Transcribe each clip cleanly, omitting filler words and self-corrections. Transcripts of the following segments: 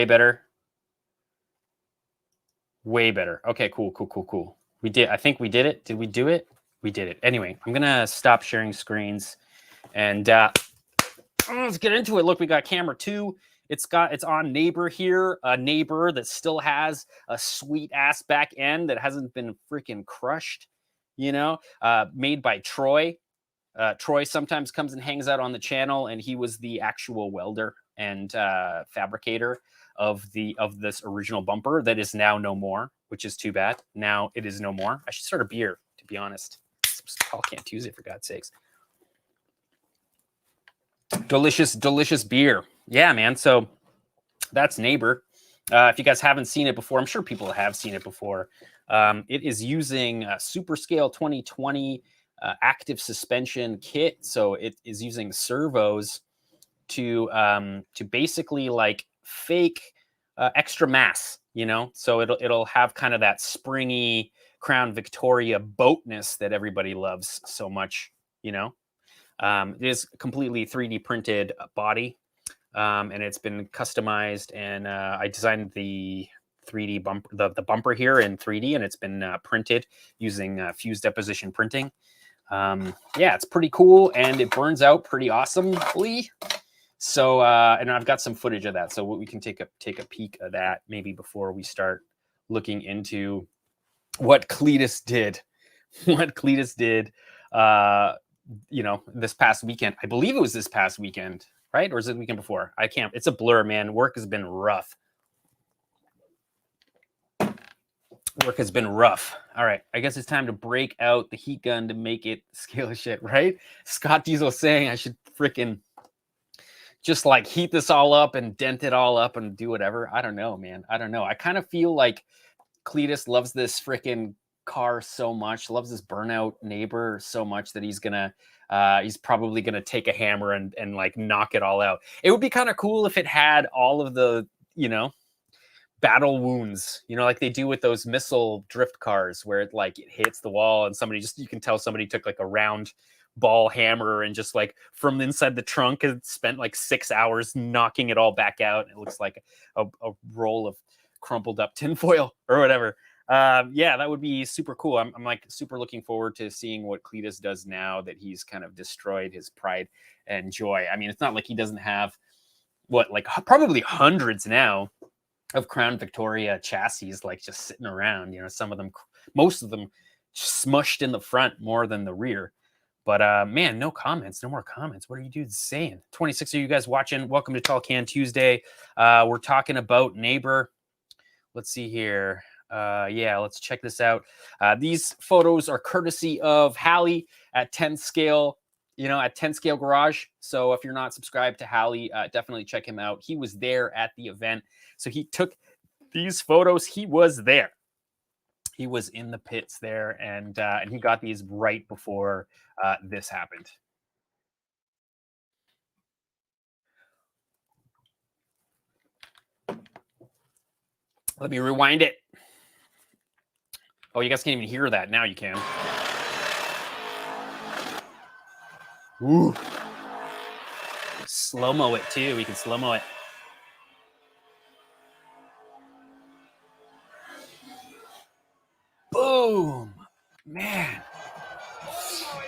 Way better. Way better. Okay, cool. We did. I think we did it. Did we do it? We did it. Anyway, I'm gonna stop sharing screens, and let's get into it. Look, we got camera 2. It's on Neighbor here, a Neighbor that still has a sweet ass back end that hasn't been freaking crushed. You know, made by Troy. Troy sometimes comes and hangs out on the channel, and he was the actual welder and fabricator of this original bumper that is now no more, which is too bad. Now it is no more. I should start a beer, to be honest. It's Tall Can Tuesday, for God's sakes. Delicious beer. Yeah, man. So that's Neighbor. If you guys haven't seen it before, I'm sure people have seen it before. It is using Super Scale 2020 active suspension kit. So it is using servos to basically like fake extra mass, you know. So it'll have kind of that springy Crown Victoria boatness that everybody loves so much, you know. It is completely 3D printed body, and it's been customized. And I designed the 3D bumper, the bumper here in 3D, and it's been printed using fused deposition printing. Yeah, it's pretty cool, and it burns out pretty awesomely. So, and I've got some footage of that, so we can take a peek of that maybe before we start looking into what Cletus did. What Cletus did, you know, this past weekend. I believe it was this past weekend, right? Or is it the weekend before? I can't. It's a blur, man. Work has been rough. Work has been rough. All right, I guess it's time to break out the heat gun to make it scale shit, right? Scott Diesel saying I should freaking just like heat this all up and dent it all up and do whatever. I don't know, man. I don't know. I kind of feel like Cletus loves this freaking car so much, loves this burnout Neighbor so much that he's probably gonna take a hammer and like knock it all out. It would be kind of cool if it had all of the, you know, battle wounds, you know, like they do with those missile drift cars where it like it hits the wall and somebody just, you can tell somebody took like a round ball hammer and just like from inside the trunk and spent like 6 hours knocking it all back out. It looks like a roll of crumpled up tinfoil or whatever. Yeah, that would be super cool. I'm like super looking forward to seeing what Cletus does now that he's kind of destroyed his pride and joy. I mean, it's not like he doesn't have what, like probably hundreds now of Crown Victoria chassis like just sitting around, you know, some of them, most of them smushed in the front more than the rear. But man, no comments, no more comments. What are you dudes saying? 26 of you guys watching. Welcome to Tall Can Tuesday. We're talking about Neighbor. Let's see here. Yeah, let's check this out. These photos are courtesy of Hallie at 10 Scale, you know, at 10 Scale Garage. So if you're not subscribed to Hallie, definitely check him out. He was there at the event. So he took these photos. He was there. He was in the pits there, and he got these right before this happened. Let me rewind it. Oh, you guys can't even hear that. Now you can. Ooh. Slow-mo it, too. We can slow-mo it. Boom. Man.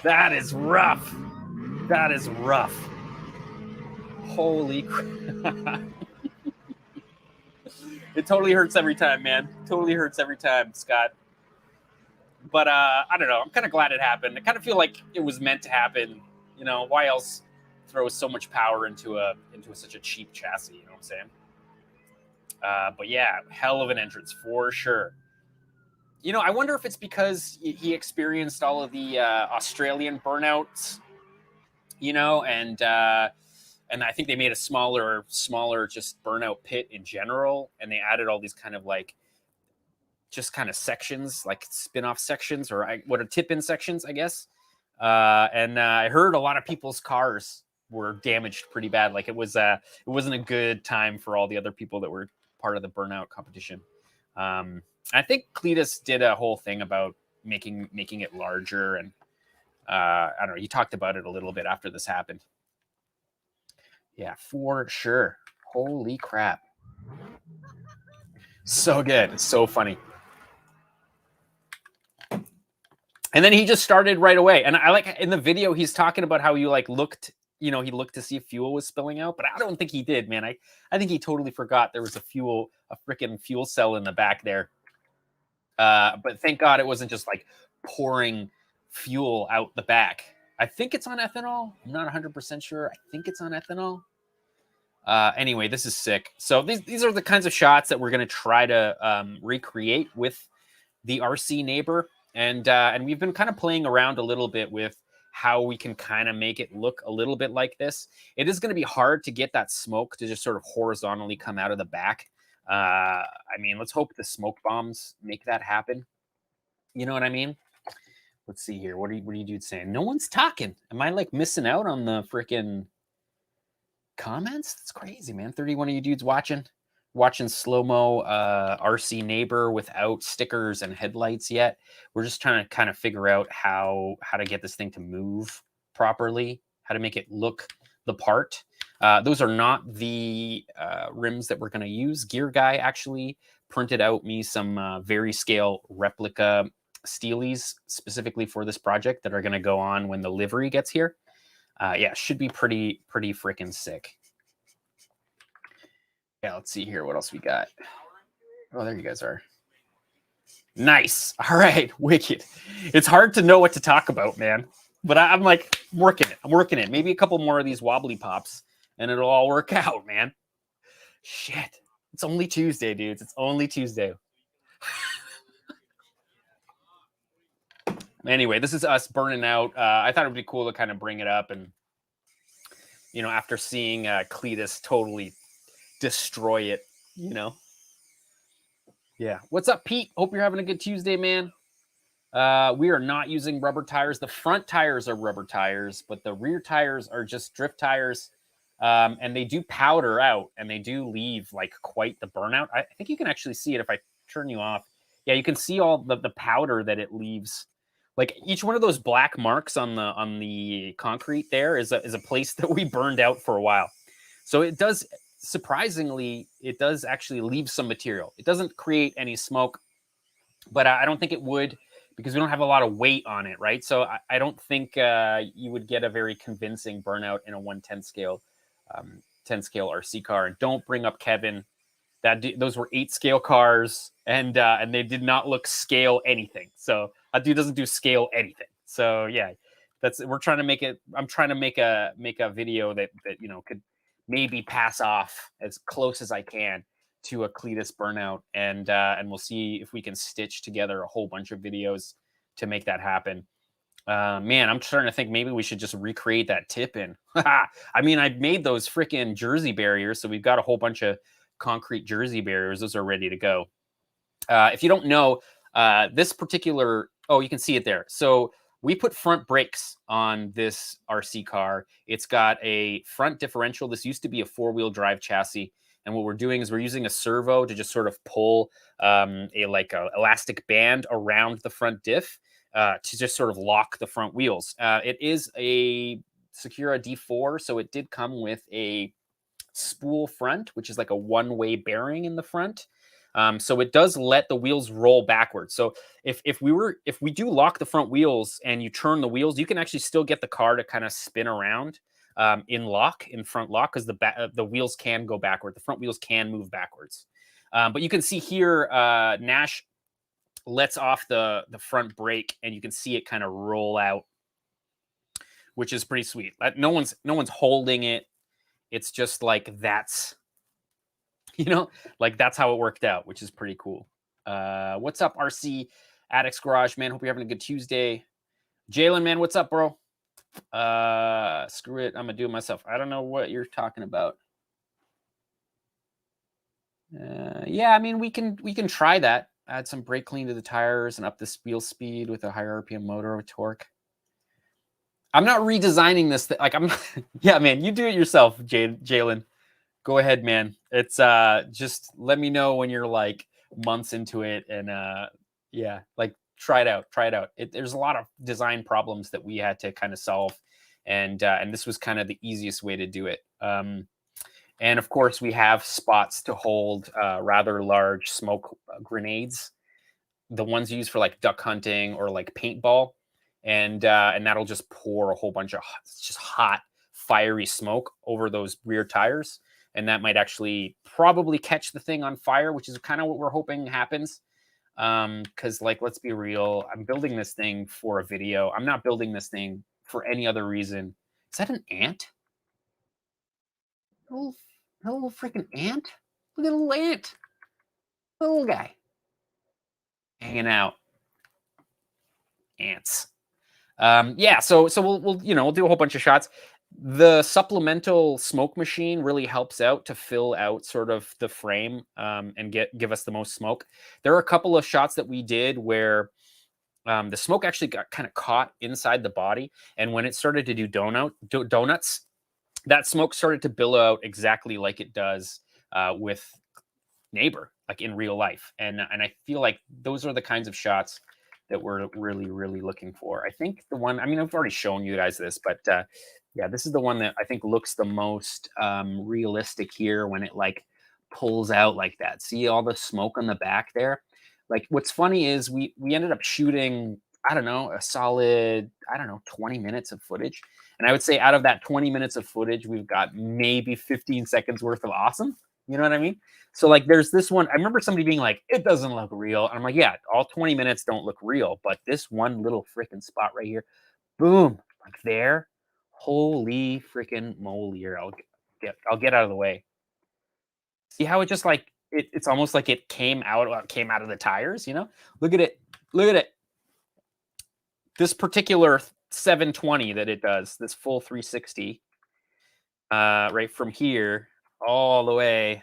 That is rough. That is rough. Holy crap. It totally hurts every time, man. Totally hurts every time, Scott. But I don't know. I'm kind of glad it happened. I kind of feel like it was meant to happen. You know, why else throw so much power into such a cheap chassis? You know what I'm saying? But yeah, hell of an entrance for sure. You know, I wonder if it's because he experienced all of the Australian burnouts, you know, and I think they made a smaller just burnout pit in general, and they added all these kind of like just kind of sections, like spin-off sections, or what are tip-in sections, I guess. And I heard a lot of people's cars were damaged pretty bad. Like it wasn't a good time for all the other people that were part of the burnout competition. I think Cletus did a whole thing about making it larger, and I don't know. He talked about it a little bit after this happened. Yeah, for sure. Holy crap. So good. It's so funny. And then he just started right away. And I like in the video, he's talking about how you like looked, you know, he looked to see if fuel was spilling out, but I don't think he did, man. I think he totally forgot there was a freaking fuel cell in the back there. But thank God it wasn't just like pouring fuel out the back. I think it's on ethanol. I'm not 100% sure. I think it's on ethanol. Anyway, this is sick. So these are the kinds of shots that we're going to try to recreate with the RC neighbor. And we've been kind of playing around a little bit with how we can kind of make it look a little bit like this. It is going to be hard to get that smoke to just sort of horizontally come out of the back. I mean, let's hope the smoke bombs make that happen. You know what I mean? Let's see here. What are you dudes saying? No one's talking. Am I like missing out on the freaking comments? That's crazy, man. 31 of you dudes watching slow-mo RC neighbor without stickers and headlights yet. We're just trying to kind of figure out how to get this thing to move properly, how to make it look the part. Those are not the rims that we're going to use. Gear Guy actually printed out me some very scale replica Steelies specifically for this project that are going to go on when the livery gets here. Yeah, should be pretty freaking sick. Yeah, let's see here. What else we got? Oh, there you guys are. Nice. All right, wicked. It's hard to know what to talk about, man. But I'm like working it. I'm working it. Maybe a couple more of these wobbly pops, and it'll all work out, man. Shit. It's only Tuesday, dudes. It's only Tuesday. Anyway, this is us burning out. I thought it would be cool to kind of bring it up, and you know, after seeing Cletus totally destroy it, you know. Yeah. What's up, Pete? Hope you're having a good Tuesday, man. We are not using rubber tires. The front tires are rubber tires, but the rear tires are just drift tires. And they do powder out, and they do leave like quite the burnout. I think you can actually see it if I turn you off. Yeah, you can see all the powder that it leaves. Like each one of those black marks on the concrete there is a place that we burned out for a while. So it does, surprisingly, it does actually leave some material. It doesn't create any smoke, but I don't think it would, because we don't have a lot of weight on it, right? So I don't think you would get a very convincing burnout in a 110 scale, 10 scale RC car. And don't bring up Kevin. Those were 8 scale cars, and they did not look scale anything. So that dude doesn't do scale anything. So yeah, we're trying to make it. I'm trying to make a video that you know could maybe pass off as close as I can to a Cletus burnout, and we'll see if we can stitch together a whole bunch of videos to make that happen. Man, I'm starting to think maybe we should just recreate that tip in. I mean, I made those freaking jersey barriers, so we've got a whole bunch of concrete jersey barriers. Those are ready to go. If you don't know, this particular, oh, you can see it there. So we put front brakes on this RC car. It's got a front differential. This used to be a 4-wheel drive chassis. And what we're doing is we're using a servo to just sort of pull a elastic band around the front diff to just sort of lock the front wheels. It is a Secura D4, so it did come with a spool front, which is like a one-way bearing in the front. So it does let the wheels roll backwards. So if we do lock the front wheels and you turn the wheels, you can actually still get the car to kind of spin around in front lock, because the wheels can go backward. The front wheels can move backwards. But you can see here, Nash lets off the front brake, and you can see it kind of roll out, which is pretty sweet. No one's holding it. It's just like that's, you know, like that's how it worked out, which is pretty cool. What's up, RC Addicts Garage, man? Hope you're having a good Tuesday. Jalen, man, what's up, bro? Screw it, I'm gonna do it myself. I don't know what you're talking about. Yeah, I mean, we can try that. Add some brake clean to the tires and up the wheel speed with a higher RPM motor or torque. I'm not redesigning this. Like I'm, yeah, man, you do it yourself, Jalen. Go ahead, man. It's just let me know when you're like months into it, and yeah, like try it out. There's a lot of design problems that we had to kind of solve, and this was kind of the easiest way to do it. And of course, we have spots to hold rather large smoke grenades, the ones used for like duck hunting or like paintball, and that'll just pour a whole bunch of just hot, fiery smoke over those rear tires, and that might actually probably catch the thing on fire, which is kind of what we're hoping happens. Because like, let's be real, I'm building this thing for a video. I'm not building this thing for any other reason. Is that an ant? Little, little freaking ant? Look at the little ant. Little guy hanging out. Ants. Yeah, so we'll we'll do a whole bunch of shots. The supplemental smoke machine really helps out to fill out sort of the frame and give us the most smoke. There are a couple of shots that we did where the smoke actually got kind of caught inside the body, and when it started to do donuts, that smoke started to billow out exactly like it does with Neighbor, like in real life. And I feel like those are the kinds of shots that we're really looking for. I think the one, I mean, I've already shown you guys this, but yeah, this is the one that I think looks the most realistic here when it like pulls out like that. See all the smoke on the back there? Like what's funny is we ended up shooting, I don't know, a solid, I don't know, 20 minutes of footage. And I would say out of that 20 minutes of footage, we've got maybe 15 seconds worth of awesome. You know what I mean? So like there's this one, I remember somebody being like, it doesn't look real. And I'm like, yeah, all 20 minutes don't look real, but this one little freaking spot right here, boom, like there, holy freaking moly. I'll get out of the way. See how it just like it's almost like it came out of the tires, you know? Look at it. Look at it. This particular 720 that it does, this full 360, right from here all the way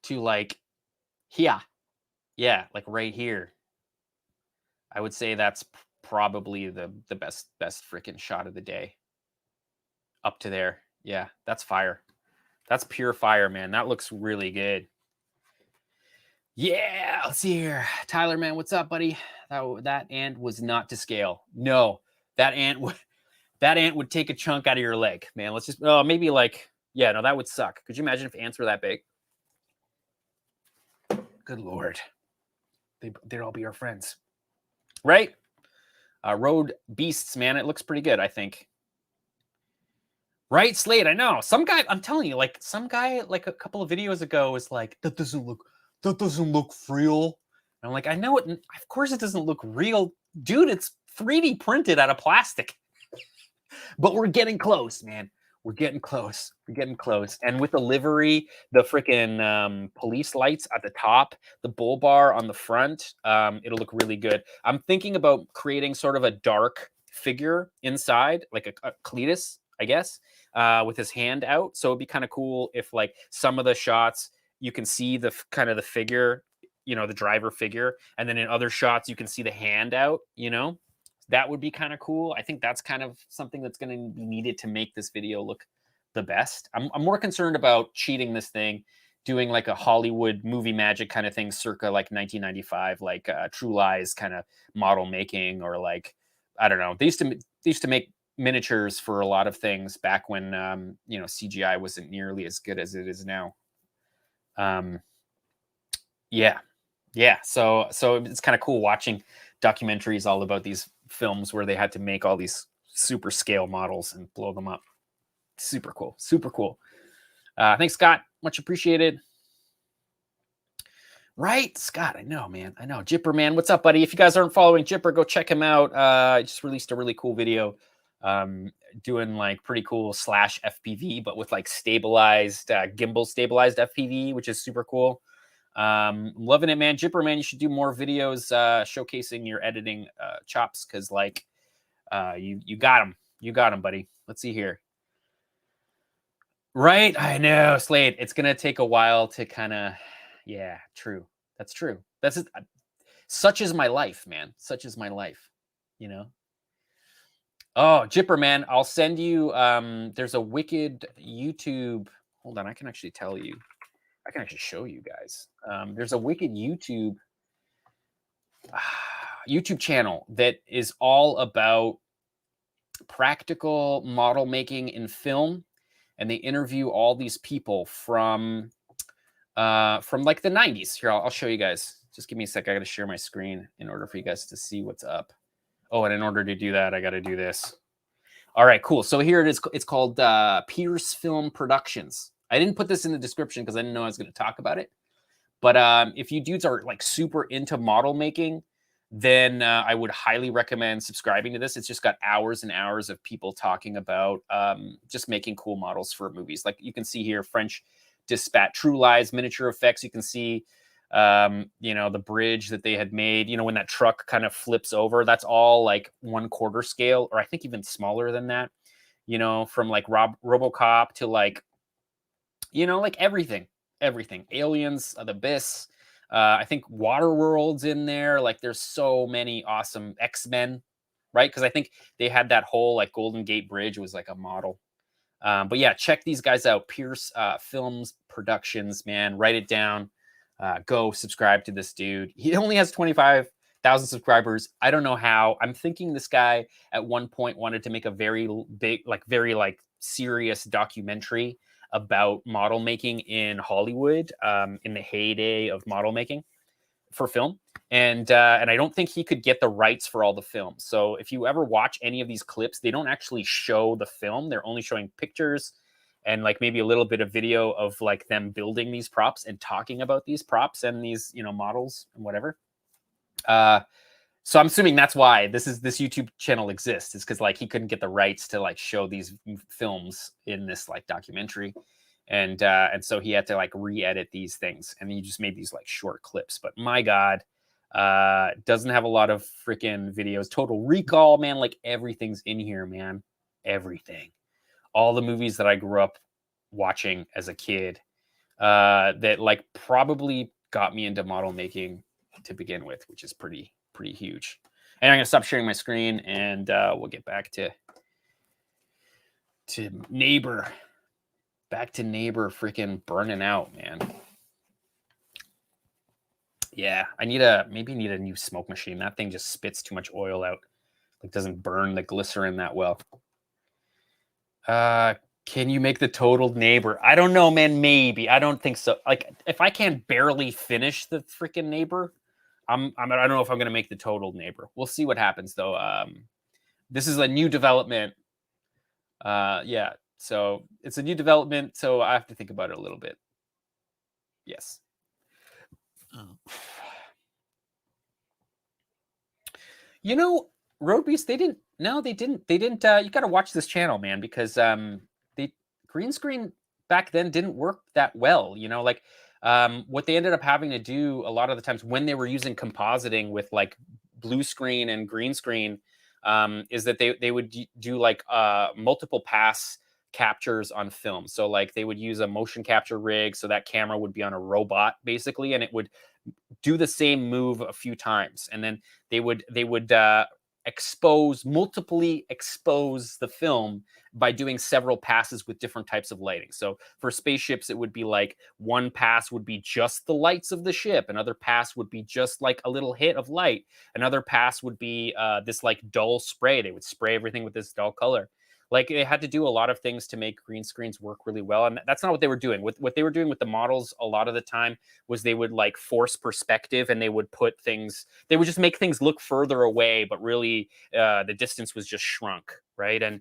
to like here. Yeah, like right here. I would say that's probably the best freaking shot of the day. Up to there. Yeah, that's fire. That's pure fire, man. That looks really good. Yeah, let's see here. Tyler, man, what's up, buddy? That ant was not to scale. No, that ant would take a chunk out of your leg, man. Let's just maybe like, yeah, no, that would suck. Could you imagine if ants were that big? Good Lord. They'd all be our friends. Right? Road beasts, man. It looks pretty good, I think. Right, Slade? I know. Some guy, I'm telling you, like some guy like a couple of videos ago was like, that doesn't look real. And I'm like, I know it. Of course it doesn't look real. Dude, it's 3D printed out of plastic. But we're getting close, man. We're getting close. We're getting close. And with the livery, the freaking police lights at the top, the bull bar on the front, it'll look really good. I'm thinking about creating sort of a dark figure inside, like a Cletus, I guess, with his hand out. So it'd be kind of cool if like some of the shots you can see the kind of the figure, you know, the driver figure, and then in other shots you can see the hand out, you know. That would be kind of cool. I think that's kind of something that's going to be needed to make this video look the best. I'm more concerned about cheating this thing, doing like a Hollywood movie magic kind of thing circa like 1995, like True Lies kind of model making, or like, I don't know. They used to make miniatures for a lot of things back when you know, CGI wasn't nearly as good as it is now. Yeah. So it's kind of cool watching documentaries all about these films where they had to make all these super scale models and blow them up. Super cool. Thanks, Scott. Much appreciated. Right, Scott. I know, man. I know. Jipper, man. What's up, buddy? If you guys aren't following Jipper, go check him out. I just released a really cool video doing like pretty cool slash FPV, but with like stabilized, gimbal stabilized FPV, which is super cool. Loving it, man. Jipper, man, you should do more videos showcasing your editing chops, because like you got them, buddy. Let's see here. Right, I know, Slade. It's gonna take a while to kind of, yeah, true. That's true. That's it. Such is my life, man. Such is my life, you know. Oh, Jipper, man, I'll send you. There's a wicked YouTube. Hold on, I can actually tell you. I can actually show you guys. There's a wicked YouTube channel that is all about practical model making in film, and they interview all these people from like the 90s. Here, I'll show you guys. Just give me a sec. I got to share my screen in order for you guys to see what's up. Oh, and in order to do that, I got to do this. All right, cool. So here it is. It's called Pierce Film Productions. I didn't put this in the description because I didn't know I was going to talk about it. But if you dudes are like super into model making, then I would highly recommend subscribing to this. It's just got hours and hours of people talking about just making cool models for movies. Like you can see here, French Dispatch, True Lies, miniature effects. You can see, you know, the bridge that they had made, you know, when that truck kind of flips over, that's all like 1/4 scale, or I think even smaller than that, you know, from like RoboCop to like, you know, like everything, Aliens, The Abyss. I think Waterworld's in there. Like there's so many awesome X-Men, right? Because I think they had that whole like Golden Gate Bridge was like a model. But yeah, check these guys out. Pierce Films Productions, man. Write it down. Go subscribe to this dude. He only has 25,000 subscribers. I don't know how. I'm thinking this guy at one point wanted to make a very big, like very like serious documentary about model making in Hollywood in the heyday of model making for film. And I don't think he could get the rights for all the films. So if you ever watch any of these clips, they don't actually show the film. They're only showing pictures and like maybe a little bit of video of like them building these props and talking about these props and these, you know, models and whatever. So I'm assuming that's why this YouTube channel exists, is because like he couldn't get the rights to like show these films in this like documentary. And so he had to like re-edit these things, and he just made these like short clips. But my God, doesn't have a lot of freaking videos. Total Recall, man, like everything's in here, man. Everything. All the movies that I grew up watching as a kid that like probably got me into model making to begin with, which is pretty huge. And I'm gonna stop sharing my screen, and we'll get back to Neighbor. Back to Neighbor freaking burning out, man. Yeah, I maybe need a new smoke machine. That thing just spits too much oil out. Like doesn't burn the glycerin that well. Can you make the totaled Neighbor? I don't know, man. Maybe. I don't think so. Like if I can barely finish the freaking Neighbor, I don't know if I'm gonna make the totaled Neighbor. We'll see what happens though. This is a new development. Yeah. So it's a new development, so I have to think about it a little bit. Yes. Oh. You know, Road Beast, they didn't. You got to watch this channel, man, because green screen back then didn't work that well. You know, like what they ended up having to do a lot of the times when they were using compositing with like blue screen and green screen is that they would do like multiple pass captures on film. So like they would use a motion capture rig, so that camera would be on a robot basically, and it would do the same move a few times, and then they would multiply expose the film by doing several passes with different types of lighting. So for spaceships, it would be like one pass would be just the lights of the ship, another pass would be just like a little hit of light, another pass would be this like dull spray. They would spray everything with this dull color. Like they had to do a lot of things to make green screens work really well. And that's not what they were doing. What they were doing with the models a lot of the time was they would like force perspective, and they would just make things look further away, but really the distance was just shrunk, right? And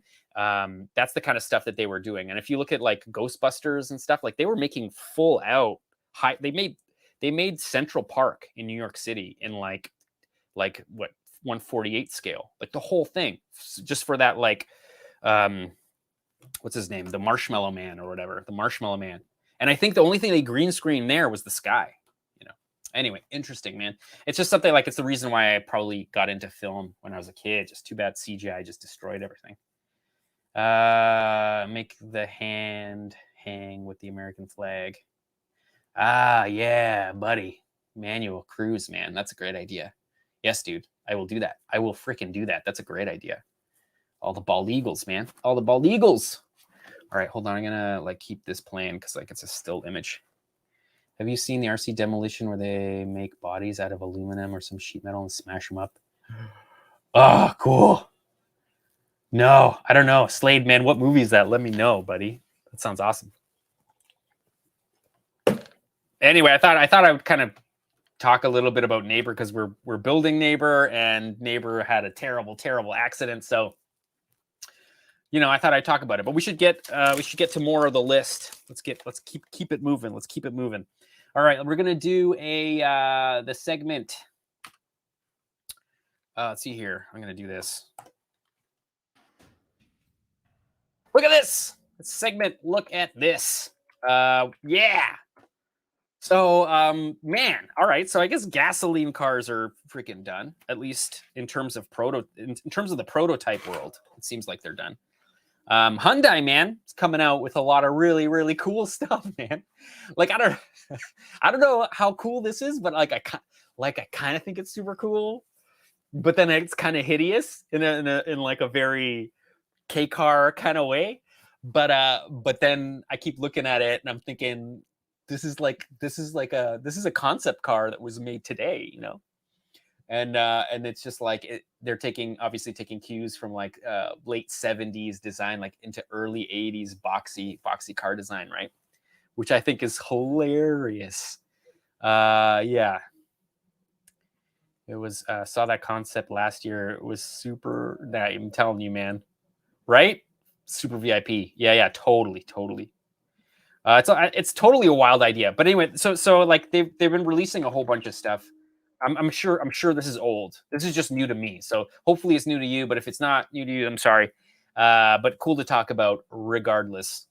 that's the kind of stuff that they were doing. And if you look at like Ghostbusters and stuff, like they were making full out high. They made Central Park in New York City in like what 1/48 scale, like the whole thing, just for that like what's his name, the Marshmallow Man or whatever, the Marshmallow Man. And I think the only thing they green screened there was the sky, you know. Anyway, interesting, man. It's just something like, it's the reason why I probably got into film when I was a kid. Just too bad CGI just destroyed everything. Make the hand hang with the American flag. Yeah, buddy. Manual cruise, man. That's a great idea. Yes, dude. I will do that. I will freaking do that. That's a great idea. All the bald eagles, man. All the bald eagles. All right, hold on. I'm gonna like keep this playing because like it's a still image. Have you seen the RC demolition where they make bodies out of aluminum or some sheet metal and smash them up? Oh, cool. No, I don't know. Slade, man, what movie is that? Let me know, buddy. That sounds awesome. Anyway, I thought I would kind of talk a little bit about Neighbor because we're building Neighbor, and Neighbor had a terrible accident. So, you know, I thought I'd talk about it. But we should get to more of the list. Let's keep it moving. Let's keep it moving. All right, we're gonna do the segment. Let's see here. I'm gonna do this. Look at this segment. Look at this. Yeah. So, man, all right. So I guess gasoline cars are freaking done, at least in terms of in terms of the prototype world. It seems like they're done. Hyundai, man, is coming out with a lot of really cool stuff, man. Like I don't know how cool this is, but I kind of think it's super cool. But then it's kind of hideous in like a very K-car kind of way. But then I keep looking at it and I'm thinking, this is a concept car that was made today, you know, and it's just like they're obviously taking cues from like late 70s design, like into early 80s boxy car design, right? Which I think is hilarious. Yeah, it was saw that concept last year. It was super. I'm telling you, man, right? Super VIP. Yeah, totally. It's totally a wild idea, but anyway, so like they've been releasing a whole bunch of stuff. I'm sure this is old. This is just new to me, so hopefully it's new to you. But if it's not new to you, I'm sorry. But cool to talk about regardless.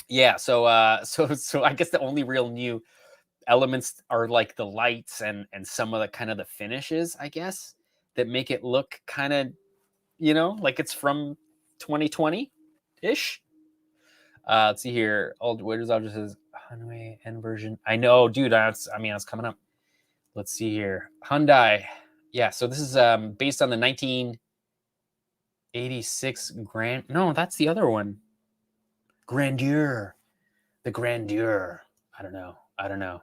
Yeah. So I guess the only real new elements are like the lights and some of the kind of the finishes, I guess, that make it look kind of, you know, like it's from 2020 ish. Let's see here. Old Waiters Object says Hyundai N version. I know, dude. That's coming up. Let's see here. Hyundai. Yeah, so this is based on the 1986 Grand. No, that's the other one. Grandeur. The Grandeur. I don't know.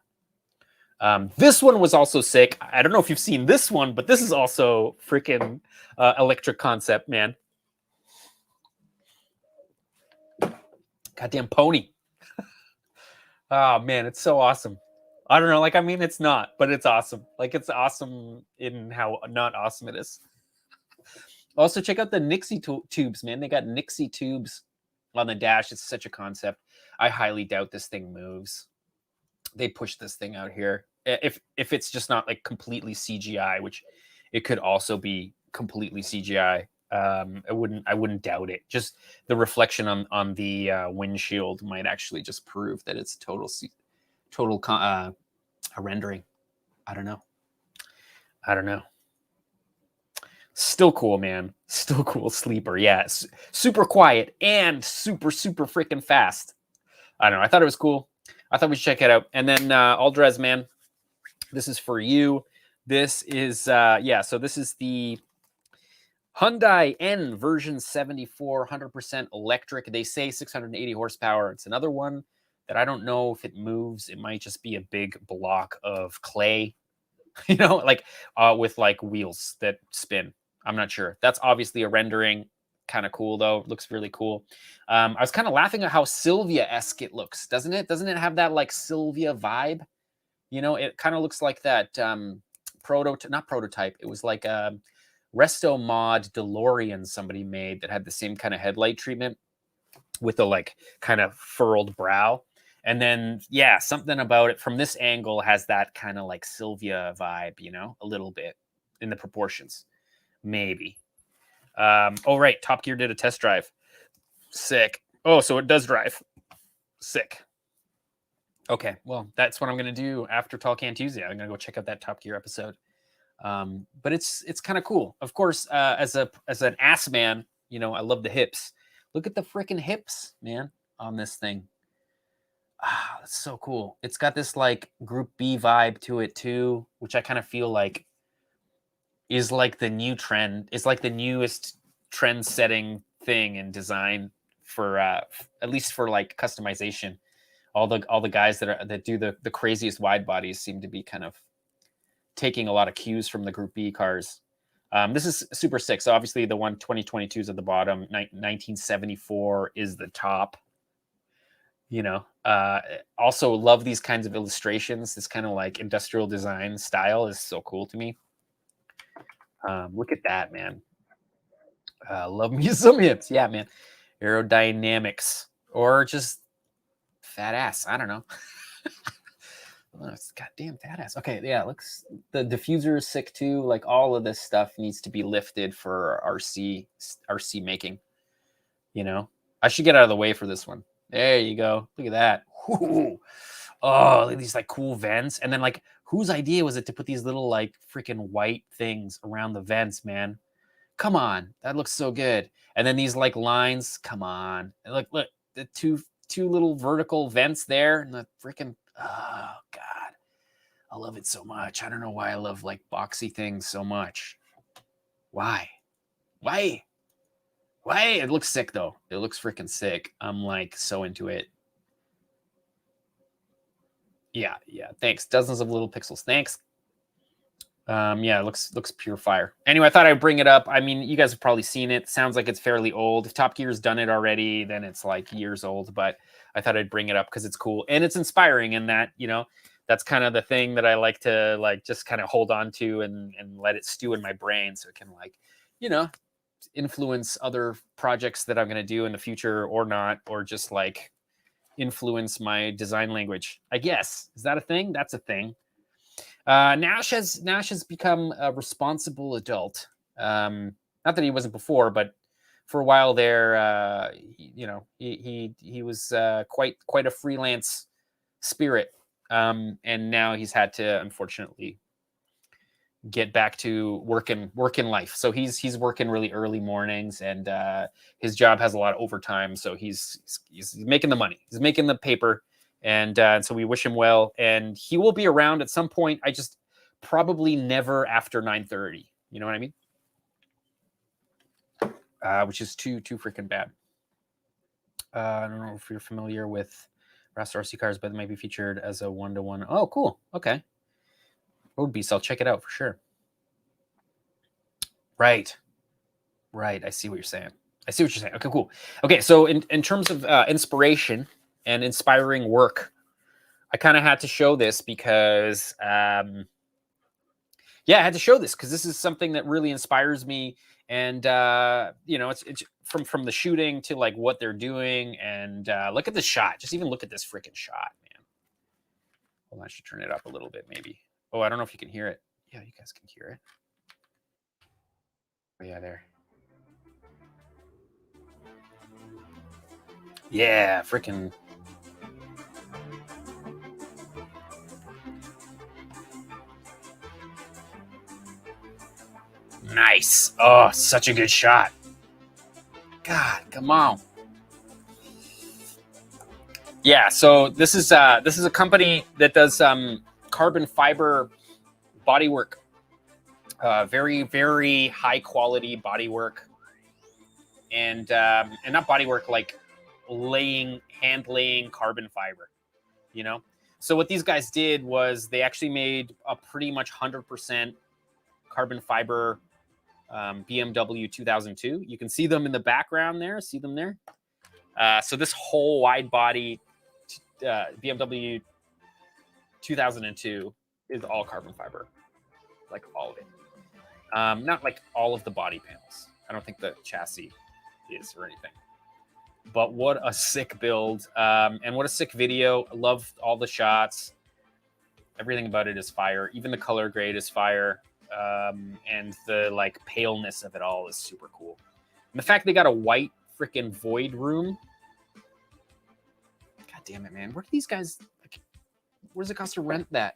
This one was also sick. I don't know if you've seen this one, but this is also freaking electric concept, man. Goddamn pony. Oh man, it's so awesome. I don't know, like, I mean, it's not, but it's awesome. Like, it's awesome in how not awesome it is. Also, check out the Nixie tubes, man. They got Nixie tubes on the dash. It's such a concept. I highly doubt this thing moves. They pushed this thing out here. If it's just not like completely CGI, which it could also be completely CGI. I wouldn't doubt it. Just the reflection on the windshield might actually just prove that it's total rendering. I don't know. Still cool, man. Still cool sleeper. Yeah, super quiet and super freaking fast. I don't know. I thought it was cool. I thought we should check it out. And then Aldrez, man, this is for you. This is so this is the Hyundai N version 74, 100% electric. They say 680 horsepower. It's another one that I don't know if it moves. It might just be a big block of clay, you know, like with like wheels that spin. I'm not sure. That's obviously a rendering. Kind of cool though. Looks really cool. I was kind of laughing at how Sylvia-esque it looks, doesn't it? Doesn't it have that like Sylvia vibe? You know, it kind of looks like that not prototype. It was like a Resto Mod DeLorean somebody made that had the same kind of headlight treatment with the like kind of furrowed brow. And then, yeah, something about it from this angle has that kind of like Sylvia vibe, you know, a little bit in the proportions, maybe. Oh, right. Top Gear did a test drive. Sick. Oh, so it does drive. Sick. Okay, well, that's what I'm going to do after Tall Can Tuesday. I'm going to go check out that Top Gear episode. But it's kind of cool. Of course, as an ass man, you know, I love the hips. Look at the freaking hips, man, on this thing. Ah, that's so cool. It's got this like Group B vibe to it too, which I kind of feel like is like the new trend. It's like the newest trend-setting thing in design for at least for like customization. All the guys that do the craziest wide bodies seem to be kind of taking a lot of cues from the Group B cars. This is super sick. So obviously the one 2022 is at the bottom. 1974 is the top. You know, also love these kinds of illustrations. This kind of like industrial design style is so cool to me. Look at that, man. Love me some hips. Yeah, man. Aerodynamics or just fat ass. I don't know. Oh, it's goddamn fat ass. Okay, yeah, looks the diffuser is sick too. Like all of this stuff needs to be lifted for RC making. You know, I should get out of the way for this one. There you go. Look at that. Ooh. Oh, look at these like cool vents. And then like whose idea was it to put these little like freaking white things around the vents, man? Come on, that looks so good. And then these like lines, come on. And look, the two little vertical vents there, and the freaking oh god, I love it so much. I don't know why I love like boxy things so much. Why? It looks sick though. It looks freaking sick. I'm like so into it. Yeah. Thanks. Dozens of little pixels. Thanks. Yeah, it looks pure fire. Anyway, I thought I'd bring it up. I mean, you guys have probably seen it. Sounds like it's fairly old. If Top Gear's done it already, then it's like years old. But I thought I'd bring it up because it's cool and it's inspiring. And that, you know, that's kind of the thing that I like to like just kind of hold on to and let it stew in my brain, so it can like, you know, influence other projects that I'm going to do in the future or not, or just like influence my design language. I guess, is that a thing? That's a thing. Nash has become a responsible adult. Not that he wasn't before, but for a while there, you know, he was quite a freelance spirit, and now he's had to unfortunately get back to working life. So he's working really early mornings, and his job has a lot of overtime. So he's making the money, he's making the paper. And so we wish him well, and he will be around at some point. I just probably never after 9:30. You know what I mean? Which is too freaking bad. I don't know if you're familiar with Rasta RC cars, but it might be featured as a 1-to-1. Oh, cool. Okay. Road Beast. I'll check it out for sure. Right. I see what you're saying. Okay, cool. Okay, so in terms of inspiration and inspiring work, I kind of had to show this because, yeah, I had to show this because this is something that really inspires me. And, you know, it's from the shooting to like what they're doing. And look at this shot. Just even look at this freaking shot, man. Hold on, I should turn it up a little bit, maybe. Oh, I don't know if you can hear it. Yeah, you guys can hear it. Oh, yeah, there. Yeah, freaking. Nice. Oh, such a good shot. God, come on. Yeah, so this is a company that does carbon fiber bodywork. Very, very high quality bodywork. And not bodywork, like hand laying carbon fiber, you know? So what these guys did was they actually made a pretty much 100% carbon fiber BMW 2002. You can see them in the background there. See them there? So this whole wide body BMW 2002 is all carbon fiber, like all of it. Not like all of the body panels. I don't think the chassis is or anything. But what a sick build, and what a sick video. I love all the shots. Everything about it is fire. Even the color grade is fire. And the like paleness of it all is super cool. And the fact they got a white freaking void room. God damn it, man. Where do these guys, like, where's it cost to rent that?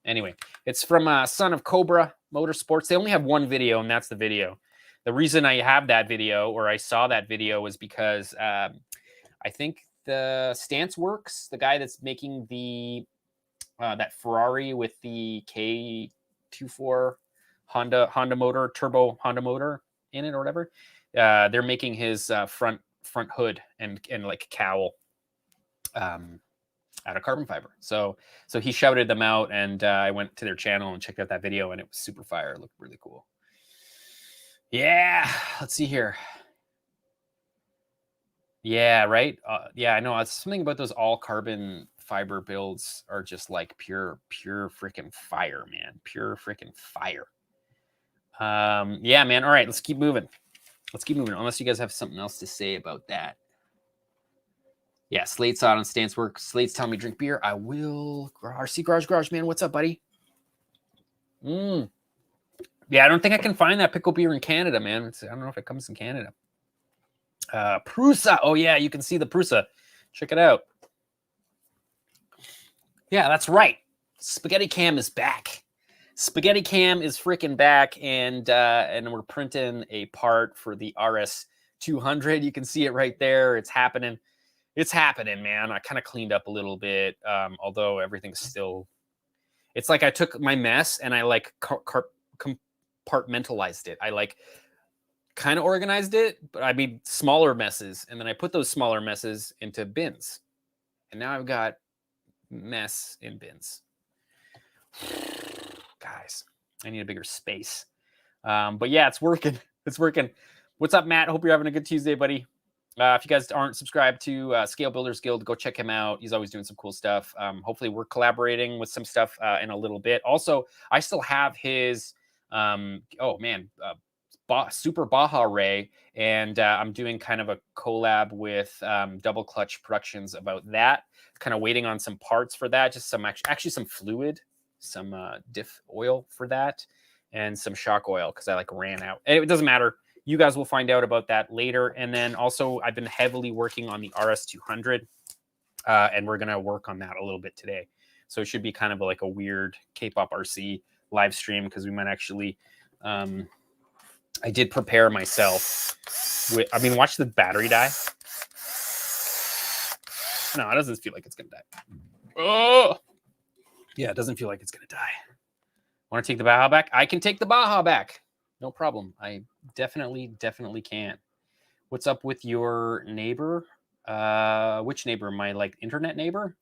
Anyway, it's from Son of Cobra Motorsports. They only have one video, and that's the video. The reason I have that video, or I saw that video, was because I think the Stance Works, the guy that's making the that Ferrari with the K24 Honda motor, turbo Honda motor in it or whatever, they're making his front hood and like cowl out of carbon fiber. So he shouted them out, and I went to their channel and checked out that video, and it was super fire. It looked really cool. Yeah, let's see here. Yeah, right. Yeah, I know. It's something about those all carbon fiber builds are just like pure freaking fire, man. Pure freaking fire. Yeah, man. All right, let's keep moving. Let's keep moving. Unless you guys have something else to say about that. Yeah, Slate's out on stance work. Slate's telling me drink beer. I will. RC Garage, man. What's up, buddy? Yeah, I don't think I can find that pickle beer in Canada, man. I don't know if it comes in Canada. Prusa. Oh, yeah, you can see the Prusa. Check it out. Yeah, that's right. Spaghetti Cam is back. Spaghetti Cam is freaking back, and we're printing a part for the RS200. You can see it right there. It's happening. It's happening, man. I kind of cleaned up a little bit, although everything's still... It's like I took my mess and I like compartmentalized it. I like kind of organized it, but I made smaller messes, and then I put those smaller messes into bins. And now I've got mess in bins. Guys, I need a bigger space. But yeah, it's working. It's working. What's up, Matt? Hope you're having a good Tuesday, buddy. If you guys aren't subscribed to Scale Builders Guild, go check him out. He's always doing some cool stuff. Hopefully we're collaborating with some stuff in a little bit. Also, I still have his, Super Baja Ray, and I'm doing kind of a collab with Double Clutch Productions about that. Kind of waiting on some parts for that, just some actually some fluid, some diff oil for that, and some shock oil because I like ran out. It doesn't matter. You guys will find out about that later. And then also I've been heavily working on the RS200, and we're going to work on that a little bit today. So it should be kind of like a weird Kpop RC live stream because we might actually, I did prepare myself with, I mean, watch the battery die. No, it doesn't feel like it's going to die. Oh, yeah, it doesn't feel like it's going to die. Want to take the Baja back? I can take the Baja back. No problem. I definitely can. What's up with your neighbor? Which neighbor? My like internet neighbor?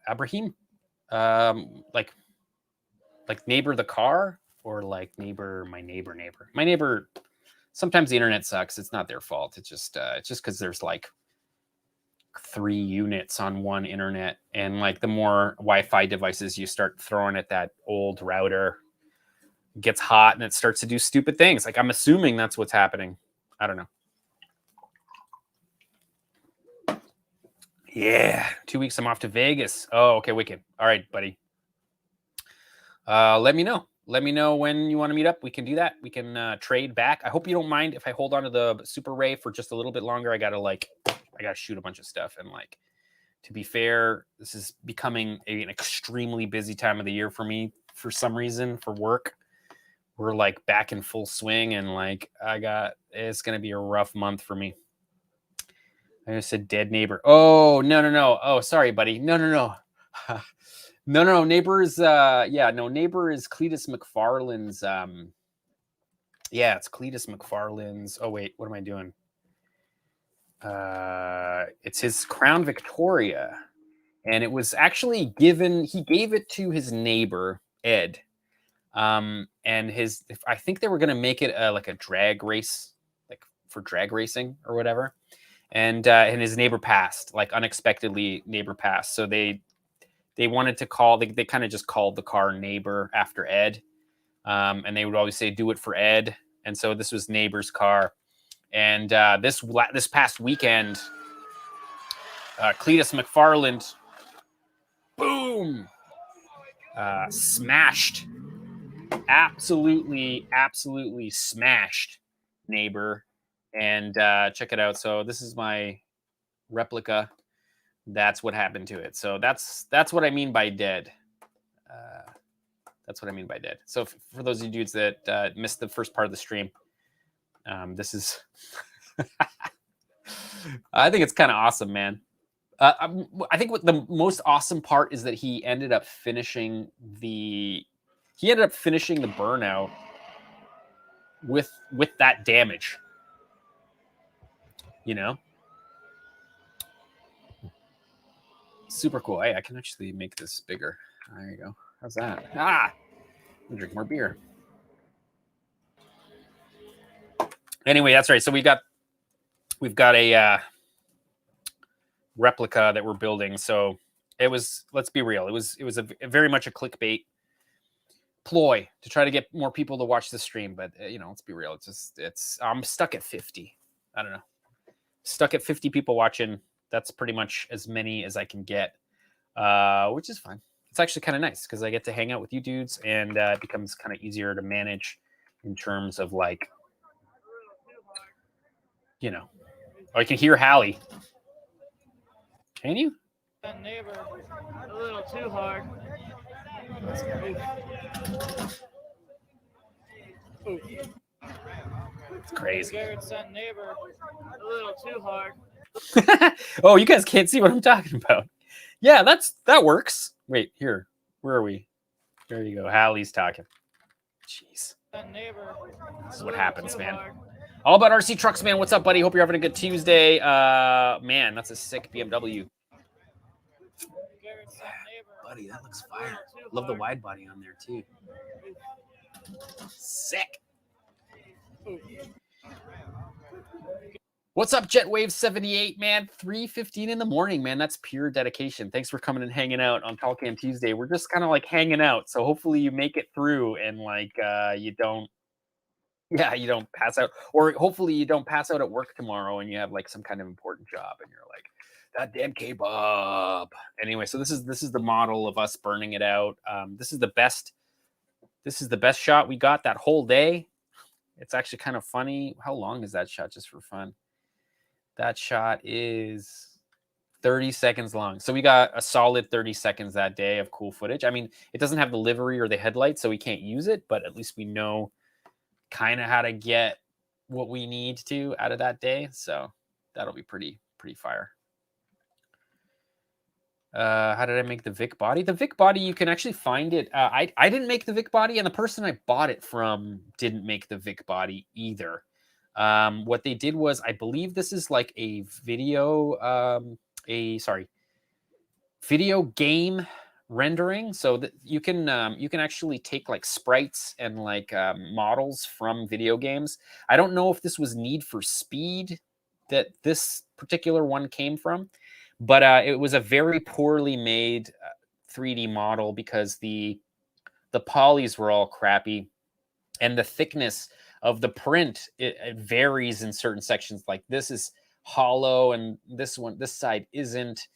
Abraham? Like neighbor the car, or like neighbor my neighbor? My neighbor. Sometimes the internet sucks. It's not their fault. It's just because there's like 3 units on one internet, and like the more Wi-Fi devices you start throwing at that old router, gets hot and it starts to do stupid things. Like I'm assuming that's what's happening. I don't know. Yeah, 2 weeks I'm off to Vegas. Oh, okay, wicked. All right, buddy. Let me know. Let me know when you want to meet up. We can do that. We can trade back. I hope you don't mind if I hold on to the Super Ray for just a little bit longer. I gotta shoot a bunch of stuff, and like, to be fair, this is becoming an extremely busy time of the year for me for some reason for work. We're like back in full swing, and like it's gonna be a rough month for me. I just said dead neighbor. Oh, no. Oh, sorry, buddy. No. No. Neighbor is neighbor is Cletus McFarlane's. Yeah, it's Cletus McFarlane's. Oh wait, what am I doing? It's his Crown Victoria, and it was actually given. He gave it to his neighbor Ed. And I think they were going to make it like a drag race, like for drag racing or whatever. And his neighbor passed, like unexpectedly neighbor passed. So they wanted to call, they kind of just called the car Neighbor after Ed. And they would always say, do it for Ed. And so this was Neighbor's car. And this past weekend, Cletus McFarland, boom, smashed. Absolutely smashed Neighbor. And check it out. So this is my replica. That's what happened to it. So that's what I mean by dead. That's what I mean by dead. So for those of you dudes that missed the first part of the stream, this is I think it's kind of awesome, man. I think what the most awesome part is that he ended up finishing the burnout with that damage. You know? Super cool. Hey, I can actually make this bigger. There you go. How's that? I'm gonna drink more beer. Anyway, that's right. So we got we've got a replica that we're building. So it was, let's be real, it was a very much a clickbait ploy to try to get more people to watch the stream. But you know, let's be real, I'm stuck at 50. I don't know, stuck at 50 people watching. That's pretty much as many as I can get, which is fine. It's actually kind of nice because I get to hang out with you dudes, and it becomes kind of easier to manage in terms of like, you know. Oh, I can hear Hallie. Can you? Neighbor, a little too hard. It's crazy. Garrett's son neighbor, a little too hard. Oh, you guys can't see what I'm talking about. Yeah, that works. Wait, here. Where are we? There you go. Hallie's talking. Jeez. This is what happens, man. All about RC trucks, man. What's up, buddy? Hope you're having a good Tuesday. Man, that's a sick BMW. Buddy, that looks fire. Love the wide body on there, too. Sick. What's up, Jetwave78, man? 3:15 in the morning, man. That's pure dedication. Thanks for coming and hanging out on Talkcam Tuesday. We're just kind of like hanging out. So hopefully you make it through and like you don't pass out. Or hopefully you don't pass out at work tomorrow and you have like some kind of important job and you're like, that damn Kpop. Anyway, so this is the model of us burning it out. This is the best shot we got that whole day. It's actually kind of funny. How long is that shot, just for fun? That shot is 30 seconds long. So we got a solid 30 seconds that day of cool footage. I mean, it doesn't have the livery or the headlights, so we can't use it, but at least we know kind of how to get what we need to out of that day. So that'll be pretty fire. How did I make the Vic body? The Vic body, you can actually find it. I didn't make the Vic body, and the person I bought it from didn't make the Vic body either. What they did was, I believe this is like a video, video game rendering. So that you can actually take like sprites and like models from video games. I don't know if this was Need for Speed that this particular one came from, but it was a very poorly made 3D model because the polys were all crappy, and the thickness of the print it varies in certain sections. Like this is hollow, and this side isn't.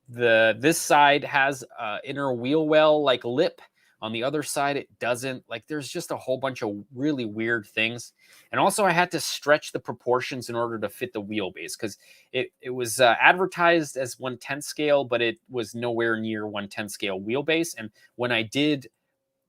This side has inner wheel well like lip. On the other side, it doesn't. Like, there's just a whole bunch of really weird things. And also, I had to stretch the proportions in order to fit the wheelbase because it was advertised as 1/10 scale, but it was nowhere near 1/10 scale wheelbase. And when I did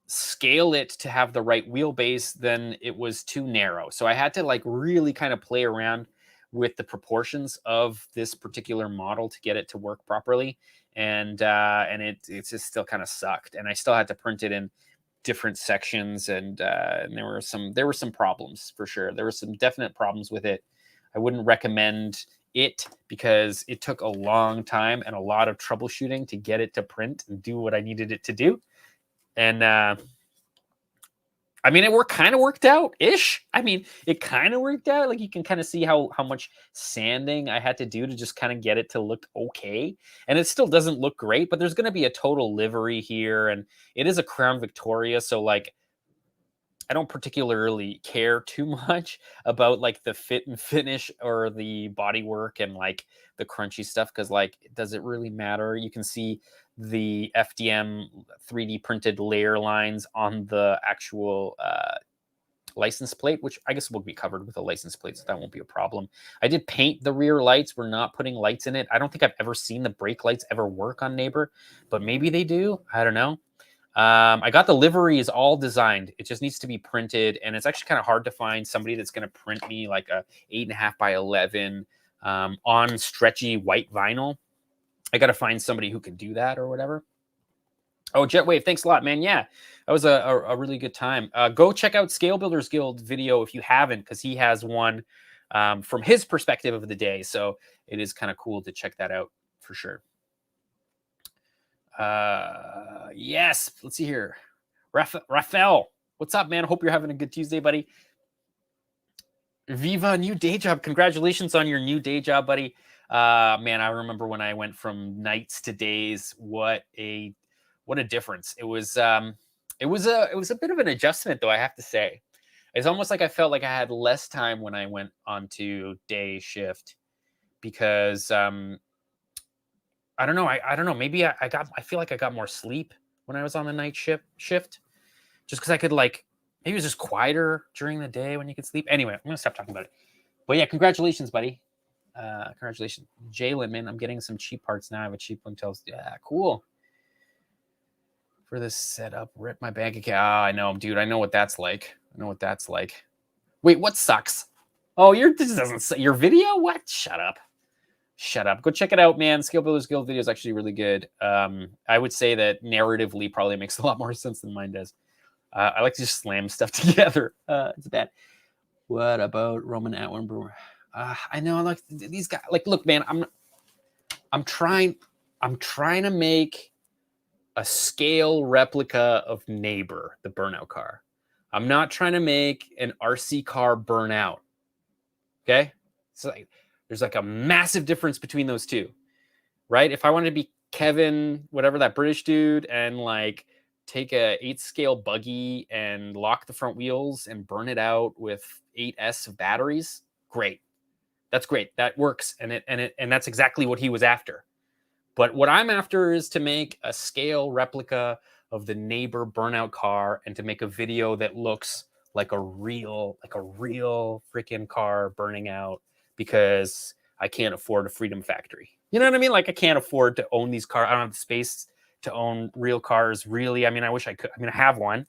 scale it to have the right wheelbase, then it was too narrow. So I had to like really kind of play around with the proportions of this particular model to get it to work properly. And it just still kind of sucked. And I still had to print it in different sections. And there were some problems for sure. There were some definite problems with it. I wouldn't recommend it because it took a long time and a lot of troubleshooting to get it to print and do what I needed it to do. And I mean, it kind of worked out-ish. I mean, it kind of worked out. Like, you can kind of see how much sanding I had to do to just kind of get it to look okay. And it still doesn't look great, but there's going to be a total livery here. And it is a Crown Victoria, so, like, I don't particularly care too much about, like, the fit and finish or the bodywork and, like, the crunchy stuff because, like, does it really matter? You can see the FDM 3D printed layer lines on the actual license plate, which I guess will be covered with a license plate, so that won't be a problem. I did paint the rear lights. We're not putting lights in it. I don't think I've ever seen the brake lights ever work on Neighbor, but maybe they do. I don't know. I got the liveries all designed. It just needs to be printed, and it's actually kind of hard to find somebody that's going to print me like a 8.5 by 11 on stretchy white vinyl. I got to find somebody who can do that or whatever. Oh, Jetwave, thanks a lot, man. Yeah, that was a really good time. Go check out Scale Builders Guild video if you haven't, because he has one from his perspective of the day. So it is kind of cool to check that out for sure. Yes, let's see here. Raphael, what's up, man? Hope you're having a good Tuesday, buddy. Viva, new day job. Congratulations on your new day job, buddy. Man, I remember when I went from nights to days. What a difference. It was a bit of an adjustment, though, I have to say. It's almost like I felt like I had less time when I went onto day shift because I don't know. I don't know. Maybe I feel like I got more sleep when I was on the night shift just because I could like. Maybe it was just quieter during the day when you could sleep. Anyway, I'm going to stop talking about it. But yeah, congratulations, buddy. Congratulations. Jalen, man, I'm getting some cheap parts now. I have a cheap one. Yeah, cool. For this setup, rip my bank account. Oh, I know, dude. I know what that's like. Wait, what sucks? Oh, this doesn't say your video? What? Shut up. Go check it out, man. Skill Builder's Guild video is actually really good. I would say that narratively probably makes a lot more sense than mine does. I like to just slam stuff together. It's bad. What about Roman Atwin? I know, like these guys. Like, look, man, I'm trying to make a scale replica of Neighbor, the Burnout car. I'm not trying to make an RC car Burnout. Okay, so like, there's like a massive difference between those two, right? If I wanted to be Kevin, whatever that British dude, and like take a 8 scale buggy and lock the front wheels and burn it out with 8S of batteries, great. That's great. That works. And that's exactly what he was after. But what I'm after is to make a scale replica of the Neighbor Burnout car and to make a video that looks like a real freaking car burning out because I can't afford a Freedom Factory. You know what I mean? Like I can't afford to own these cars. I don't have the space to own real cars, really. I mean, I wish I could. I mean, I have one,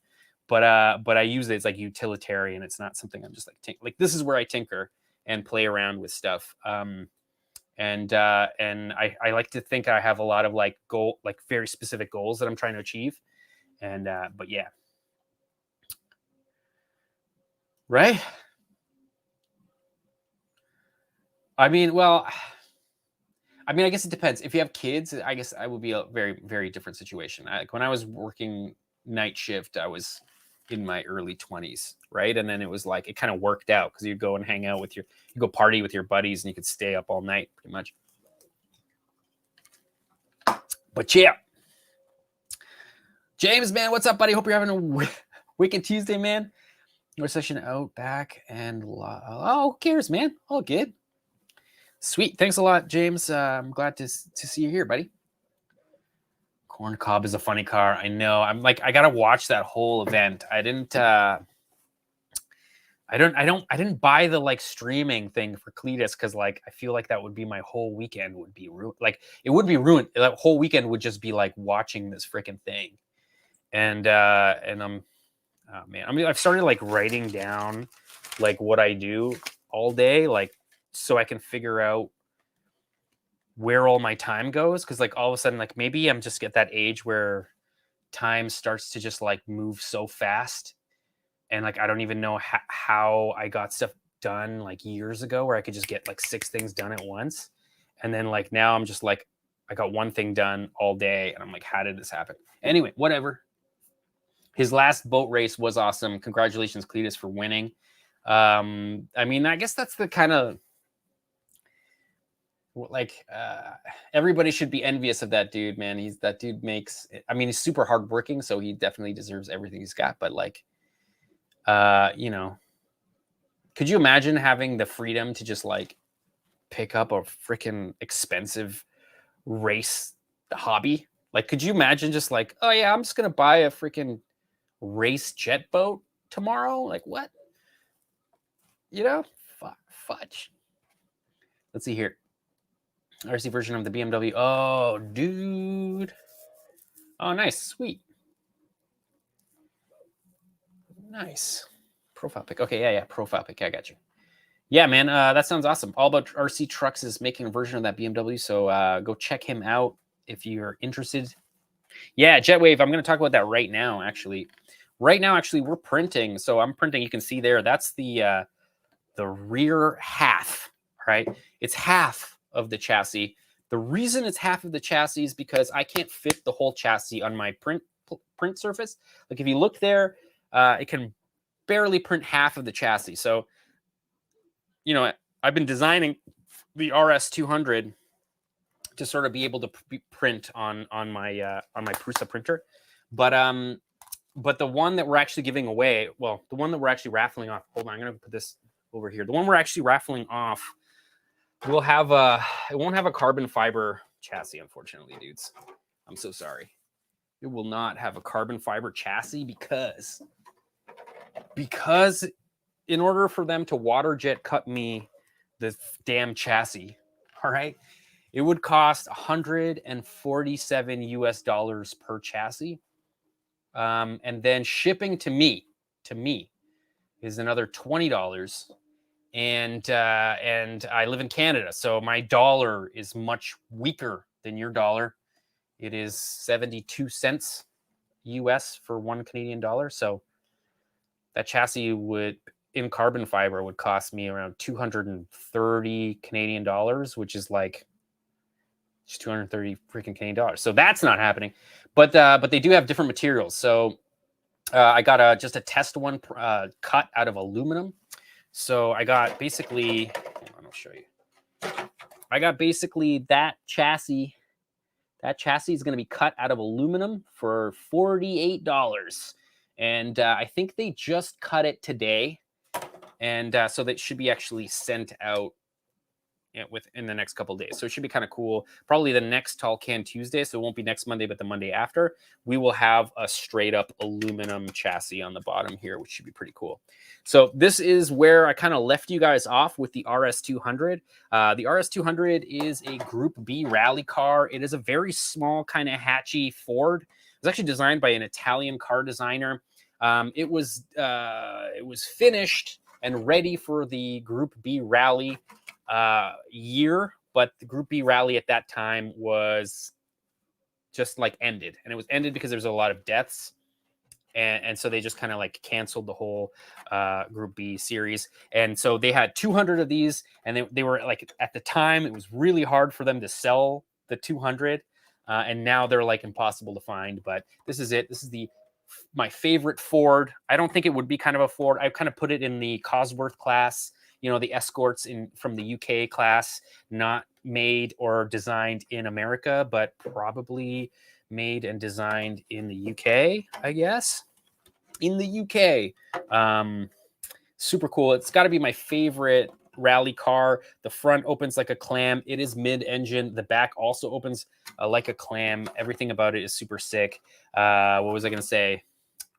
but I use it as like utilitarian. It's not something I'm just like this is where I tinker and play around with stuff. And I like to think I have a lot of like very specific goals that I'm trying to achieve. And but yeah, right. I mean, well. I mean, I guess it depends. If you have kids, I guess I would be a very, very different situation. Like when I was working night shift, I was in my early 20s, right? And then it was like, it kind of worked out because you'd go and hang out you go party with your buddies and you could stay up all night pretty much. But yeah. James, man, what's up, buddy? Hope you're having a wicked Tuesday, man. Your session out, back, and oh, who cares, man? All good. Sweet. Thanks a lot, James. I'm glad to see you here, buddy. Corn Cob is a funny car. I know. I'm like, I gotta watch that whole event. I didn't buy the like streaming thing for Cletus because like I feel like that would be my whole weekend would be ruined. Like it would be ruined. That whole weekend would just be like watching this freaking thing. And I'm oh man. I mean, I've started like writing down like what I do all day, like so I can figure out where all my time goes. Cause like all of a sudden, like maybe I'm just at that age where time starts to just like move so fast. And like, I don't even know how I got stuff done like years ago where I could just get like 6 things done at once. And then like, now I'm just like, I got one thing done all day. And I'm like, how did this happen? Anyway, whatever. His last boat race was awesome. Congratulations, Cletus, for winning. I mean, I guess that's the kind of, like everybody should be envious of that dude, man. He's super hardworking, so he definitely deserves everything he's got. But like, you know, could you imagine having the freedom to just like pick up a freaking expensive race hobby? Like, could you imagine just like, oh yeah, I'm just gonna buy a freaking race jet boat tomorrow? Like what? You know, fudge. Let's see here. RC version of the BMW. Oh, dude. Oh, nice. Sweet. Nice. Profile pic. Okay, yeah. Profile pic. I got you. Yeah, man. That sounds awesome. All About RC Trucks is making a version of that BMW, so go check him out if you're interested. Yeah, Jetwave. I'm going to talk about that right now, actually. Right now, actually, we're printing. So I'm printing. You can see there. That's the rear half, right? It's half of the chassis. The reason it's half of the chassis is because I can't fit the whole chassis on my print surface. Like if you look there, it can barely print half of the chassis. So you know, I've been designing the RS200 to sort of be able to print on my Prusa printer, but the one that we're actually giving away, well, the one that we're actually raffling off. Hold on, I'm gonna put this over here. The one we're actually raffling off will have it won't have a carbon fiber chassis, unfortunately, dudes. I'm so sorry. It will not have a carbon fiber chassis because in order for them to water jet cut me the damn chassis, all right, it would cost $147 US per chassis. And then shipping to me is another $20. And I live in Canada, so my dollar is much weaker than your dollar. It is 72 cents US for $1 Canadian. So that chassis would, in carbon fiber, would cost me around 230 Canadian dollars, which is like just 230 freaking Canadian dollars. So that's not happening. But they do have different materials. So I got just a test one cut out of aluminum. So I got basically, hold on, I'll show you. I got basically that chassis. That chassis is going to be cut out of aluminum for $48. And I think they just cut it today. And so that should be actually sent out within the next couple of days. So it should be kind of cool. Probably the next Tall Can Tuesday. So it won't be next Monday, but the Monday after. We will have a straight up aluminum chassis on the bottom here, which should be pretty cool. So this is where I kind of left you guys off with the RS200. The RS200 is a Group B rally car. It is a very small kind of hatchy Ford. It was actually designed by an Italian car designer. It was finished and ready for the Group B rally year, but the Group B rally at that time was just like ended, and it was ended because there's a lot of deaths, and so they just kind of like canceled the whole Group B series. And so they had 200 of these, and they were like, at the time it was really hard for them to sell the 200, and now they're like impossible to find. But this is it. This is my favorite Ford. I don't think it would be kind of a Ford. I kind of put it in the Cosworth class, you know, the escorts from the UK class, not made or designed in America, but probably made and designed in the UK, I guess. In the UK. Super cool. It's got to be my favorite rally car. The front opens like a clam. It is mid-engine. The back also opens like a clam. Everything about it is super sick. What was I going to say?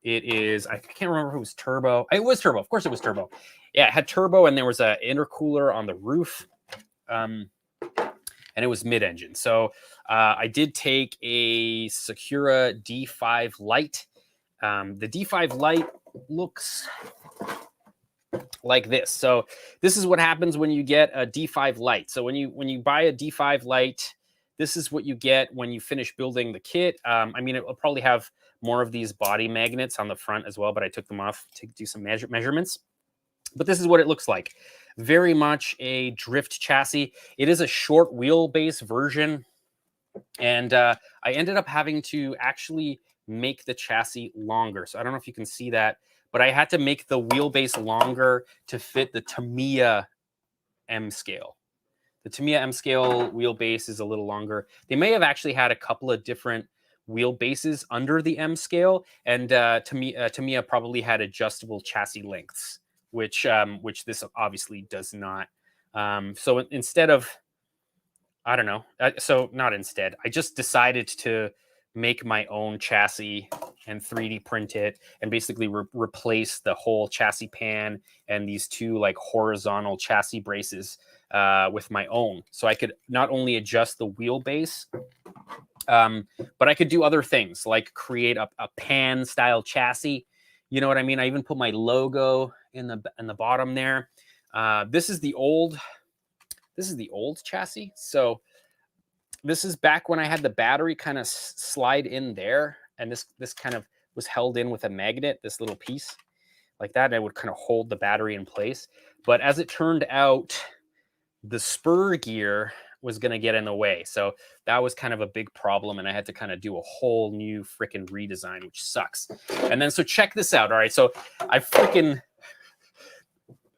It is, I can't remember if it was turbo. It was turbo. Of course it was turbo. Yeah, it had turbo, and there was an intercooler on the roof. And it was mid-engine. So I did take a Sakura D5 Lite. The D5 Lite looks like this. So this is what happens when you get a D5 Lite. So when you buy a D5 Lite, this is what you get when you finish building the kit. I mean, it will probably have more of these body magnets on the front as well, but I took them off to do some measurements. But this is what it looks like. Very much a drift chassis. It is a short wheelbase version. And I ended up having to actually make the chassis longer. So I don't know if you can see that, but I had to make the wheelbase longer to fit the Tamiya M scale. The Tamiya M scale wheelbase is a little longer. They may have actually had a couple of different wheelbases under the M scale, and Tamiya probably had adjustable chassis lengths, which this obviously does not. So instead of, I don't know, I just decided to make my own chassis and 3D print it, and basically replace the whole chassis pan and these two like horizontal chassis braces with my own. So I could not only adjust the wheelbase, but I could do other things like create a pan style chassis. You know what I mean? I even put my logo in the bottom there. This is the old chassis. So this is back when I had the battery kind of slide in there, and this kind of was held in with a magnet, this little piece like that, and I would kind of hold the battery in place. But as it turned out, the spur gear was going to get in the way. So that was kind of a big problem, and I had to kind of do a whole new freaking redesign, which sucks. And then, so check this out. All right, so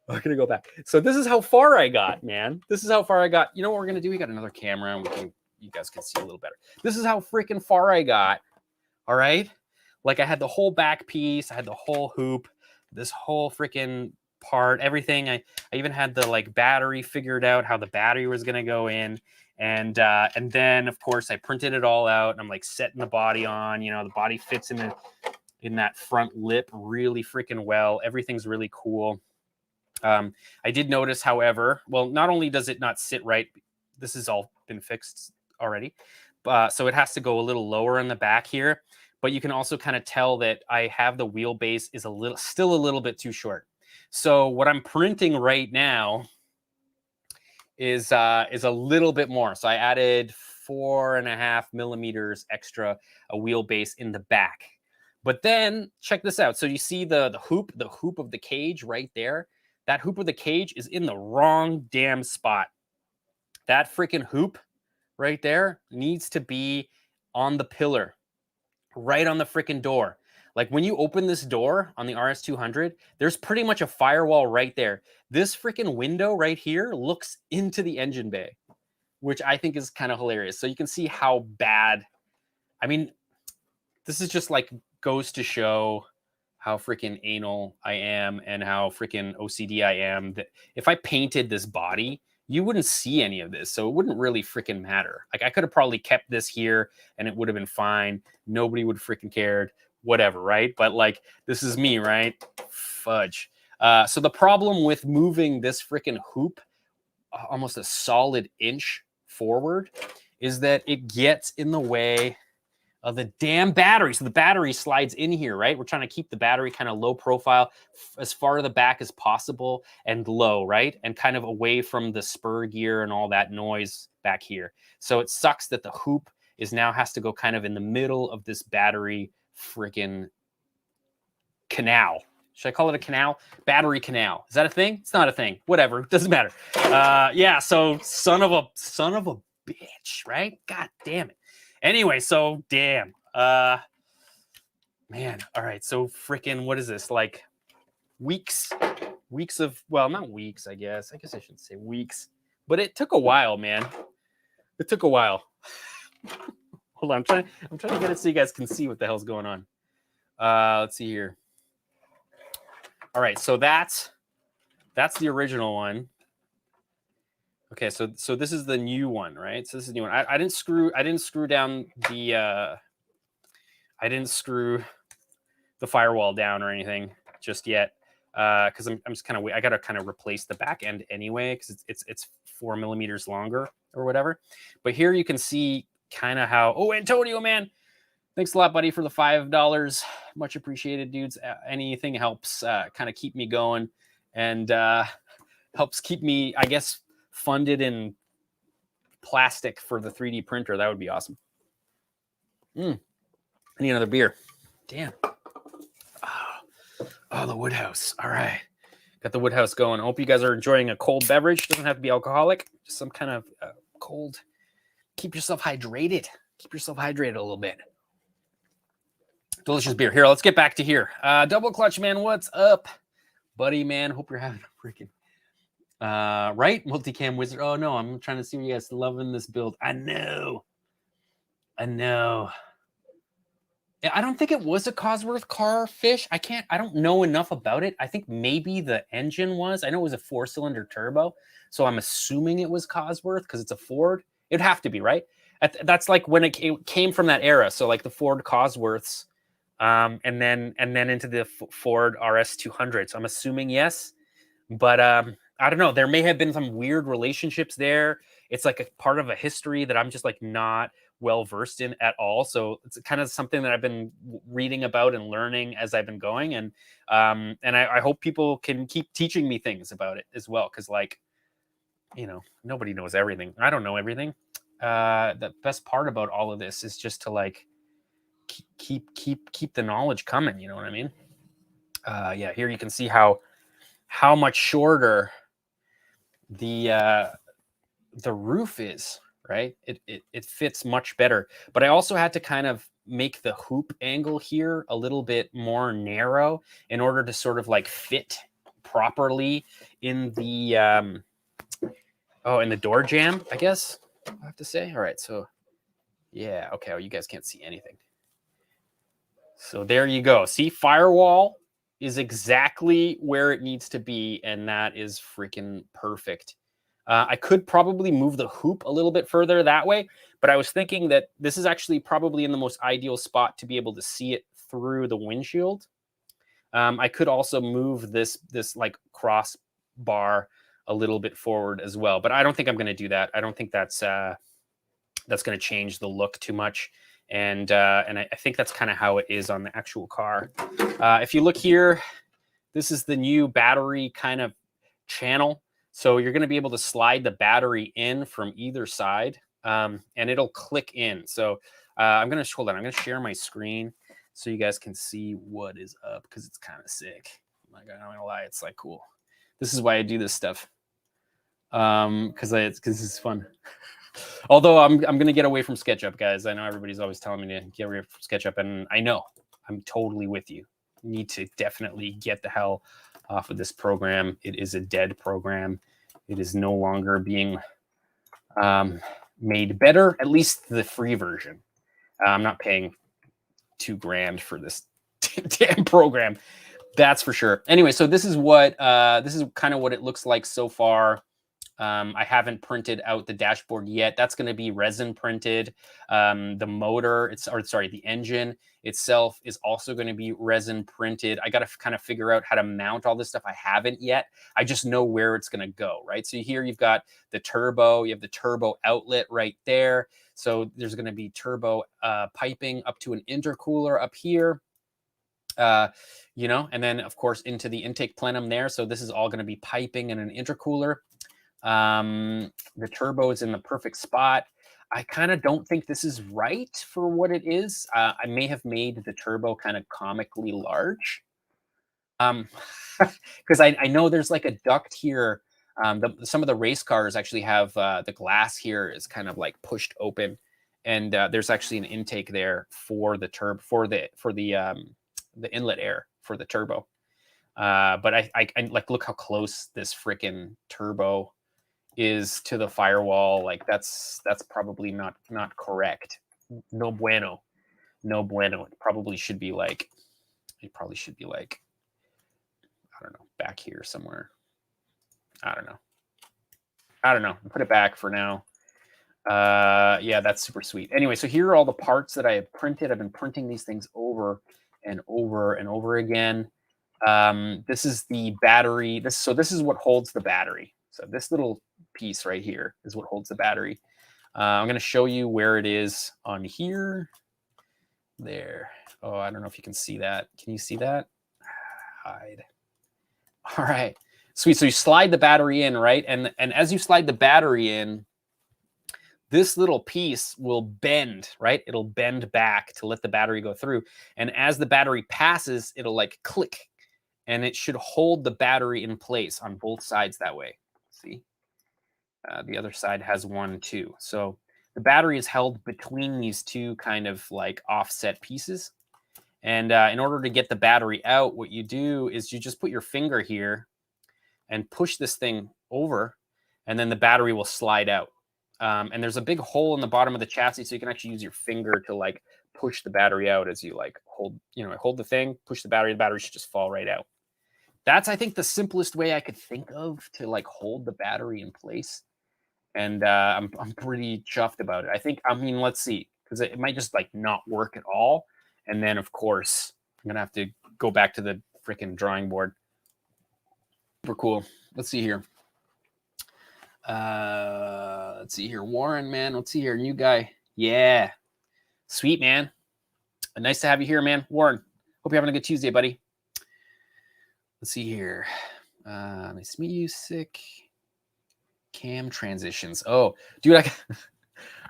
We're gonna go back. So this is how far I got, man. This is how far I got. You know what we're gonna do? We got another camera, and you guys can see a little better. This is how freaking far I got. All right, like I had the whole back piece, I had the whole hoop, this whole freaking part, everything. I even had the like battery figured out, how the battery was gonna go in, and then of course I printed it all out, and I'm like setting the body on. You know, the body fits in that front lip really freaking well. Everything's really cool. I did notice, however, well, not only does it not sit right, this has all been fixed already, so it has to go a little lower in the back here, but you can also kind of tell that I have the wheelbase is still a little bit too short. So what I'm printing right now is a little bit more. So I added 4.5 millimeters extra a wheelbase in the back. But then check this out. So you see the hoop of the cage right there. That hoop of the cage is in the wrong damn spot. That freaking hoop right there needs to be on the pillar, right on the freaking door. Like when you open this door on the RS200, there's pretty much a firewall right there. This freaking window right here looks into the engine bay, which I think is kind of hilarious. So you can see how bad, I mean, this is just like goes to show how freaking anal I am and how freaking OCD I am. That if I painted this body, you wouldn't see any of this. So it wouldn't really freaking matter. Like I could have probably kept this here and it would have been fine. Nobody would freaking cared, whatever, right? But like, this is me, right? Fudge. So the problem with moving this freaking hoop almost a solid inch forward is that it gets in the way of the damn battery. So the battery slides in here, right? We're trying to keep the battery kind of low profile, as far to the back as possible and low, right? And kind of away from the spur gear and all that noise back here. So it sucks that the hoop has to go kind of in the middle of this battery freaking canal. Should I call it a canal? Battery canal. Is that a thing? It's not a thing. Whatever. Doesn't matter. Yeah, so son of a bitch, right? God damn it. Anyway, so damn. Man, all right. So freaking, what is this? Like weeks of, well, not weeks, I guess. I guess I shouldn't say weeks. But it took a while, man. It took a while. Hold on, I'm trying to get it so you guys can see what the hell's going on. Let's see here. All right, so that's the original one. Okay, so this is the new one, right? So this is the new one. I didn't screw down the I didn't screw the firewall down or anything just yet, because I'm just kind of I gotta kind of replace the back end anyway, because it's 4 millimeters longer or whatever. But here you can see kind of how. Oh, Antonio, man, thanks a lot, buddy, for the $5. Much appreciated, dudes. Anything helps kind of keep me going and helps keep me, I guess, funded in plastic for the 3D printer. That would be awesome. I need another beer. Damn. Oh, the Woodhouse. All right. Got the Woodhouse going. I hope you guys are enjoying a cold beverage. Doesn't have to be alcoholic. Just some kind of cold. Keep yourself hydrated. Keep yourself hydrated a little bit. Delicious beer. Here, let's get back to here. Double Clutch, man. What's up, buddy, man? Hope you're having a freaking... right? Multicam Wizard. Oh, no. I'm trying to see you guys loving this build. I know. I don't think it was a Cosworth car, Fish. I don't know enough about it. I think maybe the engine was. I know it was a 4-cylinder turbo, so I'm assuming it was Cosworth because it's a Ford. It'd have to be, right? That's like when it came from that era. So like the Ford Cosworths, and then into the Ford RS200. So I'm assuming yes, but I don't know. There may have been some weird relationships there. It's like a part of a history that I'm just like not well versed in at all. So it's kind of something that I've been reading about and learning as I've been going. And I hope people can keep teaching me things about it as well. Cause like, you know, nobody knows everything. I don't know everything. The best part about all of this is just to like keep the knowledge coming. You know what I mean? Yeah, here you can see how much shorter the roof is, right? It fits much better. But I also had to kind of make the hoop angle here a little bit more narrow in order to sort of like fit properly in the in the door jamb, I guess I have to say. All right, so yeah, okay. Oh, you guys can't see anything. So there you go. See, firewall is exactly where it needs to be, and that is freaking perfect. I could probably move the hoop a little bit further that way, but I was thinking that this is actually probably in the most ideal spot to be able to see it through the windshield. I could also move this like crossbar a little bit forward as well, but I don't think I'm going to do that. I don't think that's going to change the look too much. And I think that's kind of how it is on the actual car. If you look here, this is the new battery kind of channel. So you're going to be able to slide the battery in from either side, and it'll click in. So I'm going to hold on. I'm going to share my screen so you guys can see what is up, because it's kind of sick. Like, I'm not going to lie, it's like cool. This is why I do this stuff, because it's fun. Although I'm going to get away from SketchUp, guys. I know everybody's always telling me to get away from SketchUp, and I know I'm totally with you. You need to definitely get the hell off of this program. It is a dead program. It is no longer being made better, at least the free version. I'm not paying $2,000 for this damn program. That's for sure. Anyway, so this is kind of what it looks like so far. I haven't printed out the dashboard yet. That's going to be resin printed. The motor, the engine itself is also going to be resin printed. I got to kind of figure out how to mount all this stuff. I haven't yet. I just know where it's going to go, right? So here you've got the turbo. You have the turbo outlet right there. So there's going to be turbo piping up to an intercooler up here. And then of course into the intake plenum there. So this is all going to be piping and an intercooler. The turbo is in the perfect spot. I kind of don't think this is right for what it is. I may have made the turbo kind of comically large. Because I know there's like a duct here. Some of the race cars actually have the glass here is kind of like pushed open, and there's actually an intake there for the for the inlet air for the turbo. But I like, look how close this freaking turbo is to the firewall. Like that's probably not correct. No bueno. It probably should be like, I don't know, back here somewhere. I don't know. Put it back for now. Yeah, that's super sweet. Anyway, so here are all the parts that I have printed. I've been printing these things over and over and over again. This is the battery. This is what holds the battery. So this little piece right here is what holds the battery. I'm going to show you where it is on here. There. Oh, I don't know if you can see that. Can you see that? Hide. All right. Sweet. So you slide the battery in, right? And as you slide the battery in, this little piece will bend, right? It'll bend back to let the battery go through. And as the battery passes, it'll like click, and it should hold the battery in place on both sides that way. See? The other side has one too. So the battery is held between these two kind of like offset pieces. And in order to get the battery out, what you do is you just put your finger here and push this thing over, and then the battery will slide out. And there's a big hole in the bottom of the chassis, so you can actually use your finger to like push the battery out as you like hold the thing, push the battery should just fall right out. That's, I think, the simplest way I could think of to like hold the battery in place. And I'm pretty chuffed about it. I mean, let's see, because it might just like not work at all. And then, of course, I'm going to have to go back to the freaking drawing board. Super cool. Let's see here. Warren, man. Let's see here. New guy. Yeah. Sweet, man. Nice to have you here, man. Warren, hope you're having a good Tuesday, buddy. Let's see here. Nice to meet you. Sick. Cam transitions. Oh, dude,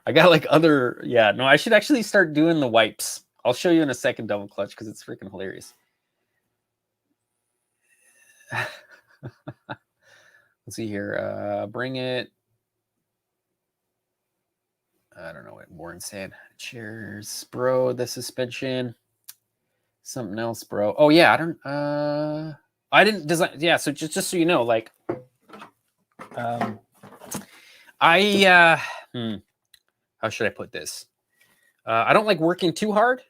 I got like other. Yeah, no, I should actually start doing the wipes. I'll show you in a second, double clutch, because it's freaking hilarious. Let's see here. Bring it. I don't know what Warren said. Cheers, bro. The suspension. Something else, bro. Oh yeah, I don't. I didn't design. Yeah, so just so you know, like, how should I put this? I don't like working too hard.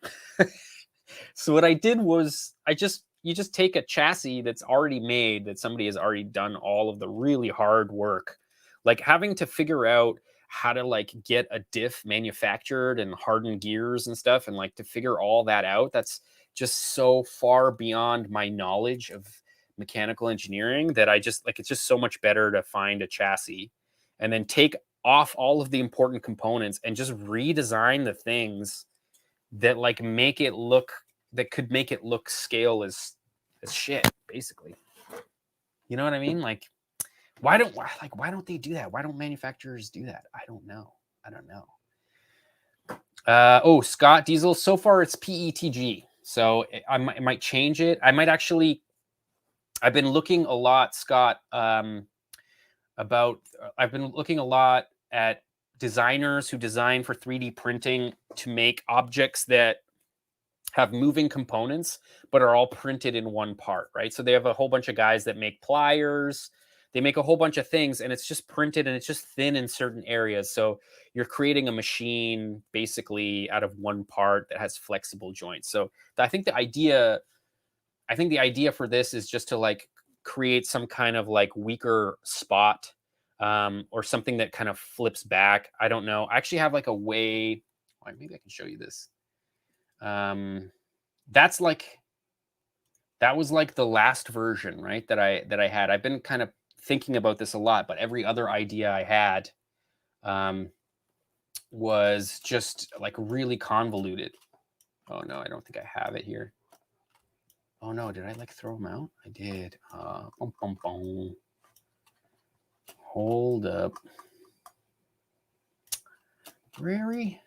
So what I did was you just take a chassis that's already made, that somebody has already done all of the really hard work, like having to figure out how to like get a diff manufactured and harden gears and stuff, and like to figure all that out. That's just so far beyond my knowledge of mechanical engineering that I just like, it's just so much better to find a chassis and then take off all of the important components and just redesign the things that like make it look, that could make it look scale as shit, basically. You know what I mean? Like, why don't they do that? Why don't manufacturers do that? I don't know. Oh, Scott Diesel. So far, it's PETG. So I might change it. I might actually. I've been looking a lot, Scott. I've been looking a lot at designers who design for 3D printing to make objects that have moving components, but are all printed in one part, right? So they have a whole bunch of guys that make pliers. They make a whole bunch of things, and it's just printed, and it's just thin in certain areas. So you're creating a machine basically out of one part that has flexible joints. So I think the idea for this is just to like create some kind of like weaker spot, or something that kind of flips back. I don't know. I actually have like a way. Maybe I can show you this. That was like the last version, right? That I had. I've been kind of thinking about this a lot, but every other idea I had was just like really convoluted. Oh no, I don't think I have it here. Oh no, did I like throw them out? I did. Hold up. Really?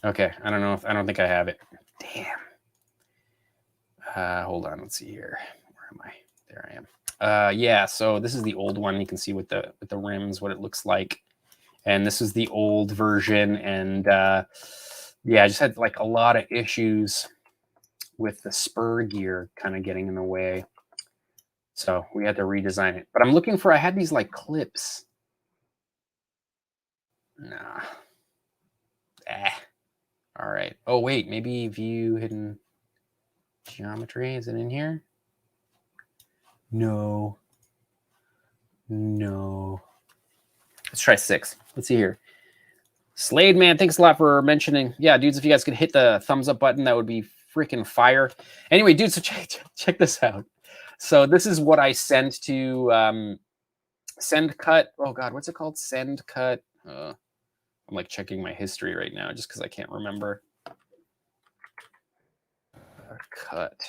Okay, I don't think I have it. Damn. Hold on, let's see here. Where am I? There I am. Yeah, so this is the old one. You can see with the rims what it looks like. And this is the old version. And yeah, I just had like a lot of issues with the spur gear kind of getting in the way. So we had to redesign it. But I'm looking for, I had these like clips. Nah. All right. Oh, wait, maybe view hidden geometry. Is it in here? No. Let's try 6. Let's see here. Slade, man, thanks a lot for mentioning. Yeah, dudes, if you guys could hit the thumbs up button, that would be freaking fire. Anyway, dudes, so check this out. So this is what I sent to SendCut. Oh, God, what's it called? SendCut. I'm like checking my history right now just because I can't remember. Cut.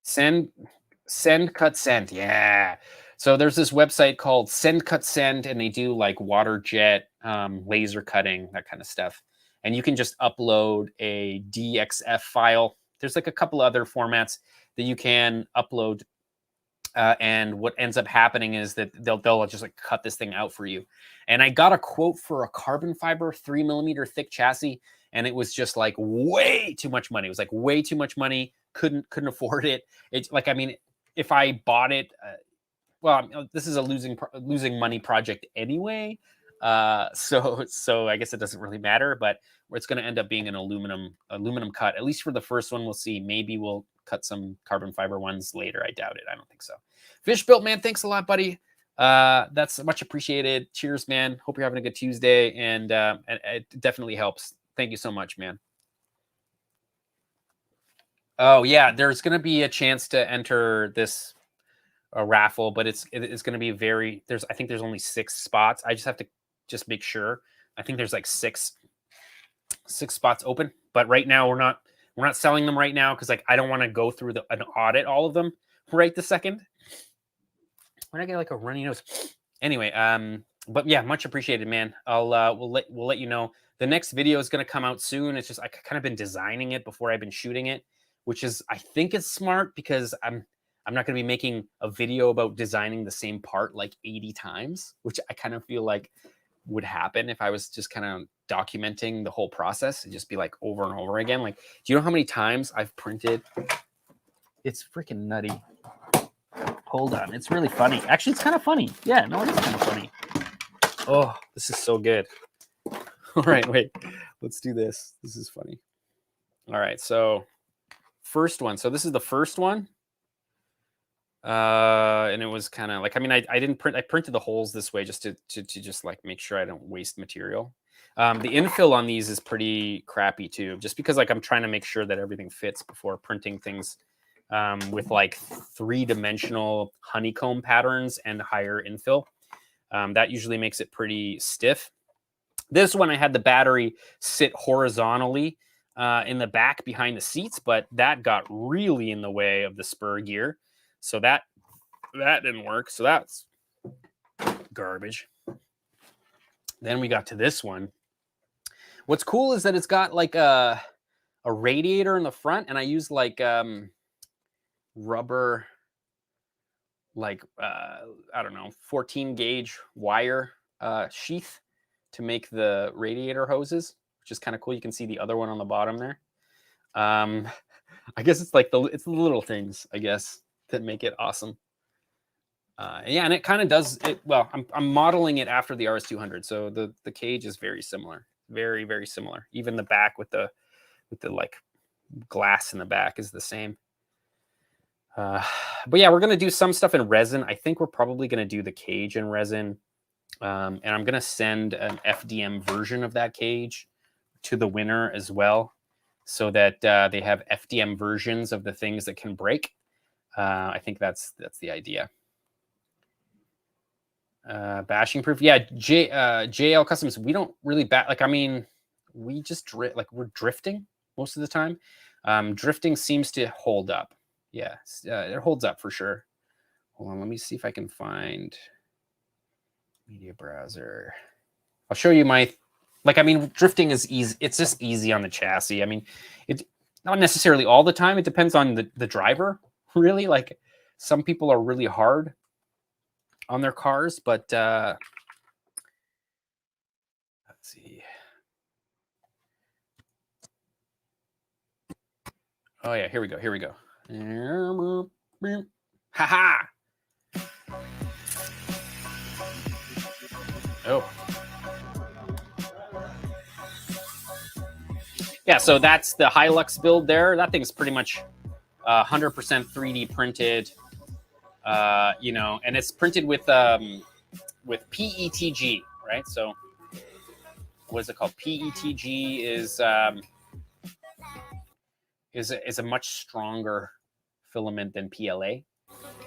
SendCut Send. Yeah. So there's this website called SendCut Send, and they do like water jet, laser cutting, that kind of stuff. And you can just upload a DXF file. There's like a couple other formats that you can upload. And what ends up happening is that they'll just like cut this thing out for you. And I got a quote for a carbon fiber 3mm thick chassis, and it was just like way too much money. It was like way too much money. Couldn't afford it. It's like, I mean, if I bought it, well, this is a losing money project anyway. So I guess it doesn't really matter, but it's going to end up being an aluminum cut, at least for the first one. We'll see. Maybe we'll cut some carbon fiber ones later. I doubt it. I don't think so. Fish Built, man, thanks a lot, buddy. That's much appreciated. Cheers, man. Hope you're having a good Tuesday, and it definitely helps. Thank you so much, man. Oh yeah, there's going to be a chance to enter this raffle, but it's going to be I think there's only 6 spots. I just have to make sure. I think there's like six spots open, but right now we're not selling them right now because like I don't want to go through an audit all of them right this second. When I get like a runny nose. Anyway, but yeah, much appreciated, man. We'll let you know. The next video is going to come out soon. It's just I kind of been designing it before I've been shooting it, which is, I think it's smart because I'm not going to be making a video about designing the same part like 80 times, which I kind of feel like would happen if I was just kind of documenting the whole process and just be like over and over again. Like, do you know how many times I've printed It's freaking nutty. Hold on. It's really funny. Actually, it's kind of funny. Yeah, no, it is kind of funny. Oh, this is so good. All right, wait. Let's do this. This is funny. All right, so first one. So this is the first one. And it was kind of like, I mean, I didn't print, I printed the holes this way just to just like make sure I don't waste material. The infill on these is pretty crappy too, just because like I'm trying to make sure that everything fits before printing things with like 3-dimensional honeycomb patterns and higher infill. That usually makes it pretty stiff. This one, I had the battery sit horizontally in the back behind the seats, but that got really in the way of the spur gear. So that didn't work. So that's garbage. Then we got to this one. What's cool is that it's got like a radiator in the front, and I used like rubber, like I don't know, 14 gauge wire sheath to make the radiator hoses, which is kind of cool. You can see the other one on the bottom there. I guess it's like it's the little things, I guess, that make it awesome. Yeah, and it kind of does it well. I'm modeling it after the RS200, so the cage is very similar, very, very similar. Even the back with the like glass in the back is the same. But yeah, we're gonna do some stuff in resin. I think we're probably gonna do the cage in resin, and I'm gonna send an FDM version of that cage to the winner as well, so that they have FDM versions of the things that can break. I think that's the idea. Bashing proof, yeah. JL Customs, we don't really like, I mean, we just we're drifting most of the time. Drifting seems to hold up. Yeah, it holds up for sure. Hold on, let me see if I can find media browser. I'll show you my, like, I mean, drifting is easy. It's just easy on the chassis. I mean, it's not necessarily all the time. It depends on the driver, really. Like, some people are really hard on their cars, but let's see. Oh yeah, here we go. Here we go. Haha. Oh. Yeah, so that's the Hilux build there. That thing's pretty much 100% 3D printed. You know, and it's printed with PETG, right? So what is it called? PETG is a much stronger filament than PLA.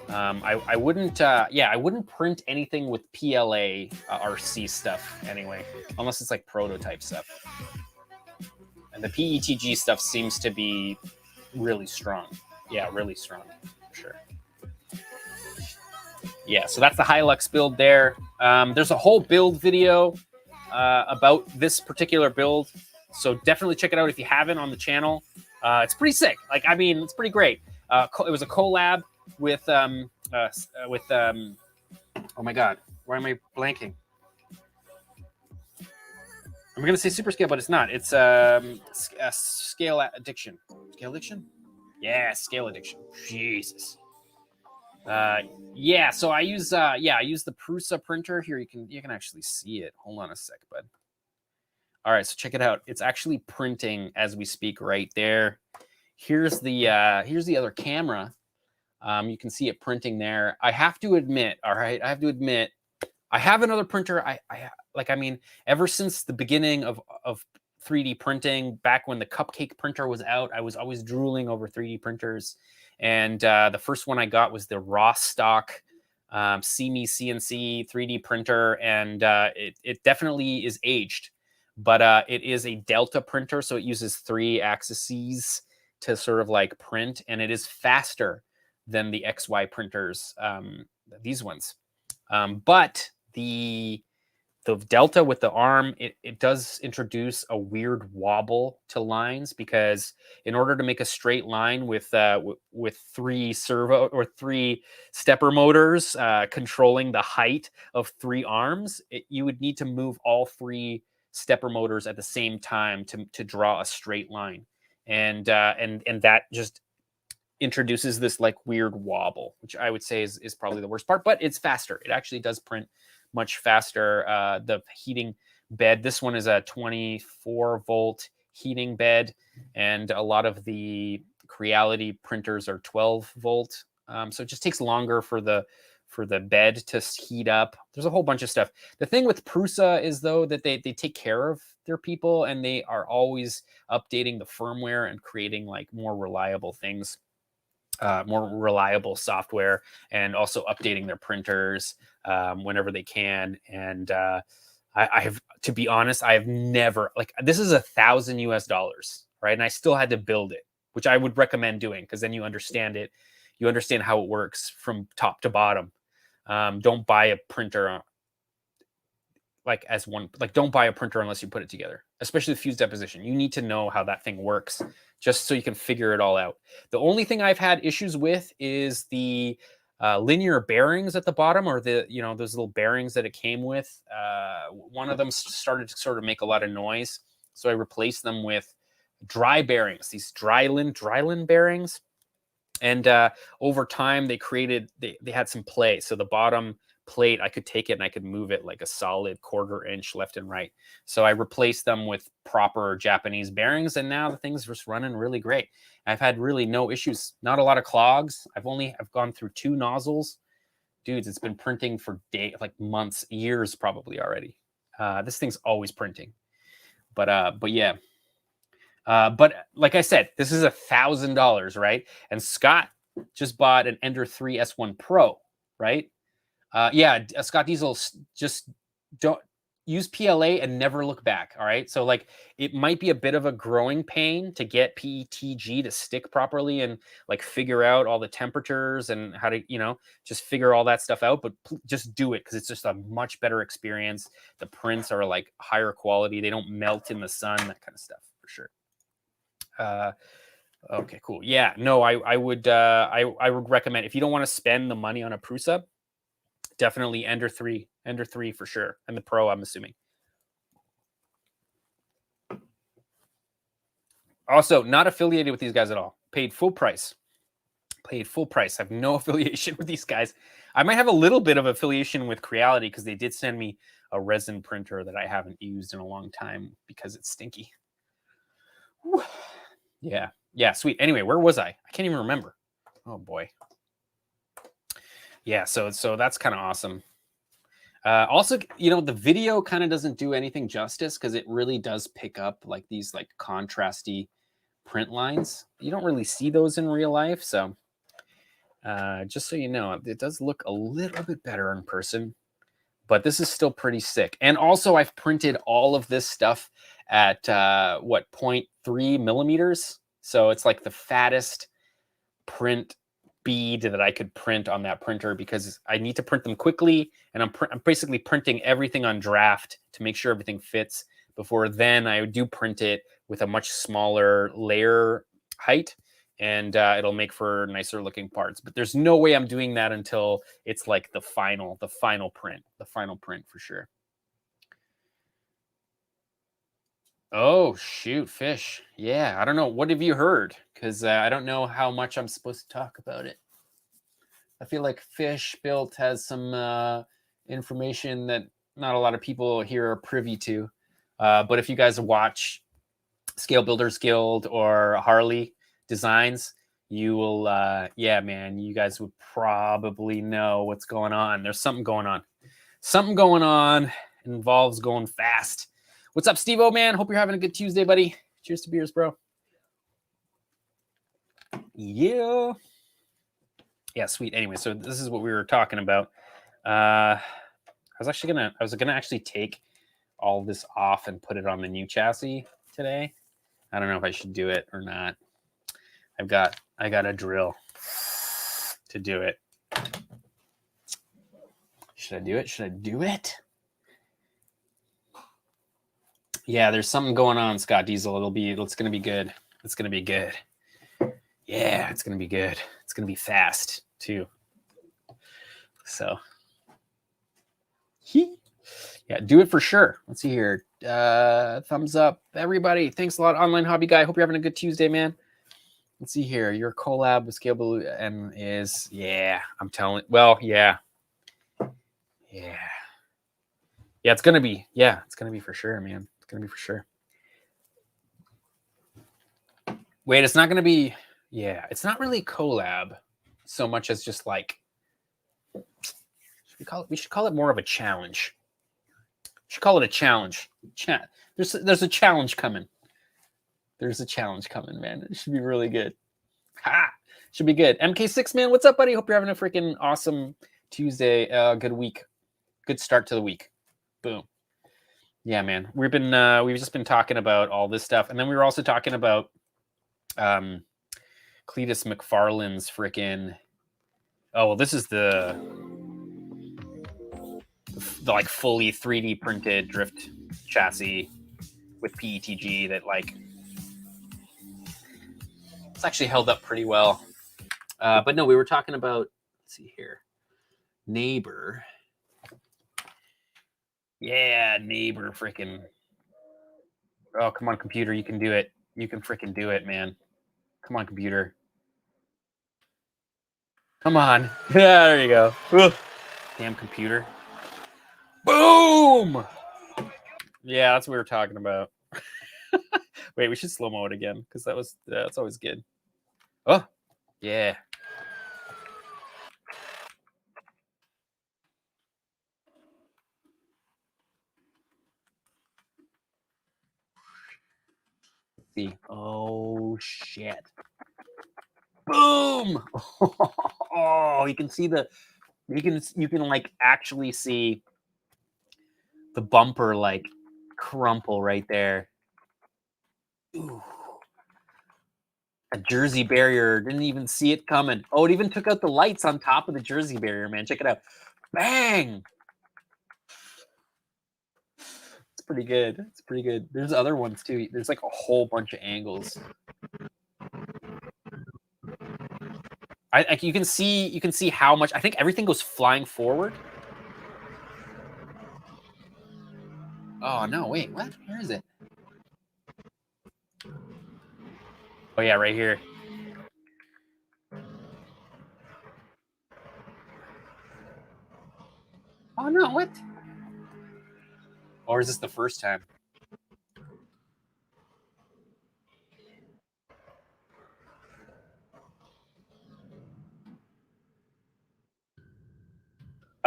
I wouldn't, yeah, I wouldn't print anything with PLA RC stuff anyway, unless it's like prototype stuff. And the PETG stuff seems to be really strong. Yeah, really strong, for sure. Yeah, so that's the Hilux build there. There's a whole build video about this particular build, so definitely check it out if you haven't on the channel. It's pretty sick. Like, I mean, it's pretty great. It was a collab with oh my god, why am I blanking? I'm gonna say Super Scale, but it's not. It's Scale Addiction. Scale Addiction? Yeah, Scale Addiction. Jesus. Yeah, so I use I use the Prusa printer here. You can actually see it. Hold on a sec, bud. All right, so check it out. It's actually printing as we speak right there. Here's the other camera. You can see it printing there. I have to admit, all right, I have another printer. I mean, ever since the beginning of 3D printing, back when the Cupcake printer was out, I was always drooling over 3D printers. And the first one I got was the raw stock CME CNC 3D printer, and it definitely is aged, but it is a Delta printer, so it uses 3 axes to sort of like print, and it is faster than the XY printers, these ones. But the Delta with the arm, it does introduce a weird wobble to lines, because in order to make a straight line with 3 servo or 3 stepper motors controlling the height of 3 arms, you would need to move all 3 stepper motors at the same time to draw a straight line, and that just introduces this like weird wobble, which I would say is probably the worst part, but it's faster. It actually does print much faster. The heating bed, this one is a 24 volt heating bed, and a lot of the Creality printers are 12 volt. So it just takes longer for the bed to heat up. There's a whole bunch of stuff. The thing with Prusa is though that they take care of their people, and they are always updating the firmware and creating like more reliable things, more reliable software, and also updating their printers whenever they can. And I've, to be honest, I have never, like, this is $1,000 US, right? And I still had to build it, which I would recommend doing, because then you understand it. You understand how it works from top to bottom. Don't buy a printer don't buy a printer unless you put it together, especially the fuse deposition. You need to know how that thing works just so you can figure it all out. The only thing I've had issues with is the linear bearings at the bottom, or the, you know, those little bearings that it came with. One of them started to sort of make a lot of noise, so I replaced them with dry bearings, these Drylin bearings. And over time, they had some play. So the bottom plate, I could take it and I could move it like a solid 1/4 inch left and right. So I replaced them with proper Japanese bearings, and now the thing's just running really great. I've had really no issues, not a lot of clogs. I've gone through 2 nozzles. Dudes, it's been printing for months, years probably already. This thing's always printing. But yeah. But like I said, this is $1,000, right? And Scott just bought an Ender 3 S1 Pro, right? Yeah, Scott Diesel, just don't use PLA and never look back. All right. So like, it might be a bit of a growing pain to get PETG to stick properly and like figure out all the temperatures and how to, you know, just figure all that stuff out. But just do it, because it's just a much better experience. The prints are like higher quality. They don't melt in the sun, that kind of stuff for sure. Okay, cool. Yeah, no, I would recommend, if you don't want to spend the money on a Prusa, definitely Ender 3 for sure, and the Pro, I'm assuming. Also, not affiliated with these guys at all. Paid full price. I have no affiliation with these guys. I might have a little bit of affiliation with Creality, because they did send me a resin printer that I haven't used in a long time because it's stinky. Whew. Yeah, sweet. Anyway, where was I? I can't even remember. Oh boy. Yeah, so that's kind of awesome. Also, you know, the video kind of doesn't do anything justice, because it really does pick up like these like contrasty print lines. You don't really see those in real life, so just so you know, it does look a little bit better in person, but this is still pretty sick. And also, I've printed all of this stuff at 0.3 millimeters. So it's like the fattest print bead that I could print on that printer, because I need to print them quickly. And I'm basically printing everything on draft to make sure everything fits before then I do print it with a much smaller layer height. And it'll make for nicer looking parts. But there's no way I'm doing that until it's like the final print for sure. Oh, shoot, fish. Yeah, I don't know. What have you heard? Because I don't know how much I'm supposed to talk about it. I feel like Fish Built has some information that not a lot of people here are privy to. But if you guys watch Scale Builders Guild or Harley Designs, you will, yeah, man, you guys would probably know what's going on. There's something going on. Something going on. It involves going fast. What's up, Steve-O, man? Hope you're having a good Tuesday, buddy. Cheers to beers, bro. Yeah. Yeah, sweet. Anyway, so this is what we were talking about. I was gonna actually take all this off and put it on the new chassis today. I don't know if I should do it or not. I got a drill to do it. Should I do it? Should I do it? Yeah, there's something going on, Scott Diesel. It's gonna be good. It's gonna be good. Yeah, it's gonna be good. It's gonna be fast too. So, yeah, do it for sure. Let's see here. Thumbs up, everybody. Thanks a lot, Online Hobby Guy. Hope you're having a good Tuesday, man. Let's see here. Your collab with Scalable and is, yeah, I'm telling, well, yeah. Yeah. Yeah, it's going to be, for sure, man. It's going to be for sure. Wait, it's not going to be, yeah, it's not really collab so much as just like, we should call it more of a challenge. We should call it a challenge. There's a challenge coming. There's a challenge coming, man. It should be really good. Ha! Should be good. MK6, man, what's up, buddy? Hope you're having a freaking awesome Tuesday. Good week. Good start to the week. Boom. Yeah, man. We've just been talking about all this stuff. And then we were also talking about Cletus McFarlane's freaking, oh, well, this is the like fully 3D printed drift chassis with PETG that like it's actually held up pretty well. But no, we were talking about, let's see here, Neighbor. Yeah, Neighbor freaking. Oh, come on, computer. You can do it. You can freaking do it, man. Come on, computer. Come on. Yeah, there you go. Ugh. Damn computer. Boom! Yeah, that's what we were talking about. Wait, we should slow-mo it again, because that's always good. Oh, yeah. Let's see. Oh, shit. Boom! Oh, you can see you can like actually see the bumper like crumple right there. Ooh. A Jersey barrier, didn't even see it coming. Oh, it even took out the lights on top of the Jersey barrier, man. Check it out. Bang! It's pretty good. It's pretty good. There's other ones too. There's like a whole bunch of angles. You can see how much. I think everything goes flying forward. Oh no! Wait, what? Where is it? Oh yeah, right here. Oh no! What? Or is this the first time?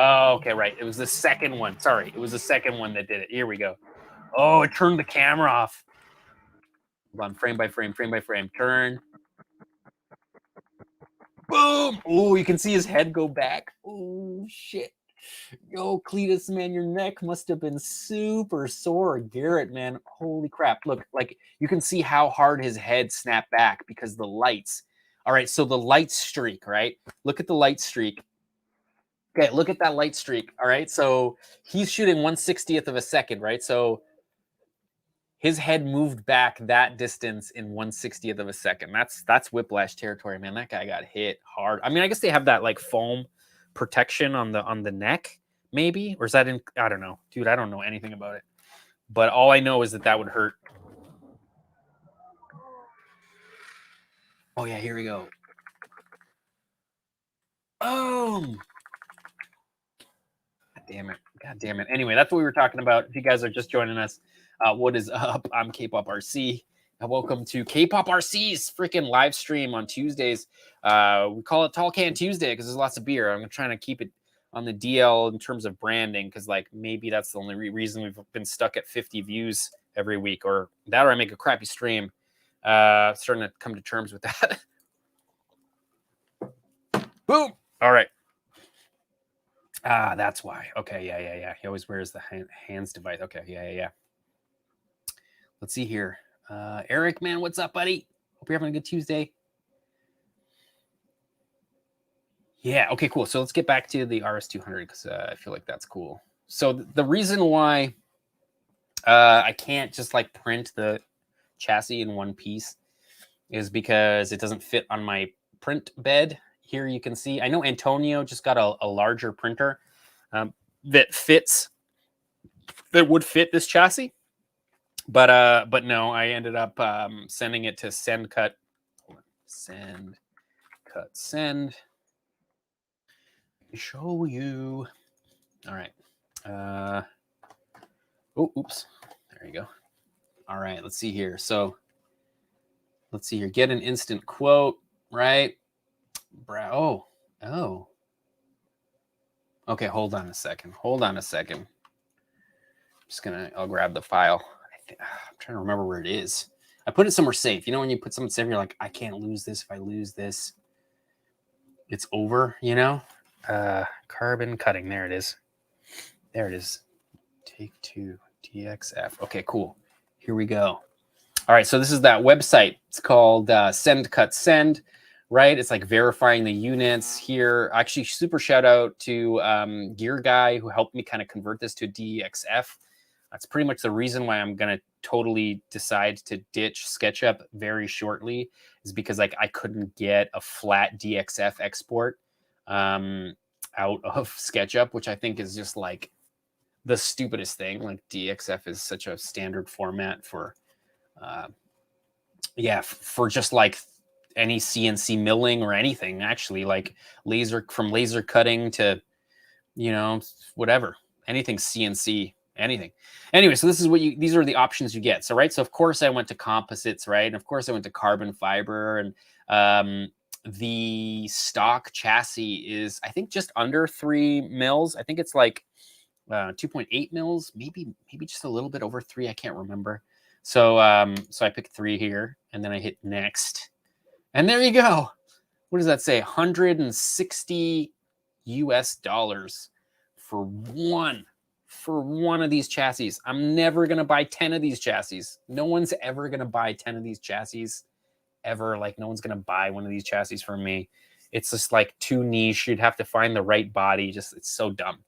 Oh, okay, right. It was the second one. Sorry, it was the second one that did it. Here we go. Oh, it turned the camera off. Hold on, frame by frame, frame by frame. Turn. Boom! Oh, you can see his head go back. Oh, shit. Yo, Cletus, man, your neck must have been super sore. Garrett, man, holy crap. Look, like, you can see how hard his head snapped back because the lights. All right, so the light streak, right? Look at the light streak. Okay, look at that light streak. All right, so he's shooting 1/60th of a second, right? So his head moved back that distance in 1/60th of a second. That's whiplash territory, man. That guy got hit hard. I mean, I guess they have that like foam protection on the neck, maybe, or is that in? I don't know, dude. I don't know anything about it, but all I know is that would hurt. Oh yeah, here we go. Boom! God damn it. Anyway, that's what we were talking about. If you guys are just joining us, what is up? I'm Kpop RC. And welcome to Kpop RC's freaking live stream on Tuesdays. We call it Tall Can Tuesday because there's lots of beer. I'm trying to keep it on the DL in terms of branding because, like, maybe that's the only reason we've been stuck at 50 views every week, or I make a crappy stream. Starting to come to terms with that. Boom! All right. Ah, that's why. Okay, yeah. He always wears the hands device. Okay, yeah. Let's see here. Eric, man, what's up, buddy? Hope you're having a good Tuesday. Yeah, okay, cool. So let's get back to the RS200 because I feel like that's cool. So the reason why I can't just like print the chassis in one piece is because it doesn't fit on my print bed. Here you can see, I know Antonio just got a larger printer that would fit this chassis. But no, I ended up sending it to SendCut. send, cut, send. Show you. All right. Oh, oops. There you go. All right, let's see here. So let's see here. Get an instant quote, right? Oh. Okay, hold on a second. I'll grab the file. I'm trying to remember where it is. I put it somewhere safe. You know, when you put something safe, you're like, I can't lose this. If I lose this, it's over, you know? Carbon cutting. There it is. Take two, DXF. Okay, cool. Here we go. All right, so this is that website. It's called Send, Cut, Send, right? It's like verifying the units here. Actually, super shout out to Gear Guy who helped me kind of convert this to DXF. That's pretty much the reason why I'm going to totally decide to ditch SketchUp very shortly, is because like I couldn't get a flat DXF export out of SketchUp, which I think is just like the stupidest thing. Like DXF is such a standard format for for just like any CNC milling or anything, actually, like laser cutting to, you know, whatever, anything CNC, anything. Anyway, so this is what these are the options you get. So, right. So of course I went to composites, right? And of course I went to carbon fiber, and the stock chassis is, I think, just under 3 mils. I think it's like 2.8 mils, maybe just a little bit over 3. I can't remember. So so I picked 3 here, and then I hit next, and there you go. What does that say? $160 for one of these chassis. I'm never gonna buy 10 of these chassis. No one's ever gonna buy 10 of these chassis ever. Like, no one's gonna buy one of these chassis from me. It's just like too niche. You'd have to find the right body. Just, it's so dumb,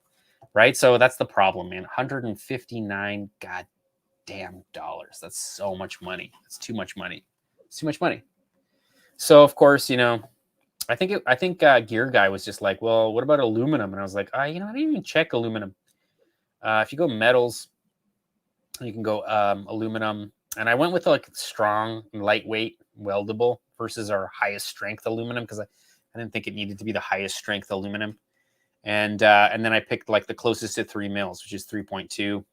right? So that's the problem, man. 159 goddamn dollars. That's so much money. It's too much money. It's too much money. So of course, you know, I think Gear Guy was just like, well, what about aluminum? And I was like, you know, I didn't even check aluminum. If you go metals, you can go aluminum. And I went with like strong, lightweight, weldable versus our highest strength aluminum, because I didn't think it needed to be the highest strength aluminum. And then I picked like the closest to 3 mils, which is 3.2.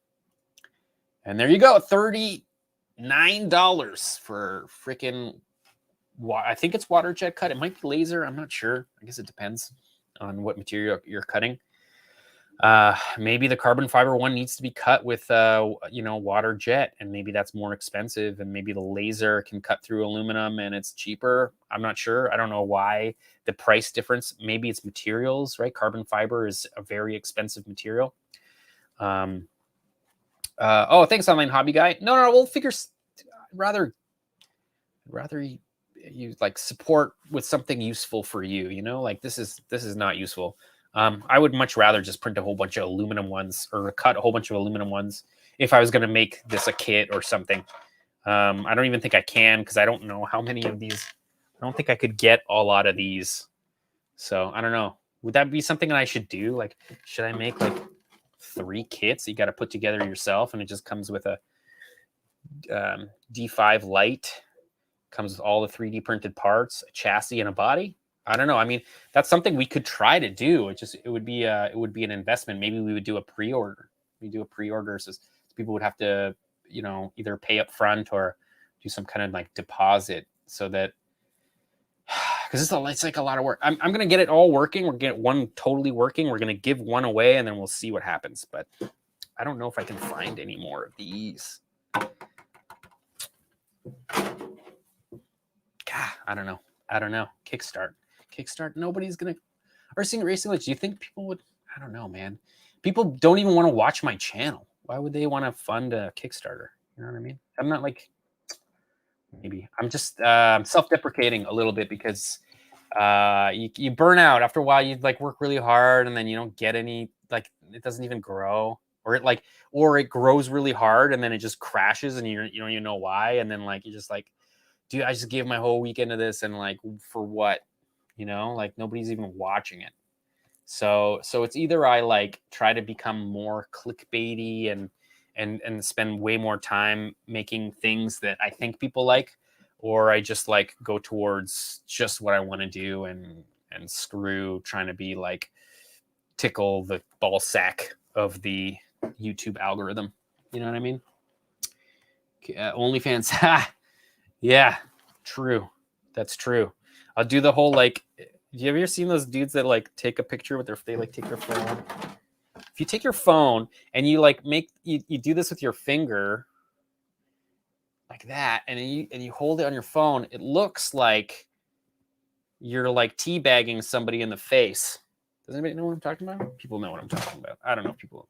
And there you go, $39 for freaking, I think it's water jet cut. It might be laser. I'm not sure. I guess it depends on what material you're cutting. Maybe the carbon fiber one needs to be cut with, you know, water jet, and maybe that's more expensive, and maybe the laser can cut through aluminum and it's cheaper. I'm not sure. I don't know why the price difference. Maybe it's materials, right? Carbon fiber is a very expensive material. Oh, thanks, Online Hobby Guy. No, we'll figure. Rather you like support with something useful for you. You know, like this is not useful. I would much rather just print a whole bunch of aluminum ones, or cut a whole bunch of aluminum ones, if I was going to make this a kit or something. I don't even think I can, because I don't know how many of these. I don't think I could get a lot of these. So I don't know. Would that be something that I should do? Like, should I make like 3 kits you got to put together yourself, and it just comes with a D5 light, comes with all the 3D printed parts, a chassis, and a body? I don't know. I mean, that's something we could try to do. It would be an investment. Maybe we would do a pre-order. We do a pre-order, so people would have to, you know, either pay up front or do some kind of like deposit, so that, because it's like a lot of work. I'm gonna get it all working. We're gonna get one totally working. We're gonna give one away, and then we'll see what happens. But I don't know if I can find any more of these. God, I don't know. Kickstart. Nobody's gonna. RC Racing Glitch. Do you think people would? I don't know, man. People don't even want to watch my channel. Why would they want to fund a Kickstarter? You know what I mean? I'm not like. Maybe I'm just self-deprecating a little bit, because you burn out after a while. You like work really hard, and then you don't get any, like, it doesn't even grow, or it grows really hard and then it just crashes, and you don't even know why, and then like you're just like, dude, I just gave my whole weekend to this, and like, for what? You know, like nobody's even watching it. So it's either I like try to become more clickbaity and spend way more time making things that I think people like, or I just like go towards just what I want to do and screw trying to be like tickle the ball sack of the YouTube algorithm. You know what I mean? OnlyFans. Ha! Yeah, true. That's true. I'll do the whole like. Have you ever seen those dudes that like take a picture with they like take their phone? If you take your phone and you like you do this with your finger like that, and you hold it on your phone, it looks like you're like teabagging somebody in the face. Does anybody know what I'm talking about? People know what I'm talking about. I don't know if people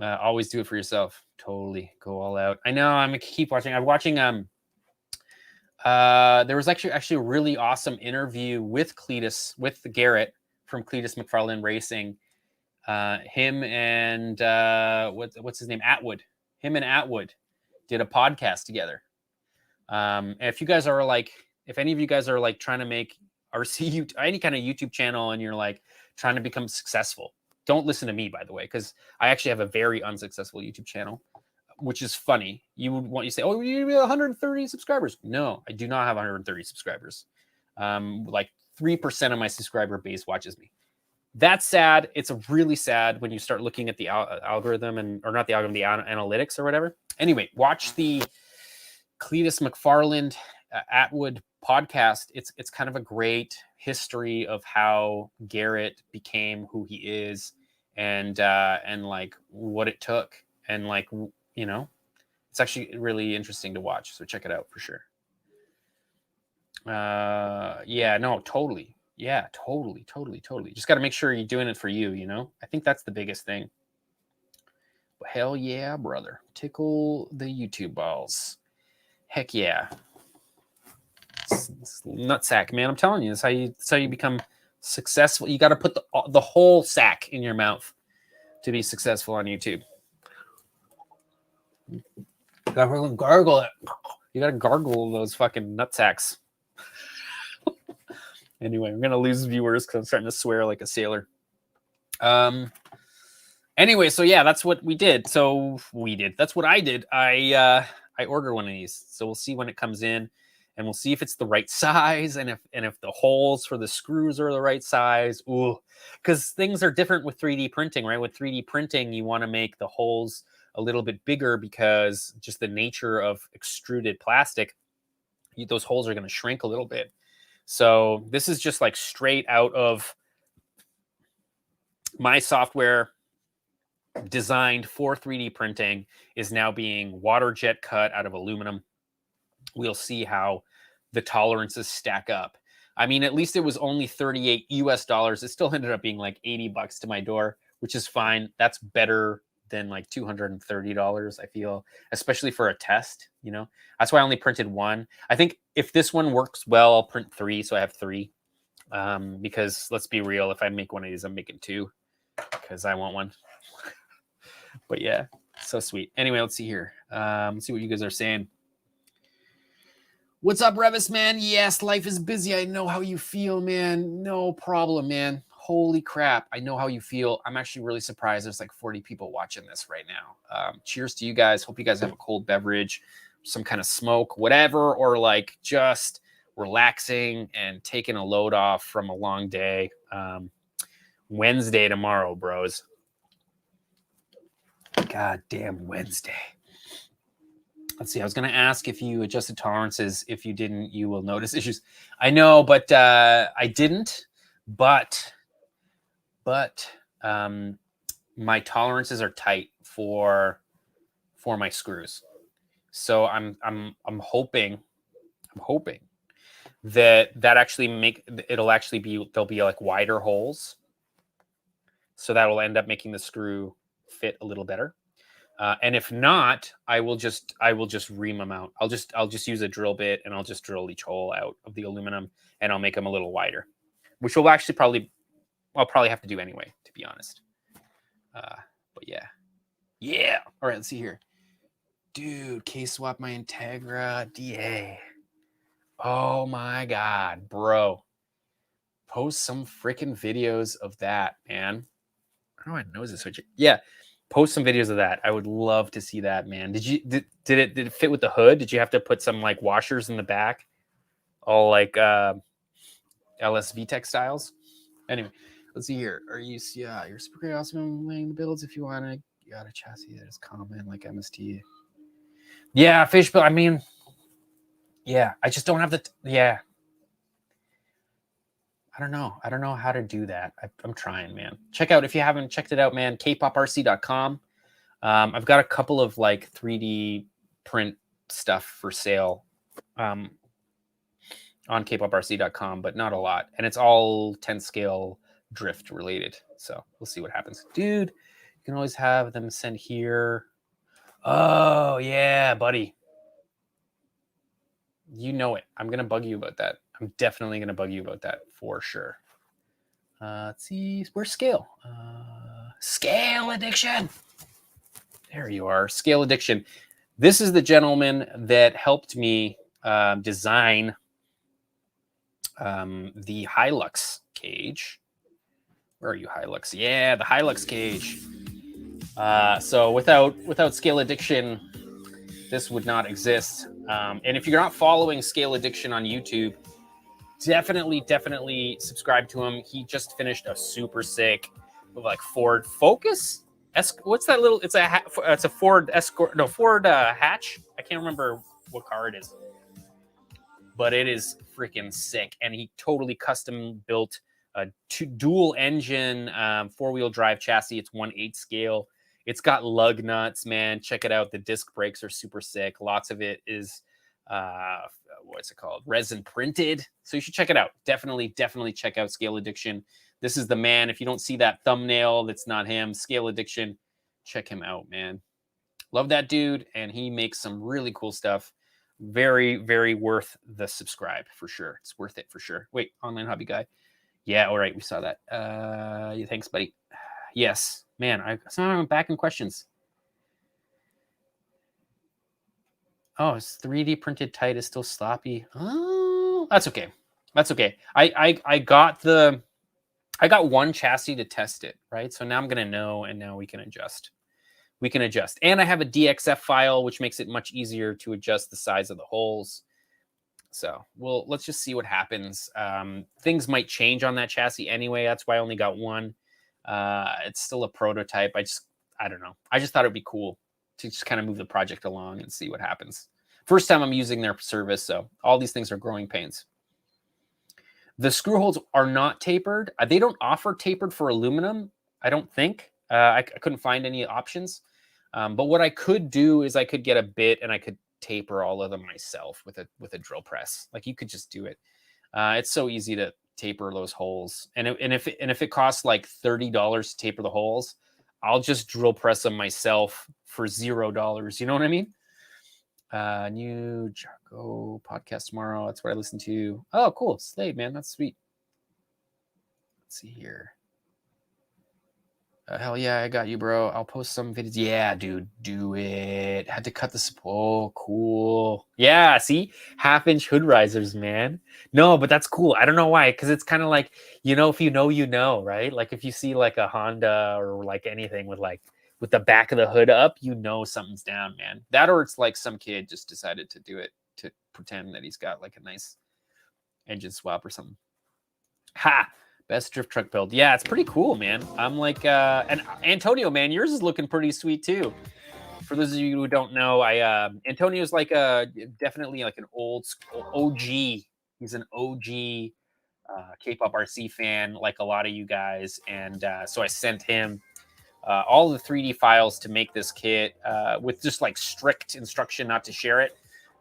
always do it for yourself. Totally go all out. I know. I'm gonna keep watching. I'm watching. There was actually a really awesome interview with Cletus, with Garrett from Cletus McFarlane Racing. Him and what's his name? Atwood. Him and Atwood did a podcast together. If you guys are like, if any of you guys are like trying to make RC any kind of YouTube channel and you're like trying to become successful, don't listen to me, by the way, because I actually have a very unsuccessful YouTube channel, which is funny. You say, oh, you have 130 subscribers. No, I do not have 130 subscribers. Like 3% of my subscriber base watches me. That's sad. It's really sad when you start looking at the algorithm or not the algorithm, the analytics or whatever. Anyway, watch the Cletus McFarland Atwood podcast. It's kind of a great history of how Garrett became who he is, and like what it took, and like it's actually really interesting to watch. So check it out for sure. Yeah, no, totally. Yeah, totally. Just got to make sure you're doing it for you. I think that's the biggest thing. But hell yeah, brother, tickle the YouTube balls. Heck yeah. It's nutsack, man. I'm telling you, that's how you become successful. You got to put the whole sack in your mouth to be successful on YouTube. You gotta gargle it. You gotta gargle those fucking nutsacks. Anyway, I'm gonna lose viewers because I'm starting to swear like a sailor. Anyway, so yeah, that's what we did. That's what I did. I ordered one of these, so we'll see when it comes in, and we'll see if it's the right size, and if the holes for the screws are the right size. Ooh, because things are different with 3D printing, right? With 3D printing, you want to make the holes a little bit bigger because just the nature of extruded plastic, those holes are going to shrink a little bit. So this is just like straight out of my software designed for 3D printing, is now being water jet cut out of aluminum. We'll see how the tolerances stack up. I mean, at least it was only $38 US. It still ended up being like $80 to my door, which is fine. That's better than like $230, I feel, especially for a test. That's why I only printed one. I think if this one works well, I'll print 3, so I have 3. Because let's be real, if I make one of these, I'm making 2 because I want one. But yeah, so sweet. Anyway, let's see here. Let's see what you guys are saying. What's up, Revis, man? Yes, life is busy. I know how you feel, man. No problem, man. Holy crap. I know how you feel. I'm actually really surprised there's like 40 people watching this right now. Cheers to you guys. Hope you guys have a cold beverage, some kind of smoke, whatever, or like just relaxing and taking a load off from a long day. Wednesday tomorrow, bros. God damn Wednesday. Let's see. I was going to ask if you adjusted tolerances. If you didn't, you will notice issues. I know, but I didn't. But my tolerances are tight for my screws. So I'm hoping that actually there'll be like wider holes. So that will end up making the screw fit a little better. And if not, I will just ream them out. I'll just use a drill bit, and I'll just drill each hole out of the aluminum, and I'll make them a little wider, which will actually I'll probably have to do anyway, to be honest. But yeah. All right, let's see here, dude. Case swap my Integra DA. Oh my god, bro! Post some freaking videos of that, man. How do I know this switch? Yeah. Post some videos of that. I would love to see that, man. Did it fit with the hood? Did you have to put some like washers in the back? All like LSV textiles. Anyway, let's see here. Yeah, you're super great, awesome laying the builds if you want to. You got a chassis that is common like MST. Yeah, fish build. I mean, yeah, I just don't have the yeah. I don't know. I don't know how to do that. I'm trying, man. Check out if you haven't checked it out, man. Kpoprc.com. I've got a couple of like 3D print stuff for sale on kpoprc.com, but not a lot. And it's all 10 scale drift related. So we'll see what happens. Dude, you can always have them send here. Oh, yeah, buddy. You know it. I'm going to bug you about that. I'm definitely going to bug you about that for sure. Let's see. Where's Scale? Scale Addiction. There you are. Scale Addiction. This is the gentleman that helped me design the Hilux cage. Where are you, Hilux? Yeah, the Hilux cage. So without Scale Addiction, this would not exist. And if you're not following Scale Addiction on YouTube, definitely subscribe to him. He just finished a super sick, like Ford Focus. What's that little? It's a Ford Escort. No, Ford Hatch. I can't remember what car it is, but it is freaking sick. And he totally custom built a dual engine 4-wheel drive chassis. It's 1/8 scale. It's got lug nuts, man. Check it out. The disc brakes are super sick. Lots of it is what's it called? Resin printed. So you should check it out. Definitely check out Scale Addiction. This is the man. If you don't see that thumbnail, that's not him. Scale Addiction. Check him out, man. Love that dude. And he makes some really cool stuff. Very worth the subscribe for sure. It's worth it for sure. Wait, online hobby guy. Yeah, all right. We saw that. Yeah, thanks, buddy. Yes, man. Somehow I went back in questions. Oh, it's 3D printed tight is still sloppy. Oh, that's okay. That's okay. I got one chassis to test it, right? So now I'm gonna know, and now we can adjust. And I have a DXF file, which makes it much easier to adjust the size of the holes. So let's just see what happens. Things might change on that chassis anyway. That's why I only got one. It's still a prototype. I don't know. I just thought it'd be cool to just kind of move the project along and see what happens. First time I'm using their service, so all these things are growing pains. The screw holes are not tapered. They don't offer tapered for aluminum, I don't think. I couldn't find any options. But what I could do is I could get a bit and I could taper all of them myself with a drill press. Like you could just do it. It's so easy to taper those holes. And if it costs like $30 to taper the holes, I'll just drill press them myself for $0. You know what I mean? New Jargo podcast tomorrow. That's what I listen to. Oh, cool. Slade, man. That's sweet. Let's see here. Hell yeah, I got you, bro. I'll post some videos. Yeah, dude, do it. Had to cut the oh, cool. Yeah, see? Half-inch hood risers, man. No, but that's cool. I don't know why, because it's kind of like, if you know, right? Like if you see like a Honda or like anything with the back of the hood up, something's down, man. That or it's like some kid just decided to do it to pretend that he's got like a nice engine swap or something. Ha! Best drift truck build. Yeah, it's pretty cool, man. I'm like, and Antonio, man, yours is looking pretty sweet too. For those of you who don't know, Antonio's like definitely like an old school OG. He's an OG Kpop RC fan, like a lot of you guys. And so I sent him all the 3D files to make this kit with just like strict instruction not to share it.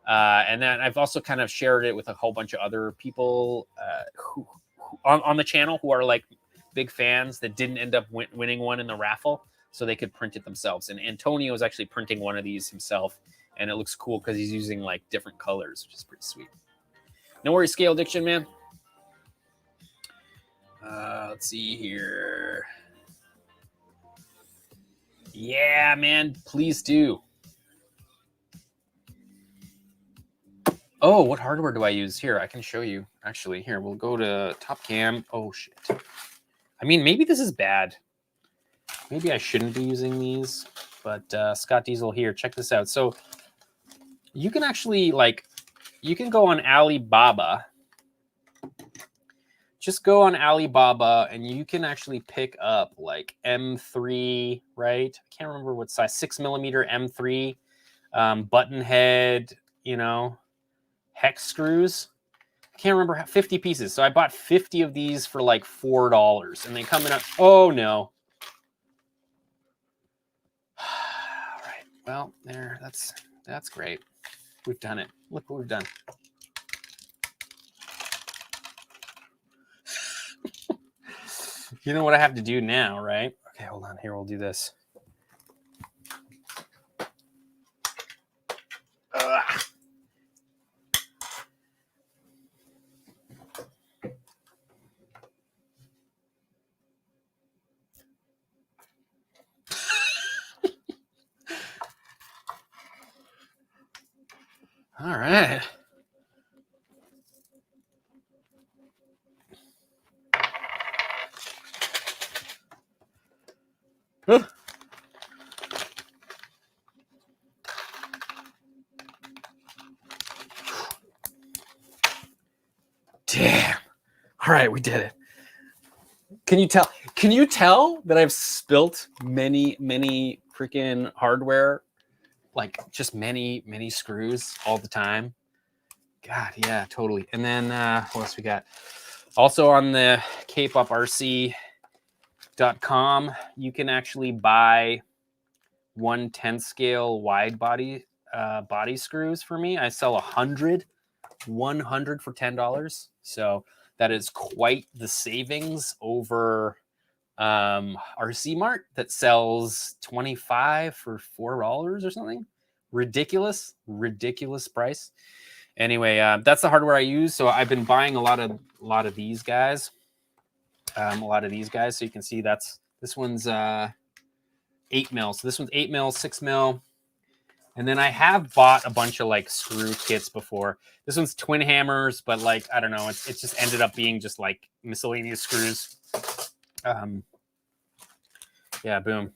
And then I've also kind of shared it with a whole bunch of other people who on the channel who are like big fans that didn't end up winning one in the raffle, so they could print it themselves. And Antonio is actually printing one of these himself, and it looks cool because he's using like different colors, which is pretty sweet. No worries, Scale Addiction, man. Let's see here. Yeah, man, please do. Oh, what hardware do I use? Here, I can show you. Actually, here, we'll go to top cam. Oh, shit. I mean, maybe this is bad. Maybe I shouldn't be using these, but Scott Diesel here, check this out. So you can actually you can go on Alibaba. Just go on Alibaba and you can actually pick up like M3, right? I can't remember what size, 6mm M3, button head, hex screws. I can't remember, 50 pieces. So I bought 50 of these for like $4 and they come in a, oh no. All right, well, there, that's great. We've done it. Look what we've done. You know what I have to do now, right? Okay, hold on. Here, we'll do this. All right. Damn. All right, we did it. Can you tell that I've spilt many freaking hardware, like just many screws all the time? God, yeah, totally. And then what else we got? Also on the Kpop RC.com, you can actually buy 1/10 scale wide body screws for me. I sell 100 for $10. So that is quite the savings over RC Mart that sells 25 for $4 or something. Ridiculous price. Anyway, that's the hardware I use. So I've been buying a lot of these guys. So you can see this one's 8mm. So this one's 8mm, 6mm. And then I have bought a bunch of like screw kits before. This one's twin hammers, but like, I don't know. It just ended up being just like miscellaneous screws. Yeah, boom.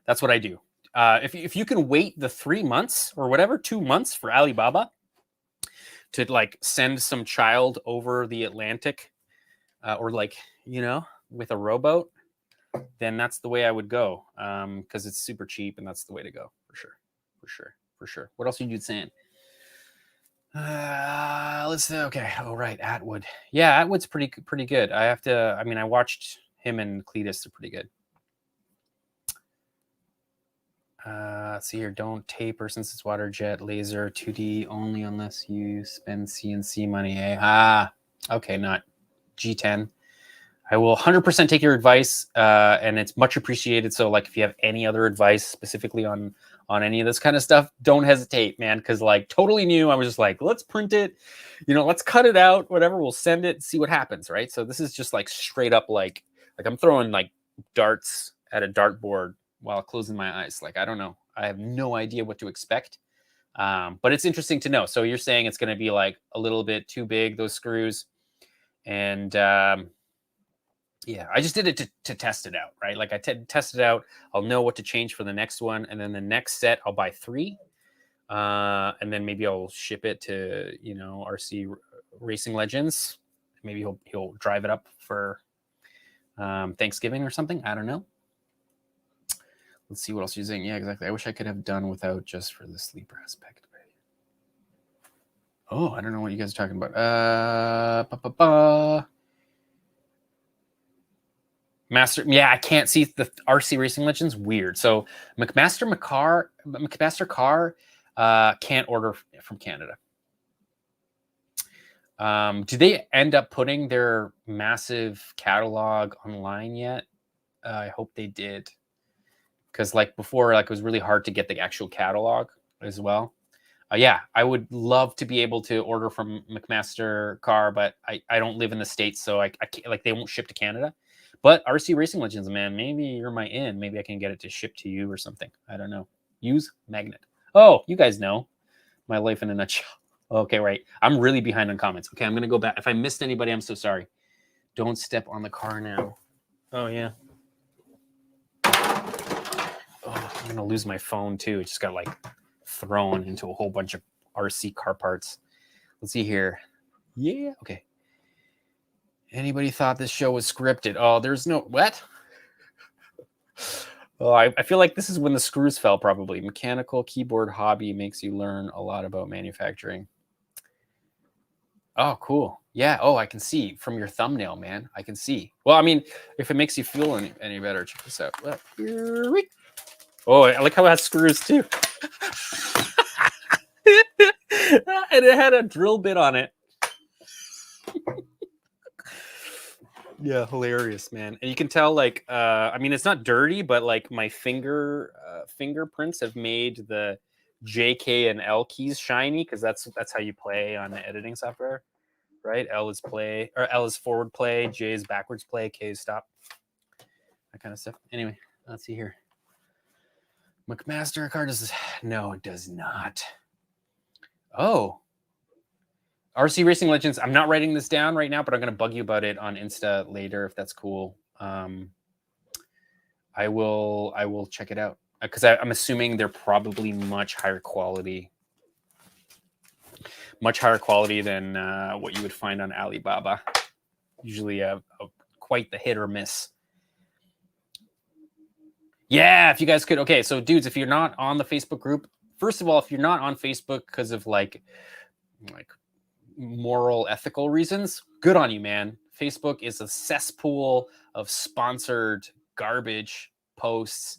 That's what I do. If you can wait the 3 months or whatever, 2 months for Alibaba to like send some child over the Atlantic or like, with a rowboat, then that's the way I would go because it's super cheap and that's the way to go for sure. What else are you saying? Let's see. Okay. Oh, right. Atwood. Yeah, Atwood's pretty good. I watched him and Cletus. They're pretty good. Let's see here. Don't taper since it's water jet laser 2D only unless you spend CNC money. Okay. Not G10. I will 100% take your advice, and it's much appreciated. So, like, if you have any other advice specifically on any of this kind of stuff, don't hesitate, man. Because, like, totally new. I was just like, let's print it, let's cut it out, whatever. We'll send it, see what happens, right? So this is just like straight up, like I'm throwing like darts at a dartboard while closing my eyes. Like, I don't know. I have no idea what to expect, but it's interesting to know. So you're saying it's going to be like a little bit too big, those screws, and yeah, I just did it to test it out, right? Like I test it out. I'll know what to change for the next one. And then the next set, I'll buy 3. And then maybe I'll ship it to, RC Racing Legends. Maybe he'll drive it up for Thanksgiving or something. I don't know. Let's see what else you're using. Yeah, exactly. I wish I could have done without just for the sleeper aspect. Oh, I don't know what you guys are talking about. Master, yeah, I can't see the RC Racing Legends. Weird. So McMaster Car can't order from Canada. Do they end up putting their massive catalog online yet? I hope they did, because like before, like it was really hard to get the actual catalog as well. Yeah, I would love to be able to order from McMaster Car, but I don't live in the States, so I can't, like they won't ship to Canada. But RC Racing Legends, man, maybe you're my in. Maybe I can get it to ship to you or something. I don't know. Use magnet. Oh, you guys know my life in a nutshell. Okay, right. I'm really behind on comments. Okay, I'm going to go back. If I missed anybody, I'm so sorry. Don't step on the car now. Oh, yeah. I'm gonna lose my phone too. It just got like thrown into a whole bunch of RC car parts. Let's see here. Yeah, okay. Anybody thought this show was scripted? Oh, there's no what? Oh, I feel like this is when the screws fell, probably. Mechanical keyboard hobby makes you learn a lot about manufacturing. Oh, cool. Yeah. Oh, I can see from your thumbnail, man. I can see. Well, I mean, if it makes you feel any better, check this out. Well, here we... Oh, I like how it has screws too. And it had a drill bit on it. Yeah, hilarious, man. And you can tell, like, I mean, it's not dirty, but like my fingerprints have made the J, K, and L keys shiny because that's how you play on the editing software, right? L is play, or L is forward play, J is backwards play, K is stop, that kind of stuff. Anyway, let's see here. McMaster card does no, it does not. Oh. RC Racing Legends, I'm not writing this down right now, but I'm going to bug you about it on Insta later if that's cool. I will check it out because I'm assuming they're probably much higher quality than what you would find on Alibaba. Usually quite the hit or miss. Yeah, if you guys could. Okay, so dudes, if you're not on the Facebook group, first of all, if you're not on Facebook because of like moral, ethical reasons, good on you, man. Facebook is a cesspool of sponsored garbage posts,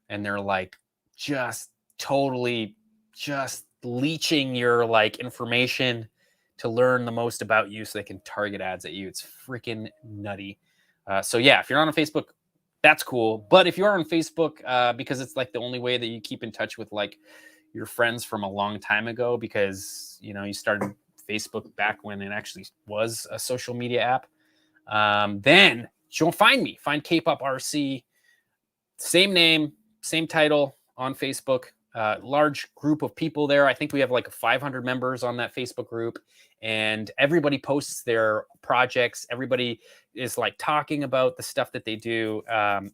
and they're like just totally just leeching your like information to learn the most about you so they can target ads at you. It's freaking nutty. So yeah, if you're not on Facebook, that's cool. But if you are on Facebook, because it's like the only way that you keep in touch with like your friends from a long time ago, because you know you started Facebook back when it actually was a social media app, then you'll find me. Find Kpop RC, same name, same title on Facebook. Large group of people there. I think we have like 500 members on that Facebook group, and everybody posts their projects. Everybody is like talking about the stuff that they do.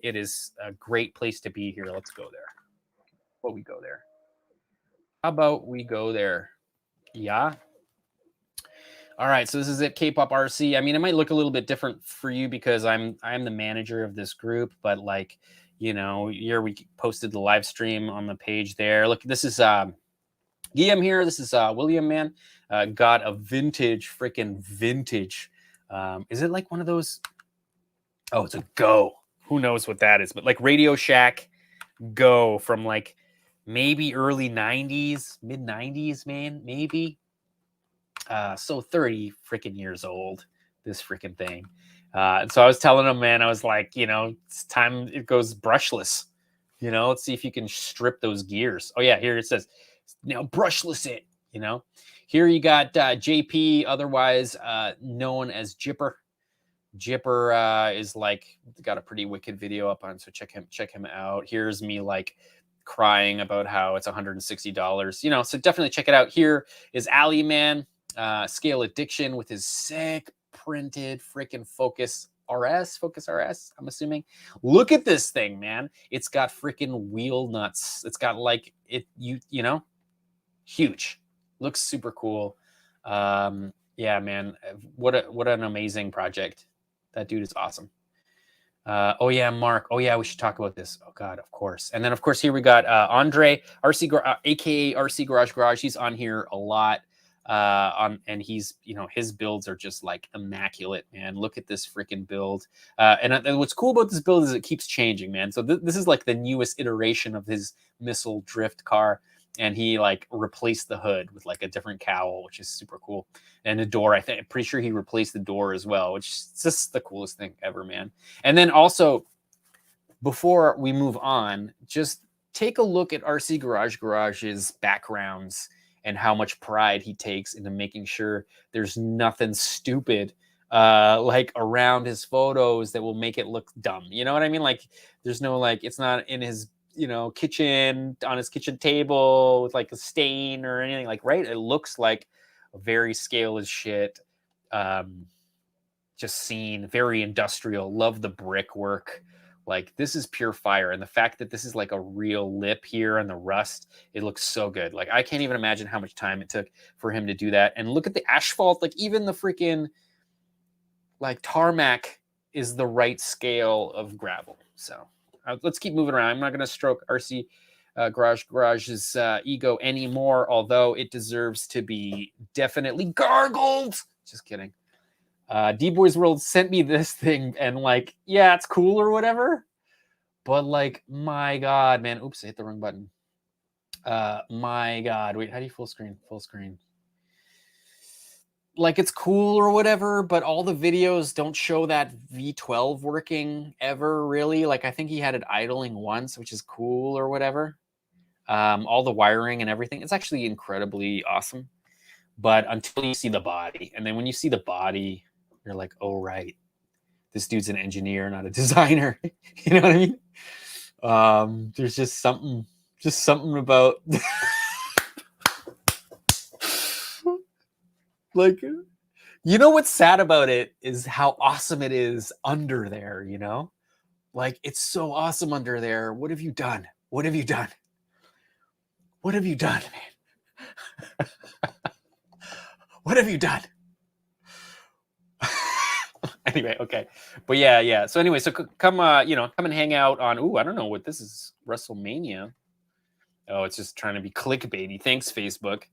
It is a great place to be here. Let's go there. How about we go there? Yeah. All right, so this is it, Kpop RC. I mean, it might look a little bit different for you because I'm the manager of this group, but like, you know, here we posted the live stream on the page there. Look, this is Guillaume here. This is William, man. Got a freaking vintage. Is it like one of those? Oh, it's a Go. Who knows what that is? But like Radio Shack Go from like maybe early 90s, mid 90s, man, maybe. So 30 freaking years old, this freaking thing. And so I was telling him, man, I was like, you know, it's time it goes brushless. You know, let's see if you can strip those gears. Oh yeah, here it says, now brushless it, you know. Here you got JP, otherwise known as Jipper. Jipper is like got a pretty wicked video up on, so check him out. Here's me like crying about how it's $160, you know, so definitely check it out. Here is Ali, man. Scale Addiction with his sick printed freaking Focus RS, I'm assuming. Look at this thing, man. It's got freaking wheel nuts. It's got like you know, huge. Looks super cool. Yeah, man. What an amazing project. That dude is awesome. Oh yeah, Mark. Oh yeah, we should talk about this. Oh God, of course. And then of course here we got Andre, aka RC Garage. He's on here a lot. And he's, you know, his builds are just like immaculate, man. Look at this freaking build. And what's cool about this build is it keeps changing, man. So this is like the newest iteration of his missile drift car. And he like replaced the hood with like a different cowl, which is super cool. And the door, I'm pretty sure he replaced the door as well, which is just the coolest thing ever, man. And then also, before we move on, just take a look at RC Garage's backgrounds and how much pride he takes into making sure there's nothing stupid like around his photos that will make it look dumb. You know what I mean? Like there's no like, it's not in his, you know, kitchen, on his kitchen table with like a stain or anything, like, right? It looks like a very scale as shit, just scene, very industrial. Love the brickwork Like, this is pure fire. And the fact that this is like a real lip here and the rust, it looks so good. Like, I can't even imagine how much time it took for him to do that. And look at the asphalt. Like, even the freaking, like, tarmac is the right scale of gravel. So let's keep moving around. I'm not going to stroke RC Garage's ego anymore, although it deserves to be definitely gargled. Just kidding. D-Boys World sent me this thing, and like, yeah, it's cool or whatever. But like, my God, man. Oops, I hit the wrong button. My God. Wait, how do you full screen? Full screen. Like, it's cool or whatever, but all the videos don't show that V12 working ever, really. Like, I think he had it idling once, which is cool or whatever. All the wiring and everything. It's actually incredibly awesome. But until you see the body, and then when you see the body, you're like, oh, right. This dude's an engineer, not a designer. You know what I mean? There's just something about like, you know what's sad about it is how awesome it is under there, you know? Like, it's so awesome under there. What have you done? What have you done? What have you done, man? What have you done? Anyway, okay. But yeah. So anyway, so come come and hang out on, I don't know what this is, WrestleMania. Oh, it's just trying to be clickbaity. Thanks, Facebook,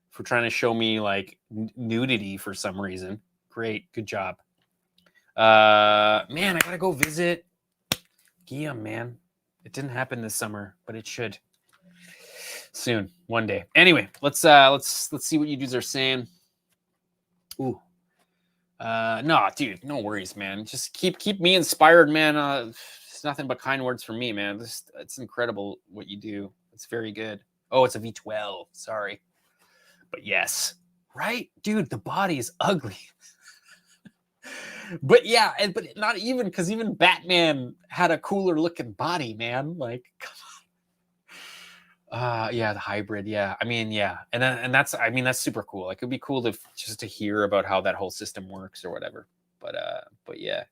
for trying to show me like nudity for some reason. Great, good job. Man, I gotta go visit Guillaume, man. It didn't happen this summer, but it should soon, one day. Anyway, let's see what you dudes are saying. Ooh. No, dude, no worries, man. Just keep me inspired, man. It's nothing but kind words from me, man. It's incredible what you do. It's very good. Oh, it's a V12. Sorry. But yes. Right? Dude, the body is ugly. But yeah, but not even, because even Batman had a cooler looking body, man. Like, come on. Yeah, the hybrid. Yeah. I mean, yeah. And that's super cool. Like, it'd be cool to hear about how that whole system works or whatever. But yeah.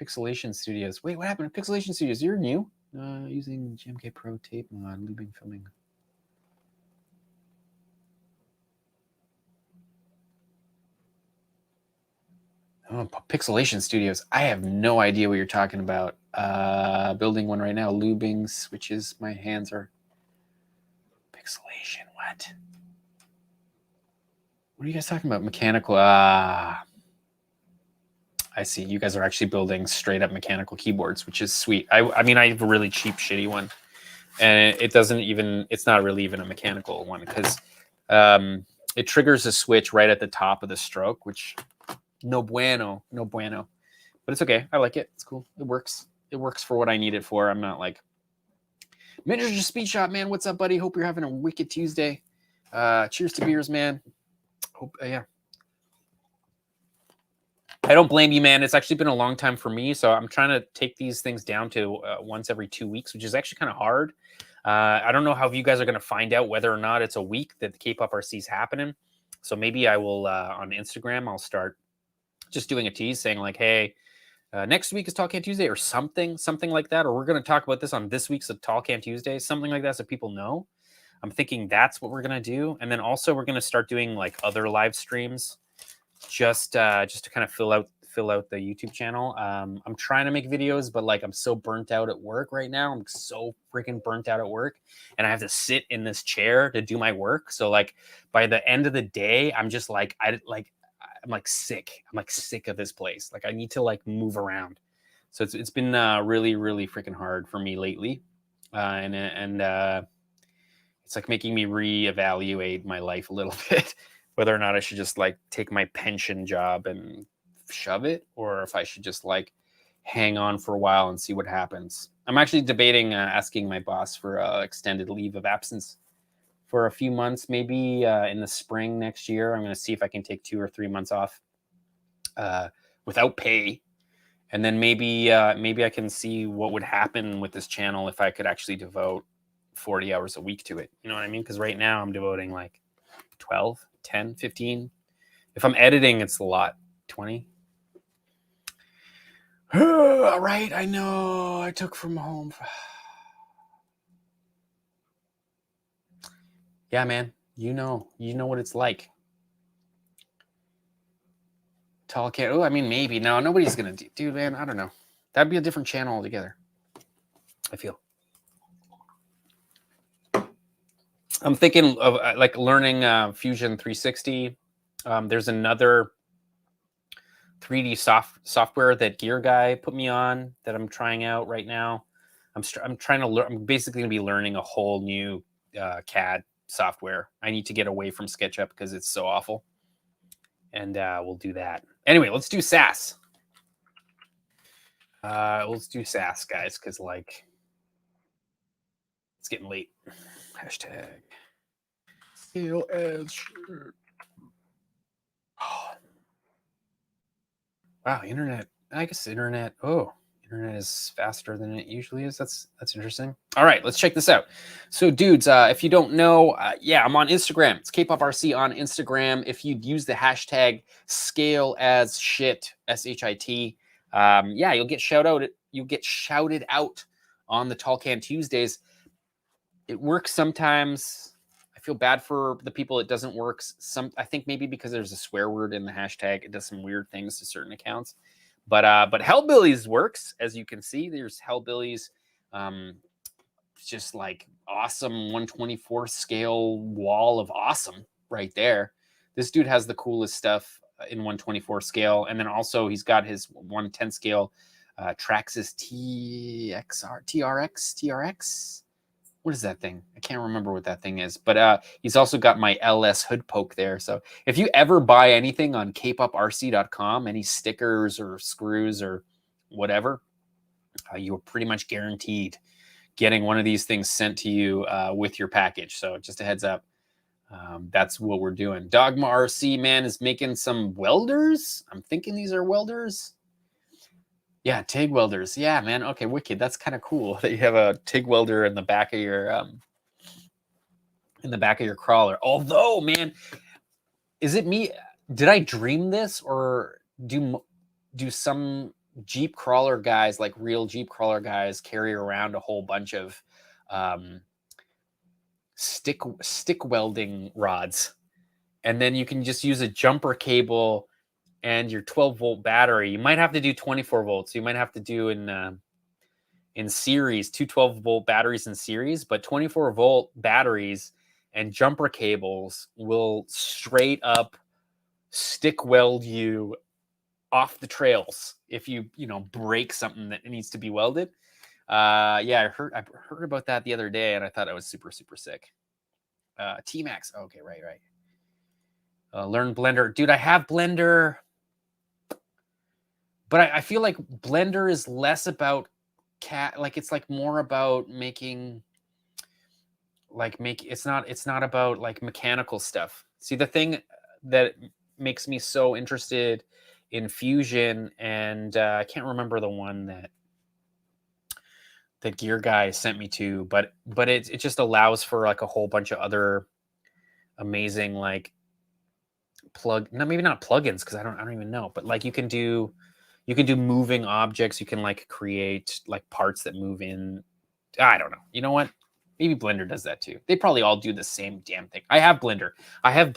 Pixelation Studios. Wait, what happened to Pixelation Studios? You're new. Using GMK Pro tape mod, looping, filming. Oh, Pixelation Studios. I have no idea what you're talking about. Building one right now. Lubing switches. My hands are. Pixelation. What? What are you guys talking about? Mechanical. I see. You guys are actually building straight up mechanical keyboards, which is sweet. I mean, I have a really cheap, shitty one, and it's not really even a mechanical one, because it triggers a switch right at the top of the stroke, which no bueno. But it's okay. I like it. It's cool. It works. It works for what I need it for. I'm not like, Miniature Speed Shop, man. What's up, buddy? Hope you're having a wicked Tuesday. Cheers to beers, man. Hope, yeah. I don't blame you, man. It's actually been a long time for me, so I'm trying to take these things down to once every 2 weeks, which is actually kind of hard. I don't know how you guys are going to find out whether or not it's a week that the Kpop RC is happening. So maybe I will, on Instagram, I'll start just doing a tease saying like, hey, next week is Tall Can Tuesday or something like that. Or we're going to talk about this on this week's Tall Can Tuesday, something like that, so people know. I'm thinking that's what we're going to do. And then also we're going to start doing like other live streams just to kind of fill out the YouTube channel. I'm trying to make videos, but like I'm so burnt out at work right now. I'm so freaking burnt out at work, and I have to sit in this chair to do my work. So like by the end of the day, I'm just like I'm sick. I'm like sick of this place. Like I need to like move around. So it's been really, really freaking hard for me lately, and it's like making me reevaluate my life a little bit. Whether or not I should just like take my pension job and shove it, or if I should just like hang on for a while and see what happens. I'm actually debating asking my boss for extended leave of absence for a few months, maybe in the spring next year. I'm going to see if I can take 2 or 3 months off without pay. And then maybe I can see what would happen with this channel if I could actually devote 40 hours a week to it. You know what I mean? Because right now I'm devoting like 12, 10, 15. If I'm editing, it's a lot. 20. All right, I know. I took from home. Yeah, man. You know what it's like. Tall cat. Oh, I mean, maybe. No, nobody's gonna do. Dude, man, I don't know. That'd be a different channel altogether. I feel. I'm thinking of like learning Fusion 360. There's another 3D software that Gear Guy put me on that I'm trying out right now. I'm trying to learn. I'm basically going to be learning a whole new CAD software. I need to get away from SketchUp because it's so awful. And we'll do that. Anyway, let's do SAS. Let's do SAS, guys, because like it's getting late. Hashtag. Scale as shirt. Oh. Wow, internet. I guess internet. Oh, internet is faster than it usually is. That's interesting. All right, let's check this out. So, dudes, if you don't know, yeah, I'm on Instagram. It's Kpop RC on Instagram. If you'd use the hashtag scale as shit, SHIT, yeah, you'll get shouted out on the Tall Can Tuesdays. It works sometimes. I feel bad for the people it doesn't work. I think maybe because there's a swear word in the hashtag, it does some weird things to certain accounts. But Hellbillies works, as you can see. There's Hellbillies, just like awesome 1/24 scale wall of awesome right there. This dude has the coolest stuff in 1/24 scale, and then also he's got his 1/10 scale Traxxas TRX. What is that thing? I can't remember what that thing is, but he's also got my LS hood poke there. So if you ever buy anything on kpoprc.com, any stickers or screws or whatever, you're pretty much guaranteed getting one of these things sent to you with your package. So just a heads up, that's what we're doing. Dogma RC, man, is making some welders. I'm thinking these are welders. Yeah, TIG welders. Yeah, man. Okay, wicked. That's kind of cool that you have a TIG welder in the back of your crawler. Although, man, is it me? Did I dream this, or do some Jeep crawler guys, like real Jeep crawler guys, carry around a whole bunch of stick welding rods, and then you can just use a jumper cable and your 12-volt battery? You might have to do 24 volts. You might have to do in series, two 12-volt batteries in series, but 24-volt batteries and jumper cables will straight up stick weld you off the trails if you break something that needs to be welded. Yeah, I heard about that the other day, and I thought it was super, super sick. T-Max. Okay, right. Learn Blender. Dude, I have Blender. But I feel like Blender is less about like it's like more about making it's not about like mechanical stuff. See, the thing that makes me so interested in Fusion, and I can't remember the one that Gear Guy sent me to, but it just allows for like a whole bunch of other amazing like maybe not plugins, because I don't even know, but like you can do moving objects. You can like create like parts that move in. I don't know. You know what? Maybe Blender does that too. They probably all do the same damn thing. I have Blender. I have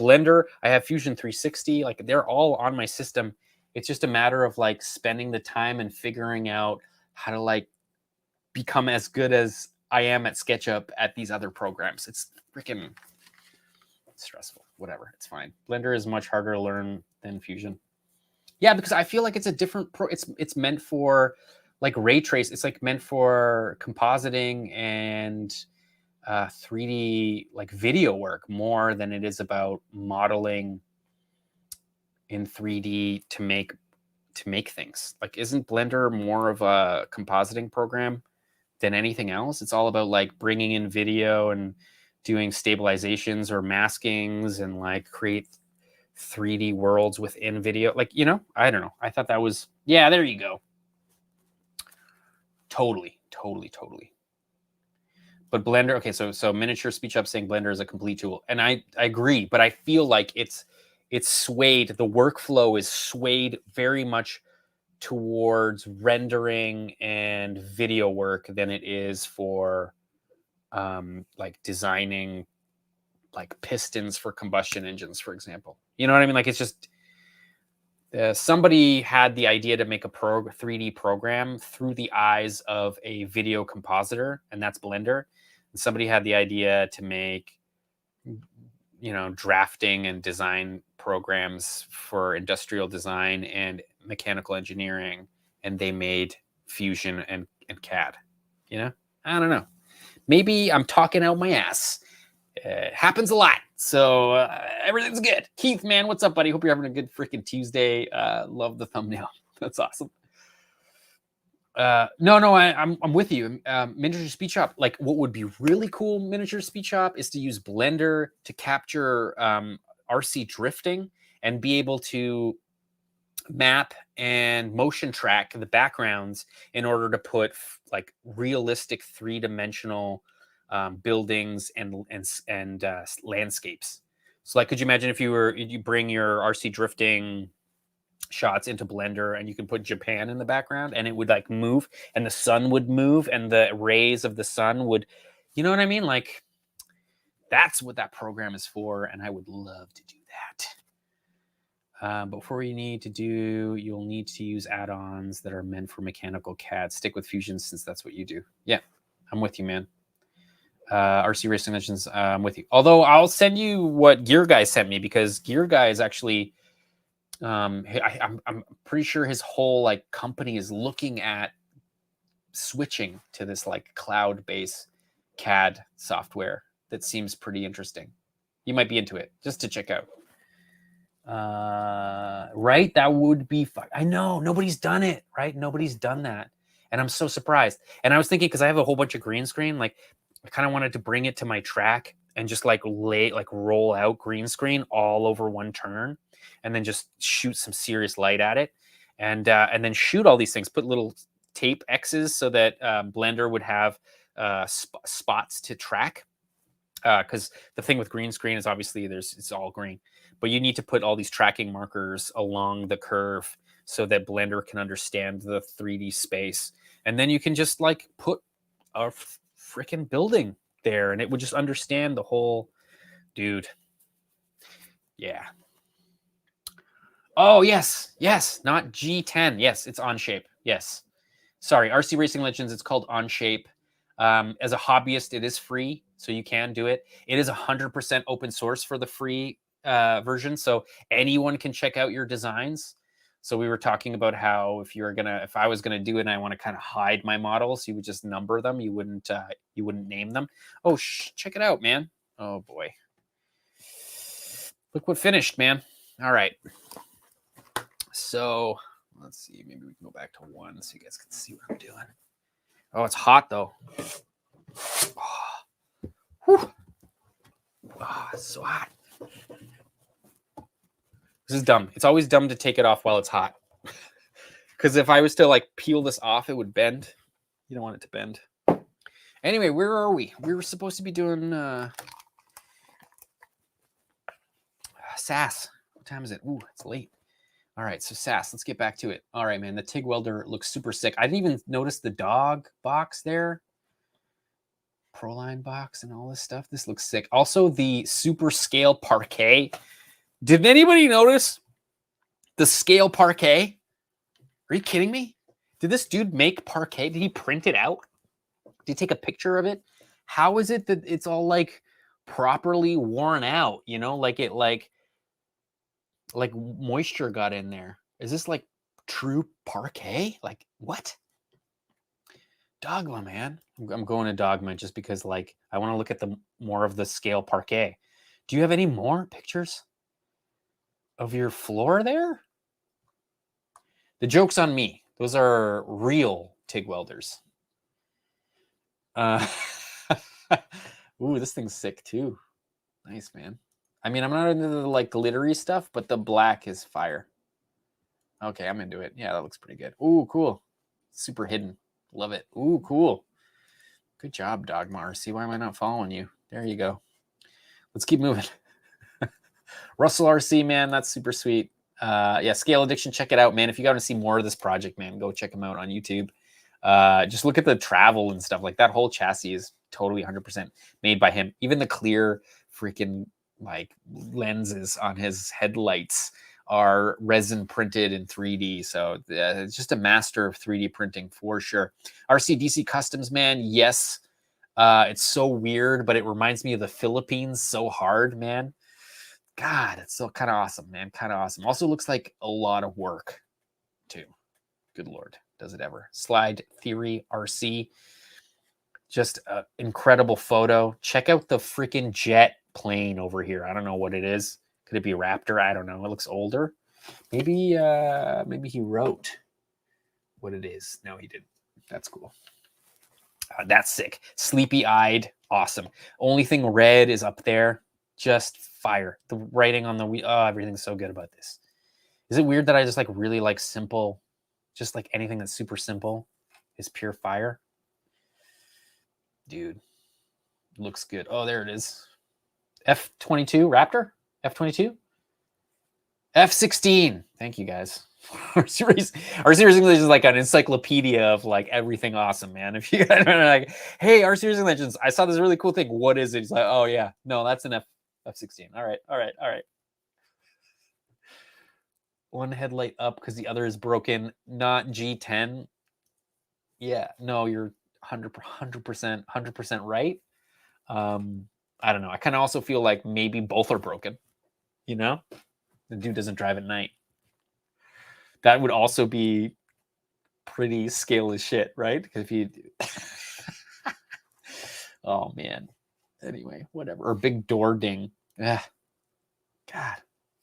Fusion 360. Like they're all on my system. It's just a matter of like spending the time and figuring out how to like become as good as I am at SketchUp at these other programs. It's freaking stressful. Whatever. It's fine. Blender is much harder to learn than Fusion. Yeah, because I feel like it's a different it's meant for like ray trace. It's like meant for compositing and 3D like video work more than it is about modeling in 3D to make things. Like, isn't Blender more of a compositing program than anything else? It's all about like bringing in video and doing stabilizations or maskings and like create 3D worlds within video. Like, I don't know. I thought that was, yeah, there you go. Totally. But Blender, okay, so Miniature Speech Up saying Blender is a complete tool. And I agree, but I feel like it's swayed, the workflow is swayed very much towards rendering and video work than it is for like designing like pistons for combustion engines, for example. You know what I mean? Like it's just somebody had the idea to make a 3D program through the eyes of a video compositor, and that's Blender. And somebody had the idea to make, you know, drafting and design programs for industrial design and mechanical engineering, and they made Fusion and CAD. You know, I don't know. Maybe I'm talking out my ass. It happens a lot. So everything's good. Keith, man, what's up, buddy? Hope you're having a good freaking Tuesday. Love the thumbnail. That's awesome. No, I'm with you. Miniature Speed Shop. Like, what would be really cool, Miniature Speed Shop, is to use Blender to capture RC drifting and be able to map and motion track the backgrounds in order to put like realistic 3-dimensional buildings and landscapes. So, like, could you imagine if you bring your RC drifting shots into Blender and you can put Japan in the background and it would like move and the sun would move and the rays of the sun would, you know what I mean? Like, that's what that program is for, and I would love to do that. Before you need to do, you'll need to use add-ons that are meant for mechanical CAD. Stick with Fusion since that's what you do. Yeah, I'm with you, man. RC Racing Legends, I'm with you. Although I'll send you what Gear Guy sent me, because Gear Guy is actually, I'm pretty sure his whole like company is looking at switching to this like cloud-based CAD software that seems pretty interesting. You might be into it just to check out. Right? That would be fun. I know nobody's done it, right? Nobody's done that. And I'm so surprised. And I was thinking, because I have a whole bunch of green screen, like I kind of wanted to bring it to my track and just like roll out green screen all over one turn and then just shoot some serious light at it. And then shoot all these things, put little tape X's so that Blender would have spots to track. Because the thing with green screen is obviously it's all green, but you need to put all these tracking markers along the curve so that Blender can understand the 3D space. And then you can just like put a freaking building there and it would just understand the whole dude. Yeah. Oh, yes. Yes. Not G10. Yes. It's Onshape. Yes. Sorry. RC Racing Legends. It's called Onshape. As a hobbyist, it is free, so you can do it. It is 100% open source for the free version, so anyone can check out your designs. So we were talking about how if I was gonna do it and I want to kind of hide my models, you would just number them. You wouldn't name them. Oh, check it out, man. Oh boy, look what finished, man. All right. So let's see. Maybe we can go back to 1 so you guys can see what I'm doing. Oh, it's hot though. Oh, it's so hot. This is dumb. It's always dumb to take it off while it's hot. Because if I was to like peel this off, it would bend. You don't want it to bend. Anyway, where are we? We were supposed to be doing SAS. What time is it? Ooh, it's late. All right, so SAS, let's get back to it. All right, man, the TIG welder looks super sick. I didn't even notice the dog box there. Proline box and all this stuff. This looks sick. Also, the super scale parquet. Did anybody notice the scale parquet? Are you kidding me? Did this dude make parquet? Did he print it out? Did he take a picture of it? How is it that it's all like properly worn out? You know, like it like moisture got in there. Is this like true parquet? Like what? Dogma, man. I'm going to Dogma just because like I want to look at the more of the scale parquet. Do you have any more pictures of your floor there? The joke's on me. Those are real TIG welders. Ooh, this thing's sick too. Nice, man. I mean, I'm not into the like glittery stuff, but the black is fire. Okay, I'm into it. Yeah, that looks pretty good. Ooh, cool. Super hidden. Love it. Ooh, cool. Good job, Dogma RC. Why am I not following you? There you go. Let's keep moving. Russell RC, man, that's super sweet. Yeah, Scale Addiction, check it out, man. If you got to see more of this project, man, go check him out on YouTube. Just look at the travel and stuff. Like that whole chassis is totally 100% made by him. Even the clear freaking like lenses on his headlights are resin printed in 3D. So it's just a master of 3D printing for sure. RC Customs, man. Yes. It's so weird, but it reminds me of the Philippines so hard, man. God, it's so kind of awesome, man. Kind of awesome. Also looks like a lot of work too. Good Lord. Does it ever. Slide Theory RC. Just an incredible photo. Check out the freaking jet plane over here. I don't know what it is. Could it be a Raptor? I don't know. It looks older. Maybe he wrote what it is. No, he didn't. That's cool. That's sick. Sleepy-eyed. Awesome. Only thing red is up there. Just fire. The writing on the wheel. Oh, everything's so good about this. Is it weird that I just like really like simple, just like anything that's super simple is pure fire? Dude, looks good. Oh, there it is. F-22 Raptor? F-22? F-16. Thank you, guys. RC Racing Legends is like an encyclopedia of like everything awesome, man. If you guys are like, hey, RC Racing Legends, I saw this really cool thing. What is it? It's like, oh yeah, no, that's an F-16. All right. One headlight up because the other is broken, not G10. Yeah, no, you're 100% right. I don't know. I kind of also feel like maybe both are broken. You know, the dude doesn't drive at night. That would also be pretty scale as shit, right? Because if you, oh man. Anyway, whatever. Or big door ding. Ugh. God.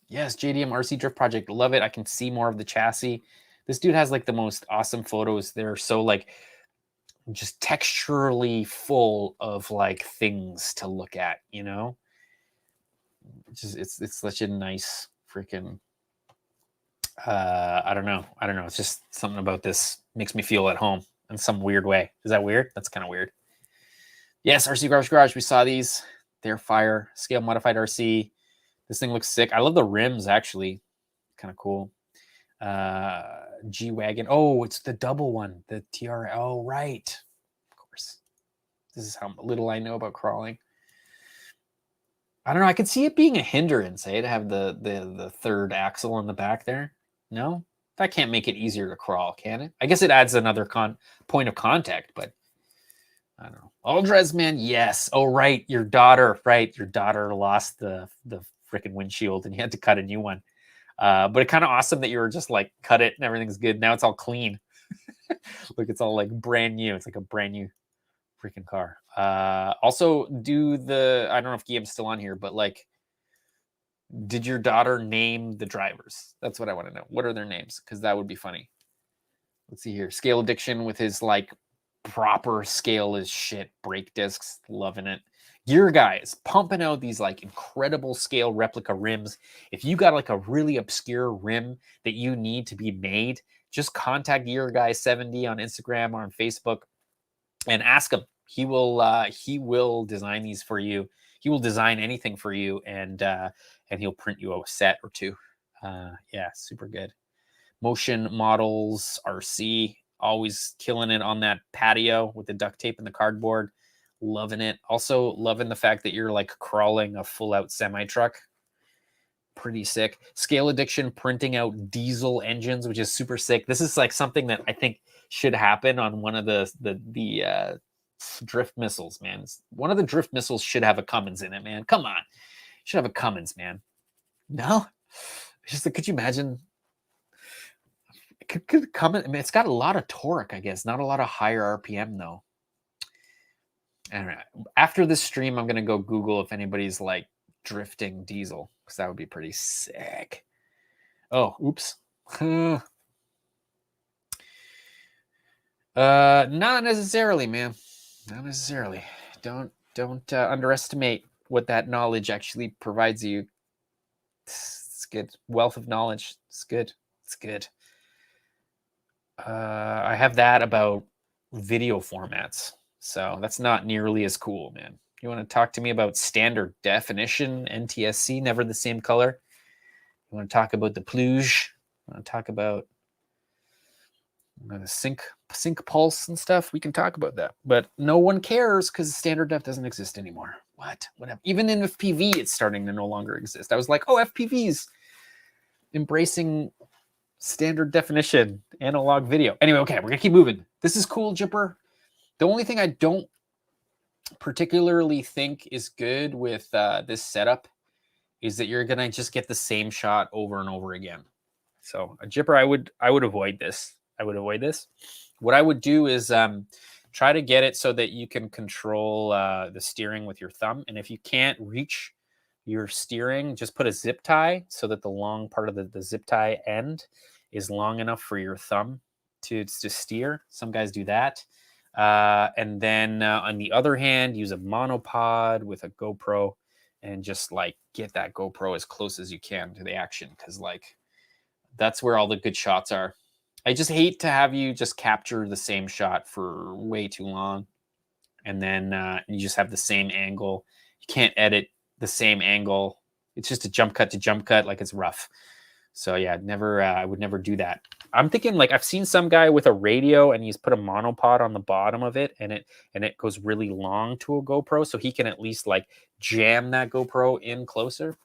Yes, JDM RC Drift Project. Love it. I can see more of the chassis. This dude has like the most awesome photos. They're so like just texturally full of like things to look at, you know? It's such a nice freaking I don't know. It's just something about this makes me feel at home in some weird way. Is that weird? That's kind of weird. Yes, RC Garage. We saw these. They're fire. Scale modified RC. This thing looks sick. I love the rims, actually. Kind of cool. G-Wagon. Oh, it's the double one. The TR. Oh, right. Of course. This is how little I know about crawling. I don't know. I could see it being a hindrance, to have the third axle on the back there. No? That can't make it easier to crawl, can it? I guess it adds another point of contact, but I don't know. Aldrez, man, yes. Oh, right. Your daughter lost the freaking windshield and you had to cut a new one. But it's kind of awesome that you were just like, cut it and everything's good. Now it's all clean. Look, it's all like brand new. It's like a brand new freaking car. Also, I don't know if Guillaume's still on here, but like, did your daughter name the drivers? That's what I want to know. What are their names? Because that would be funny. Let's see here. Scale Addiction with his like proper scale as shit brake discs. Loving it. Gear Guys pumping out these like incredible scale replica rims. If you got like a really obscure rim that you need to be made, just contact Gear Guy 70 on Instagram or on Facebook and ask him. He will design these for you. He will design anything for you, and he'll print you a set or two. Yeah, super good. Motion Models RC, always killing it on that patio with the duct tape and the cardboard. Loving it. Also loving the fact that you're like crawling a full out semi truck. Pretty sick. Scale Addiction printing out diesel engines, which is super sick. This is like something that I think should happen on one of the drift missiles, man. One of the drift missiles should have a Cummins in it, man. Come on. Should have a Cummins, man. No? Just could you imagine? Could Cummins, I mean, it's got a lot of torque, I guess. Not a lot of higher RPM, though. All right. After this stream, I'm going to go Google if anybody's like drifting diesel, because that would be pretty sick. Oh, oops. Not necessarily, man. Not necessarily. Don't underestimate what that knowledge actually provides you. It's good. Wealth of knowledge. It's good. It's good. I have that about video formats, so that's not nearly as cool, man. You want to talk to me about standard definition, NTSC, never the same color? You want to talk about the pluge? You want to talk about the sync pulse and stuff? We can talk about that. But no one cares because standard def doesn't exist anymore. What? Whatever. Even in FPV, it's starting to no longer exist. I was like, oh, FPV's embracing standard definition analog video. Anyway, okay, we're gonna keep moving. This is cool, Jipper. The only thing I don't particularly think is good with this setup is that you're gonna just get the same shot over and over again. So a Jipper, I would avoid this. I would avoid this. What I would do is try to get it so that you can control the steering with your thumb. And if you can't reach your steering, just put a zip tie so that the long part of the zip tie end is long enough for your thumb to steer. Some guys do that. And then on the other hand, use a monopod with a GoPro and just like get that GoPro as close as you can to the action. Cause like, that's where all the good shots are. I just hate to have you just capture the same shot for way too long. And then you just have the same angle. You can't edit the same angle. It's just a jump cut to jump cut. Like it's rough. So yeah, never. I would never do that. I'm thinking like I've seen some guy with a radio and he's put a monopod on the bottom of it and it goes really long to a GoPro. So he can at least like jam that GoPro in closer.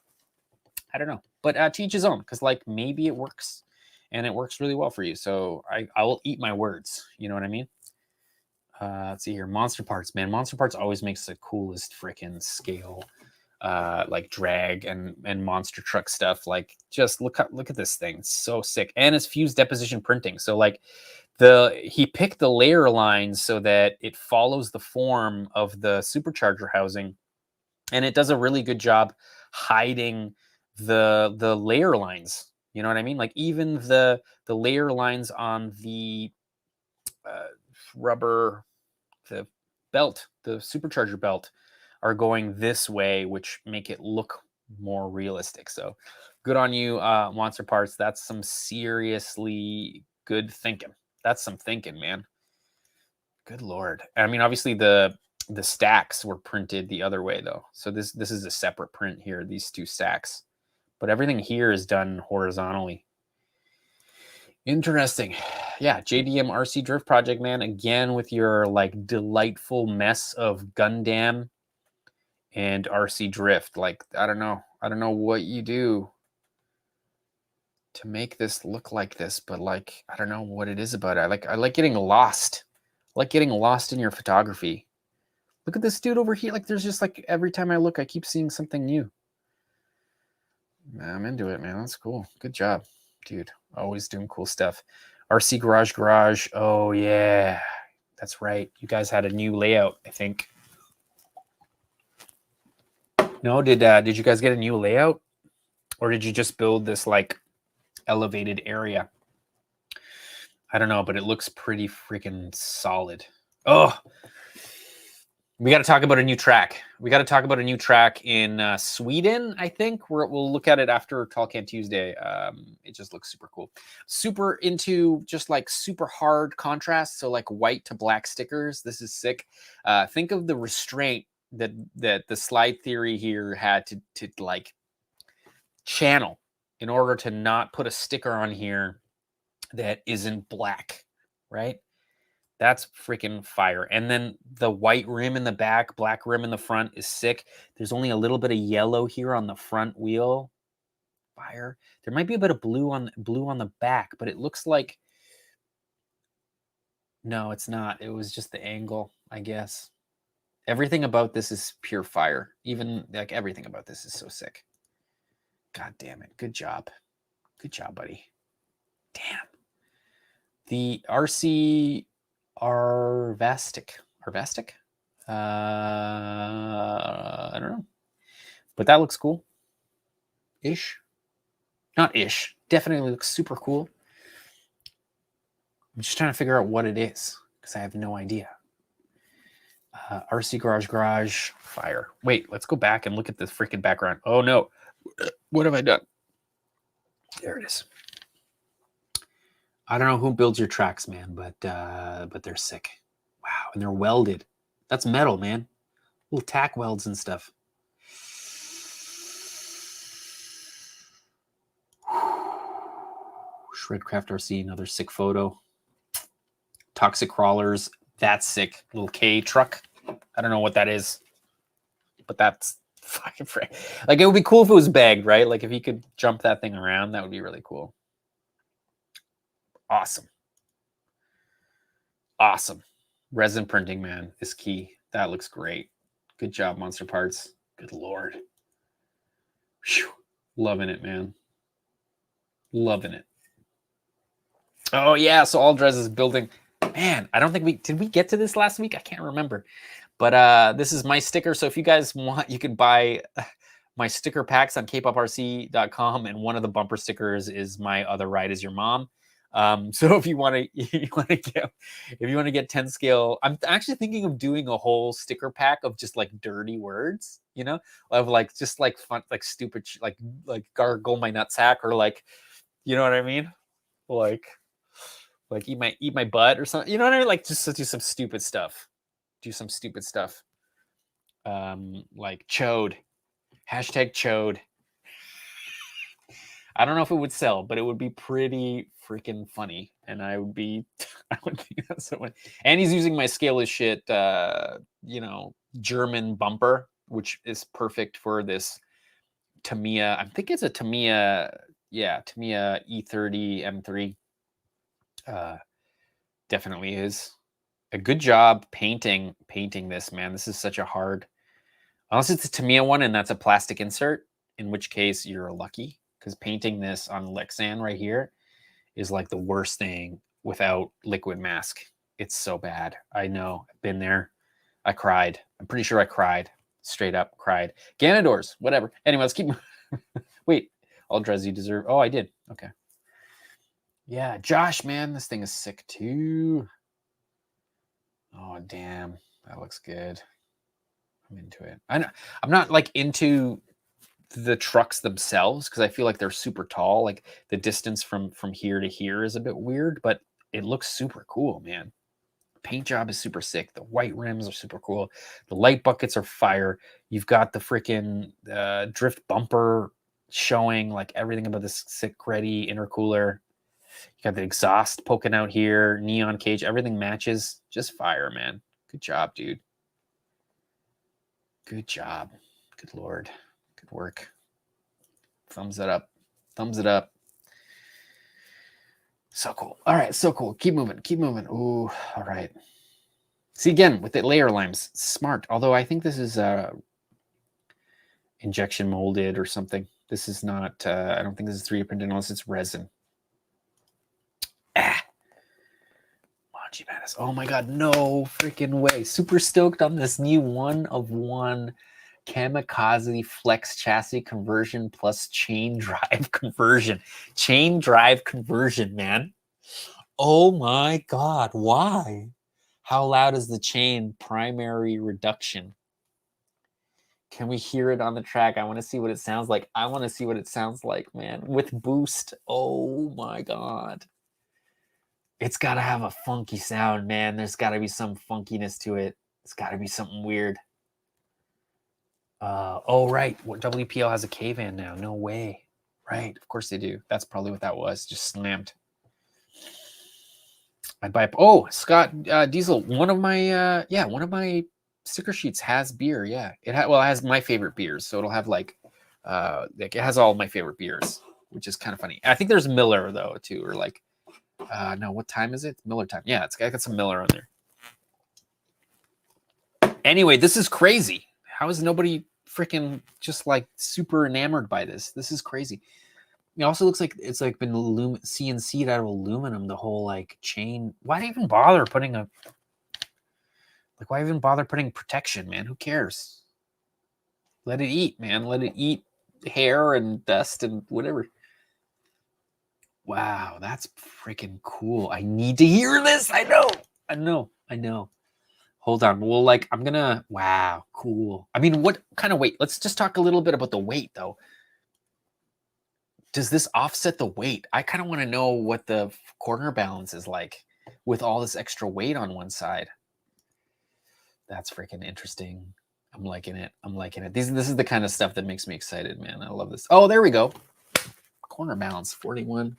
I don't know, but to each his own, because like maybe it works and it works really well for you. So I will eat my words. You know what I mean? Let's see here. Monster Parts, man. Monster Parts always makes the coolest freaking scale, like drag and monster truck stuff. Like just look at this thing. It's so sick. And it's fused deposition printing. So like he picked the layer lines so that it follows the form of the supercharger housing. And it does a really good job hiding the layer lines. You know what I mean? Like even the layer lines on the rubber, the belt, the supercharger belt are going this way, which make it look more realistic. So good on you, Monster Parts. That's some seriously good thinking. That's some thinking, man. Good Lord. I mean, obviously the stacks were printed the other way though. So this is a separate print here, these two stacks. But everything here is done horizontally. Interesting. Yeah, JDM RC Drift Project, man. Again, with your like delightful mess of Gundam and RC Drift. Like, I don't know what you do to make this look like this, but like, I don't know what it is about it. I like getting lost. I like getting lost in your photography. Look at this dude over here. Like, there's just like every time I look, I keep seeing something new. I'm into it, man. That's cool. Good job, dude. Always doing cool stuff. RC Garage. Oh, yeah. That's right. You guys had a new layout, I think. No, did you guys get a new layout? Or did you just build this, like, elevated area? I don't know, but it looks pretty freaking solid. Oh, we got to talk about a new track. We got to talk about a new track in Sweden, I think. We'll look at it after Tall Can Tuesday. It just looks super cool. Super into just like super hard contrast. So like white to black stickers. This is sick. Think of the restraint that the Slide Theory here had to like channel in order to not put a sticker on here that isn't black, right? That's freaking fire. And then the white rim in the back, black rim in the front is sick. There's only a little bit of yellow here on the front wheel. Fire. There might be a bit of blue on the back, but it looks like no, it's not. It was just the angle, I guess. Everything about this is pure fire. Even like everything about this is so sick. God damn it. Good job. Good job, buddy. Damn. The RC Arvastic. I don't know. But that looks cool. Ish. Not ish. Definitely looks super cool. I'm just trying to figure out what it is because I have no idea. RC Garage. Fire. Wait, let's go back and look at this freaking background. Oh no. What have I done? There it is. I don't know who builds your tracks, man, but they're sick. Wow, and they're welded. That's metal, man. Little tack welds and stuff. Shredcraft RC, another sick photo. Toxic Crawlers, that's sick. Little K truck. I don't know what that is, but that's fucking frick. Like, it would be cool if it was bagged, right? Like, if he could jump that thing around, that would be really cool. Awesome. Awesome. Resin printing, man, is key. That looks great. Good job, Monster Parts. Good Lord. Whew. Loving it, man. Loving it. Oh, yeah. So Aldrez is building. Man, I don't think did we get to this last week? I can't remember. But this is my sticker. So if you guys want, you can buy my sticker packs on kpoprc.com. And one of the bumper stickers is my other ride is your mom. So if you want to get 10 scale, I'm actually thinking of doing a whole sticker pack of just like dirty words, you know, of like just like fun, like stupid, like gargle my nutsack, or like, you know what I mean, like eat my butt or something, you know what I mean, like just to do some stupid stuff, like chode, hashtag chode. I don't know if it would sell, but it would be pretty freaking funny. And I would think that's so funny. And he's using my scale as shit, you know, German bumper, which is perfect for this Tamiya. I think it's a Tamiya, Tamiya E30 M3. Definitely is. A good job painting this, man. This is such a hard, unless it's a Tamiya one and that's a plastic insert, in which case you're lucky. Because painting this on Lexan right here is like the worst thing without liquid mask. It's so bad. I know. I've been there. I cried. I'm pretty sure I cried. Straight up cried. Ganadors, whatever. Anyway, let's keep moving. Wait, Aldrez, you deserve. Oh, I did. Okay. Yeah, Josh, man, this thing is sick too. Oh, damn. That looks good. I'm into it. I'm not like into the trucks themselves because I feel like they're super tall. Like the distance from here to here is a bit weird, but it looks super cool, man. Paint job is super sick. The white rims are super cool. The light buckets are fire. You've got the freaking drift bumper showing, like everything about this sick ready intercooler. You got the exhaust poking out here, neon cage, everything matches. Just fire, man. Good job, dude. Good job. Good Lord. Good work. Thumbs it up. Thumbs it up. So cool. All right, so cool. Keep moving. Keep moving. Ooh, all right. See, again, with the layer limes, smart. Although I think this is injection molded or something. This is not, I don't think this is 3D printed unless it's resin. Manji Madness. Oh my God, no freaking way. Super stoked on this new 1-of-1 Kamikaze Flex chassis conversion plus chain drive conversion. Chain drive conversion, man. Oh my God, why? How loud is the chain primary reduction? Can we hear it on the track? I want to see what it sounds like. I want to see what it sounds like, man. With boost. Oh my God. It's got to have a funky sound, man. There's got to be some funkiness to it. It's got to be something weird. Oh, right. WPL has a K-van now. No way. Right. Of course they do. That's probably what that was. Just slammed. I'd buy. Oh, Scott Diesel. One of my sticker sheets has beer. Yeah. It has my favorite beers. So it'll have like it has all my favorite beers, which is kind of funny. I think there's Miller though too, or like no, what time is it? Miller time. Yeah, it's got some Miller on there. Anyway, this is crazy. How is nobody freaking just like super enamored by this? This is crazy. It also looks like it's like been CNC'd out of aluminum, the whole like chain. Why even bother putting protection, man? Who cares? Let it eat, man. Let it eat hair and dust and whatever. Wow, that's freaking cool. I need to hear this. I know. Hold on. Well, like, wow, cool. I mean, what kind of weight? Let's just talk a little bit about the weight, though. Does this offset the weight? I kind of want to know what the corner balance is like with all this extra weight on one side. That's freaking interesting. I'm liking it. This is the kind of stuff that makes me excited, man. I love this. Oh, there we go. Corner balance, 41.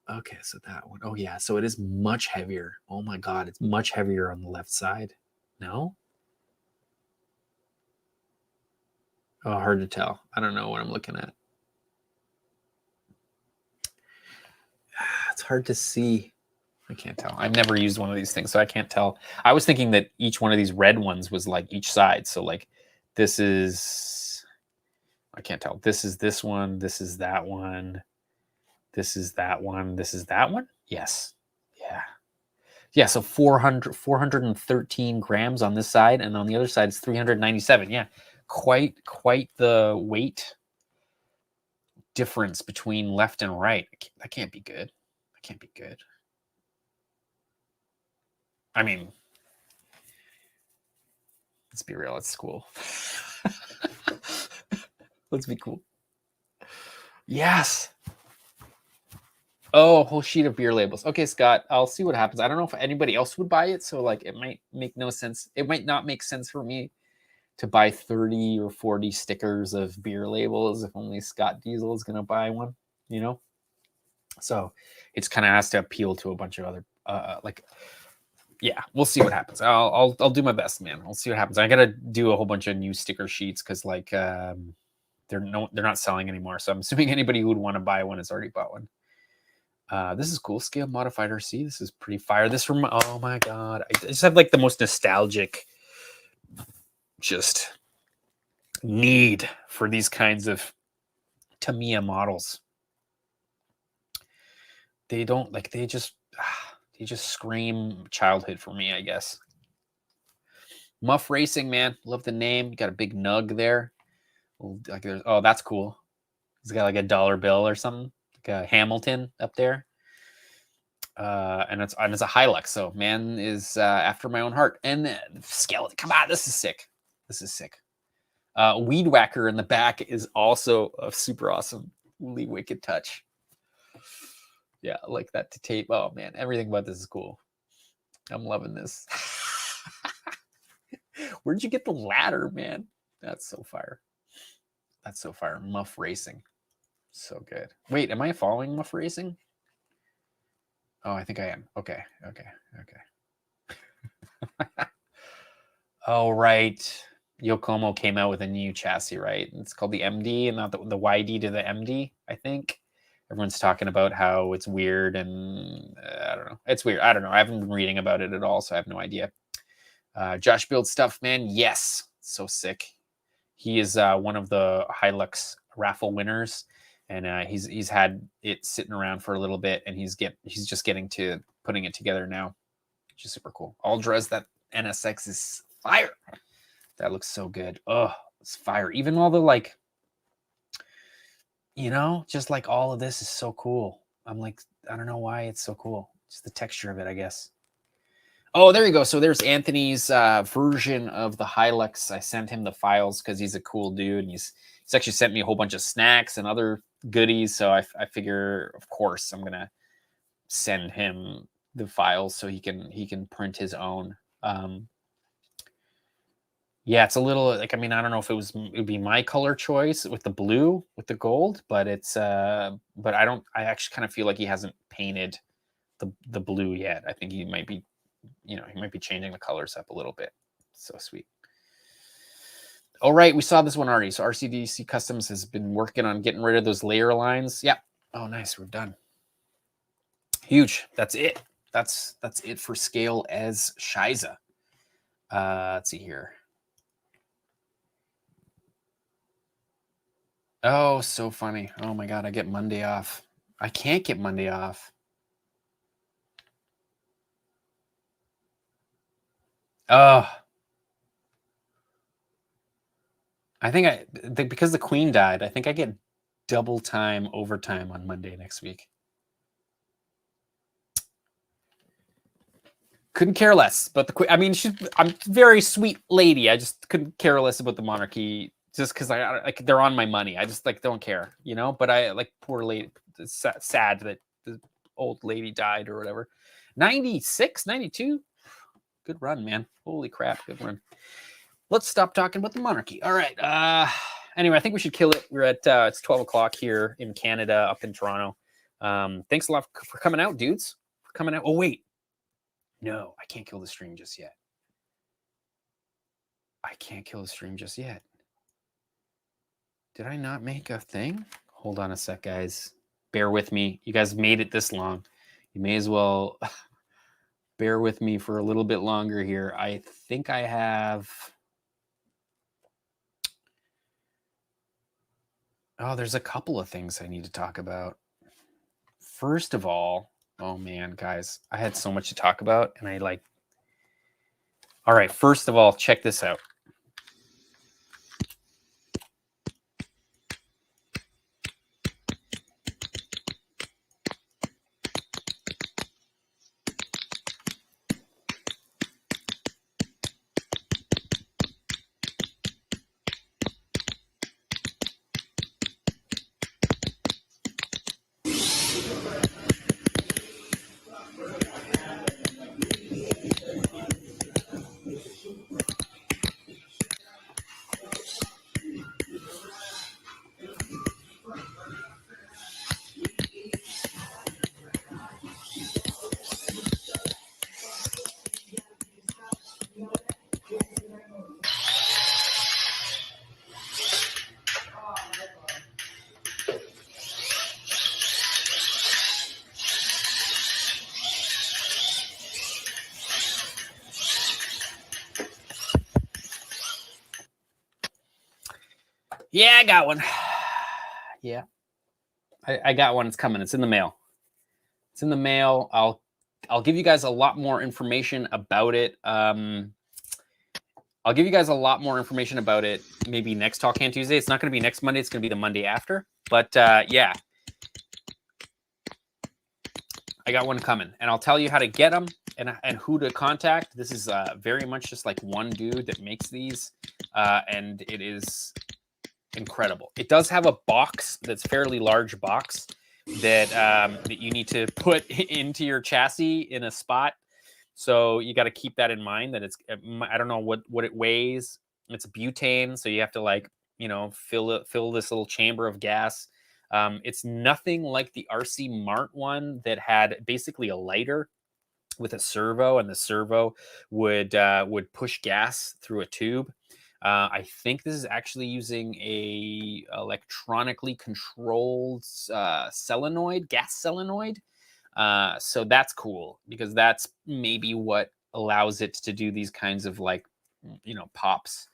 Okay, so that one. Oh yeah, so it is much heavier. Oh my god, it's much heavier on the left side. No? Oh, hard to tell. I don't know what I'm looking at. It's hard to see. I can't tell. I've never used one of these things, so I can't tell. I was thinking that each one of these red ones was like each side. So like this is, I can't tell. This is this one. This is that one. This is that one. This is that one. Yes. Yeah. Yeah. So 413 grams on this side. And on the other side, it's 397. Yeah. Quite the weight difference between left and right. That can't be good. That can't be good. I mean, let's be real. It's cool. Let's be cool. Yes. Oh, a whole sheet of beer labels. Okay, Scott, I'll see what happens. I don't know if anybody else would buy it, so like it might make no sense. It might not make sense for me to buy 30 or 40 stickers of beer labels if only Scott Diesel is going to buy one, you know? So it's kind of has to appeal to a bunch of other, yeah, we'll see what happens. I'll do my best, man. I'll see what happens. I gotta do a whole bunch of new sticker sheets because like they're not selling anymore. So I'm assuming anybody who would want to buy one has already bought one. This is cool. Scale modified RC. This is pretty fire. This from, oh my god, I just have like the most nostalgic just need for these kinds of Tamiya models. They don't like, they just scream childhood for me, I guess. Muff Racing, man. Love the name. You got a big nug there. Like, oh, that's cool. He's got like a dollar bill or something. Like a Hamilton up there. And it's a Hilux. So man is after my own heart. And the skeleton. Come on, this is sick. This is sick. Weed Whacker in the back is also a super awesome, really wicked touch. Yeah, I like that to tape. Oh man, everything about this is cool. I'm loving this. Where'd you get the ladder, man? That's so fire. That's so fire. Muff Racing. So good. Wait, am I following Muff Racing? Oh, I think I am. Okay. Oh, right. Yokomo came out with a new chassis, right? It's called the MD and not the YD to the MD, I think. Everyone's talking about how it's weird and I don't know. It's weird. I don't know. I haven't been reading about it at all, so I have no idea. Josh builds stuff, man. Yes. So sick. He is one of the Hilux raffle winners, and he's had it sitting around for a little bit, and he's just getting to putting it together now, which is super cool. Aldras, that NSX is fire. That looks so good. Oh, it's fire. Even all the like, you know, just like all of this is so cool. I'm like, I don't know why it's so cool. Just the texture of it, I guess. Oh, there you go. So there's Anthony's version of the Hilux. I sent him the files because he's a cool dude. And he's actually sent me a whole bunch of snacks and other goodies. So I figure, of course, I'm gonna send him the files so he can print his own. Yeah, it's a little like, I mean, I don't know if it would be my color choice with the blue with the gold, but it's but I actually kind of feel like he hasn't painted the blue yet. I think he might be, you know, he might be changing the colors up a little bit. So sweet. All right, we saw this one already. So RCDC Customs has been working on getting rid of those layer lines. Yeah. Oh, nice. We're done. Huge. That's it. That's it for scale as Shiza. Let's see here. Oh, so funny. Oh my God, I get Monday off. I can't get Monday off. Oh. I think because the Queen died, I think I get double time overtime on Monday next week. Couldn't care less. But the Queen, I mean, I'm a very sweet lady. I just couldn't care less about the monarchy just because I like they're on my money. I just like don't care, you know. But I like poor lady. It's sad that the old lady died or whatever. 96, 92. Good run, man. Holy crap, good run. Let's stop talking about the monarchy. All right. Anyway, I think we should kill it. We're at it's 12 o'clock here in Canada, up in Toronto. Thanks a lot for coming out, dudes. For coming out. Oh, wait. No, I can't kill the stream just yet. I can't kill the stream just yet. Did I not make a thing? Hold on a sec, guys. Bear with me. You guys made it this long. You may as well bear with me for a little bit longer here. I think I have... Oh, there's a couple of things I need to talk about. First of all, oh man, guys, I had so much to talk about, and I like... All right, first of all, check this out. Yeah, I got one. Yeah, I got one. It's coming. It's in the mail. It's in the mail. I'll give you guys a lot more information about it. I'll give you guys a lot more information about it maybe next Talk Can Tuesday. It's not going to be next Monday. It's going to be the Monday after. But yeah, I got one coming, and I'll tell you how to get them and who to contact. This is very much just like one dude that makes these, and it is incredible. It does have a box that's fairly large box that that you need to put into your chassis in a spot. So you got to keep that in mind that it's, I don't know what it weighs. It's butane. So you have to like, you know, fill this little chamber of gas. It's nothing like the RC Mart one that had basically a lighter with a servo, and the servo would push gas through a tube. I think this is actually using a electronically controlled solenoid, gas solenoid. So that's cool because that's maybe what allows it to do these kinds of like, you know, pops.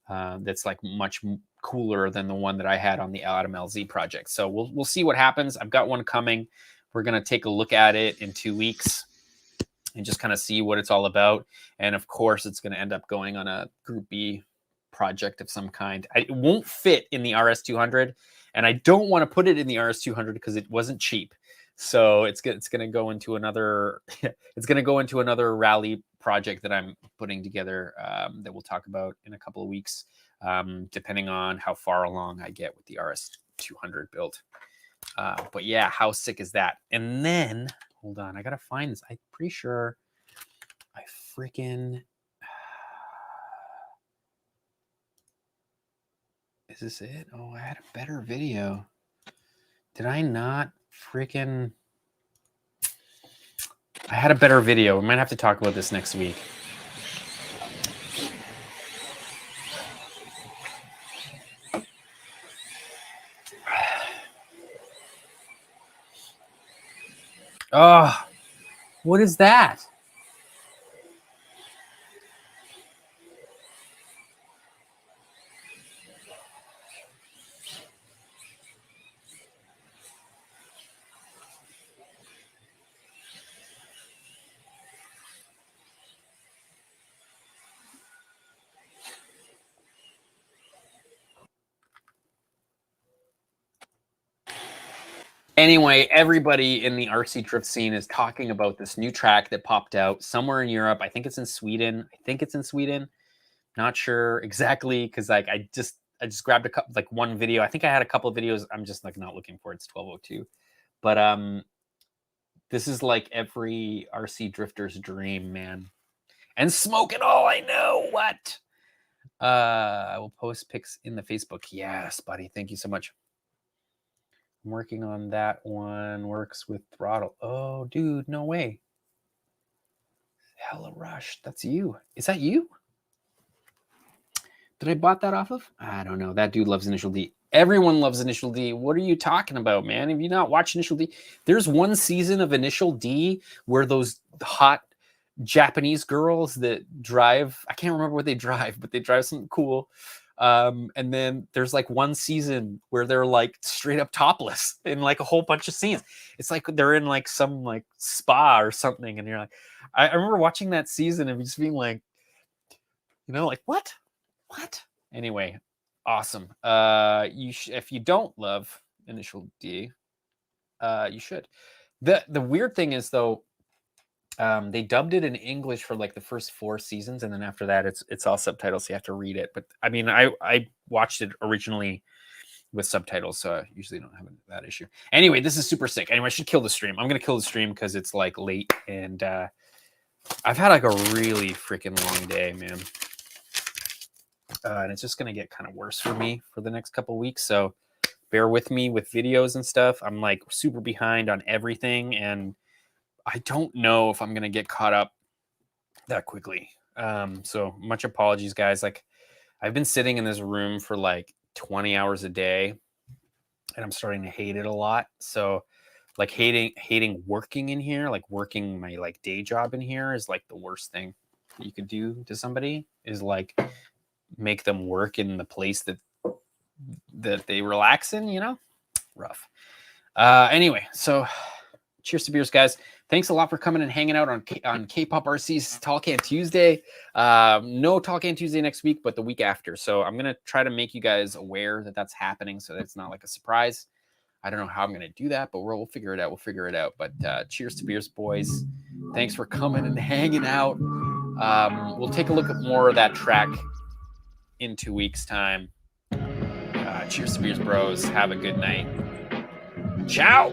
That's like much cooler than the one that I had on the Atom LZ project. So we'll see what happens. I've got one coming. We're gonna take a look at it in 2 weeks and just kind of see what it's all about. And of course, it's gonna end up going on a Group B project of some kind. It won't fit in the RS200, and I don't want to put it in the RS200 because it wasn't cheap. So it's going to go into another it's going to go into another rally project that I'm putting together that we'll talk about in a couple of weeks, depending on how far along I get with the RS200 build. But yeah, how sick is that? And then hold on, I gotta find this. I'm pretty sure I freaking is this it? Oh, I had a better video. Did I not freaking... I had a better video. We might have to talk about this next week. Oh, what is that? Anyway, everybody in the RC drift scene is talking about this new track that popped out somewhere in Europe. I think it's in Sweden. Not sure exactly because like I just grabbed a couple, like one video. I think I had a couple of videos. I'm just like not looking for it. It's 12:02. But this is like every RC drifter's dream, man. And smoke it all, I know. What? I will post pics in the Facebook. Yes, buddy. Thank you so much. I'm working on that one. Works with throttle. Oh, dude, no way. Hella Rush. That's you. Is that you? Did I bought that off of? I don't know. That dude loves Initial D. Everyone loves Initial D. What are you talking about, man? Have you not watched Initial D? There's one season of Initial D where those hot Japanese girls that drive, I can't remember what they drive, but they drive something cool. And then there's like one season where they're like straight up topless in like a whole bunch of scenes. It's like they're in like some like spa or something. And you're like, I remember watching that season and just being like, you know, like what? Anyway, awesome. If you don't love Initial D, you should. The weird thing is though, they dubbed it in English for like the first 4 seasons, and then after that, it's all subtitles, so you have to read it. But I mean, I watched it originally with subtitles, so I usually don't have that issue. Anyway, this is super sick. Anyway, I should kill the stream. I'm gonna kill the stream because it's like late, and I've had like a really freaking long day, man. And it's just going to get kind of worse for me for the next couple weeks. So bear with me with videos and stuff. I'm like super behind on everything. And I don't know if I'm going to get caught up that quickly. So much apologies, guys. Like I've been sitting in this room for like 20 hours a day and I'm starting to hate it a lot. So like hating working in here, like working my like day job in here is like the worst thing you could do to somebody is like make them work in the place that they relax in, you know. Rough. Anyway, so cheers to beers, guys. Thanks a lot for coming and hanging out on Kpop RC's Tall Can Tuesday. No Tall Can Tuesday next week, but the week after. So I'm gonna try to make you guys aware that that's happening, so that it's not like a surprise. I don't know how I'm gonna do that, but we'll figure it out. We'll figure it out. But cheers to beers, boys. Thanks for coming and hanging out. We'll take a look at more of that track in 2 weeks' time. Cheers to beers, bros. Have a good night. Ciao.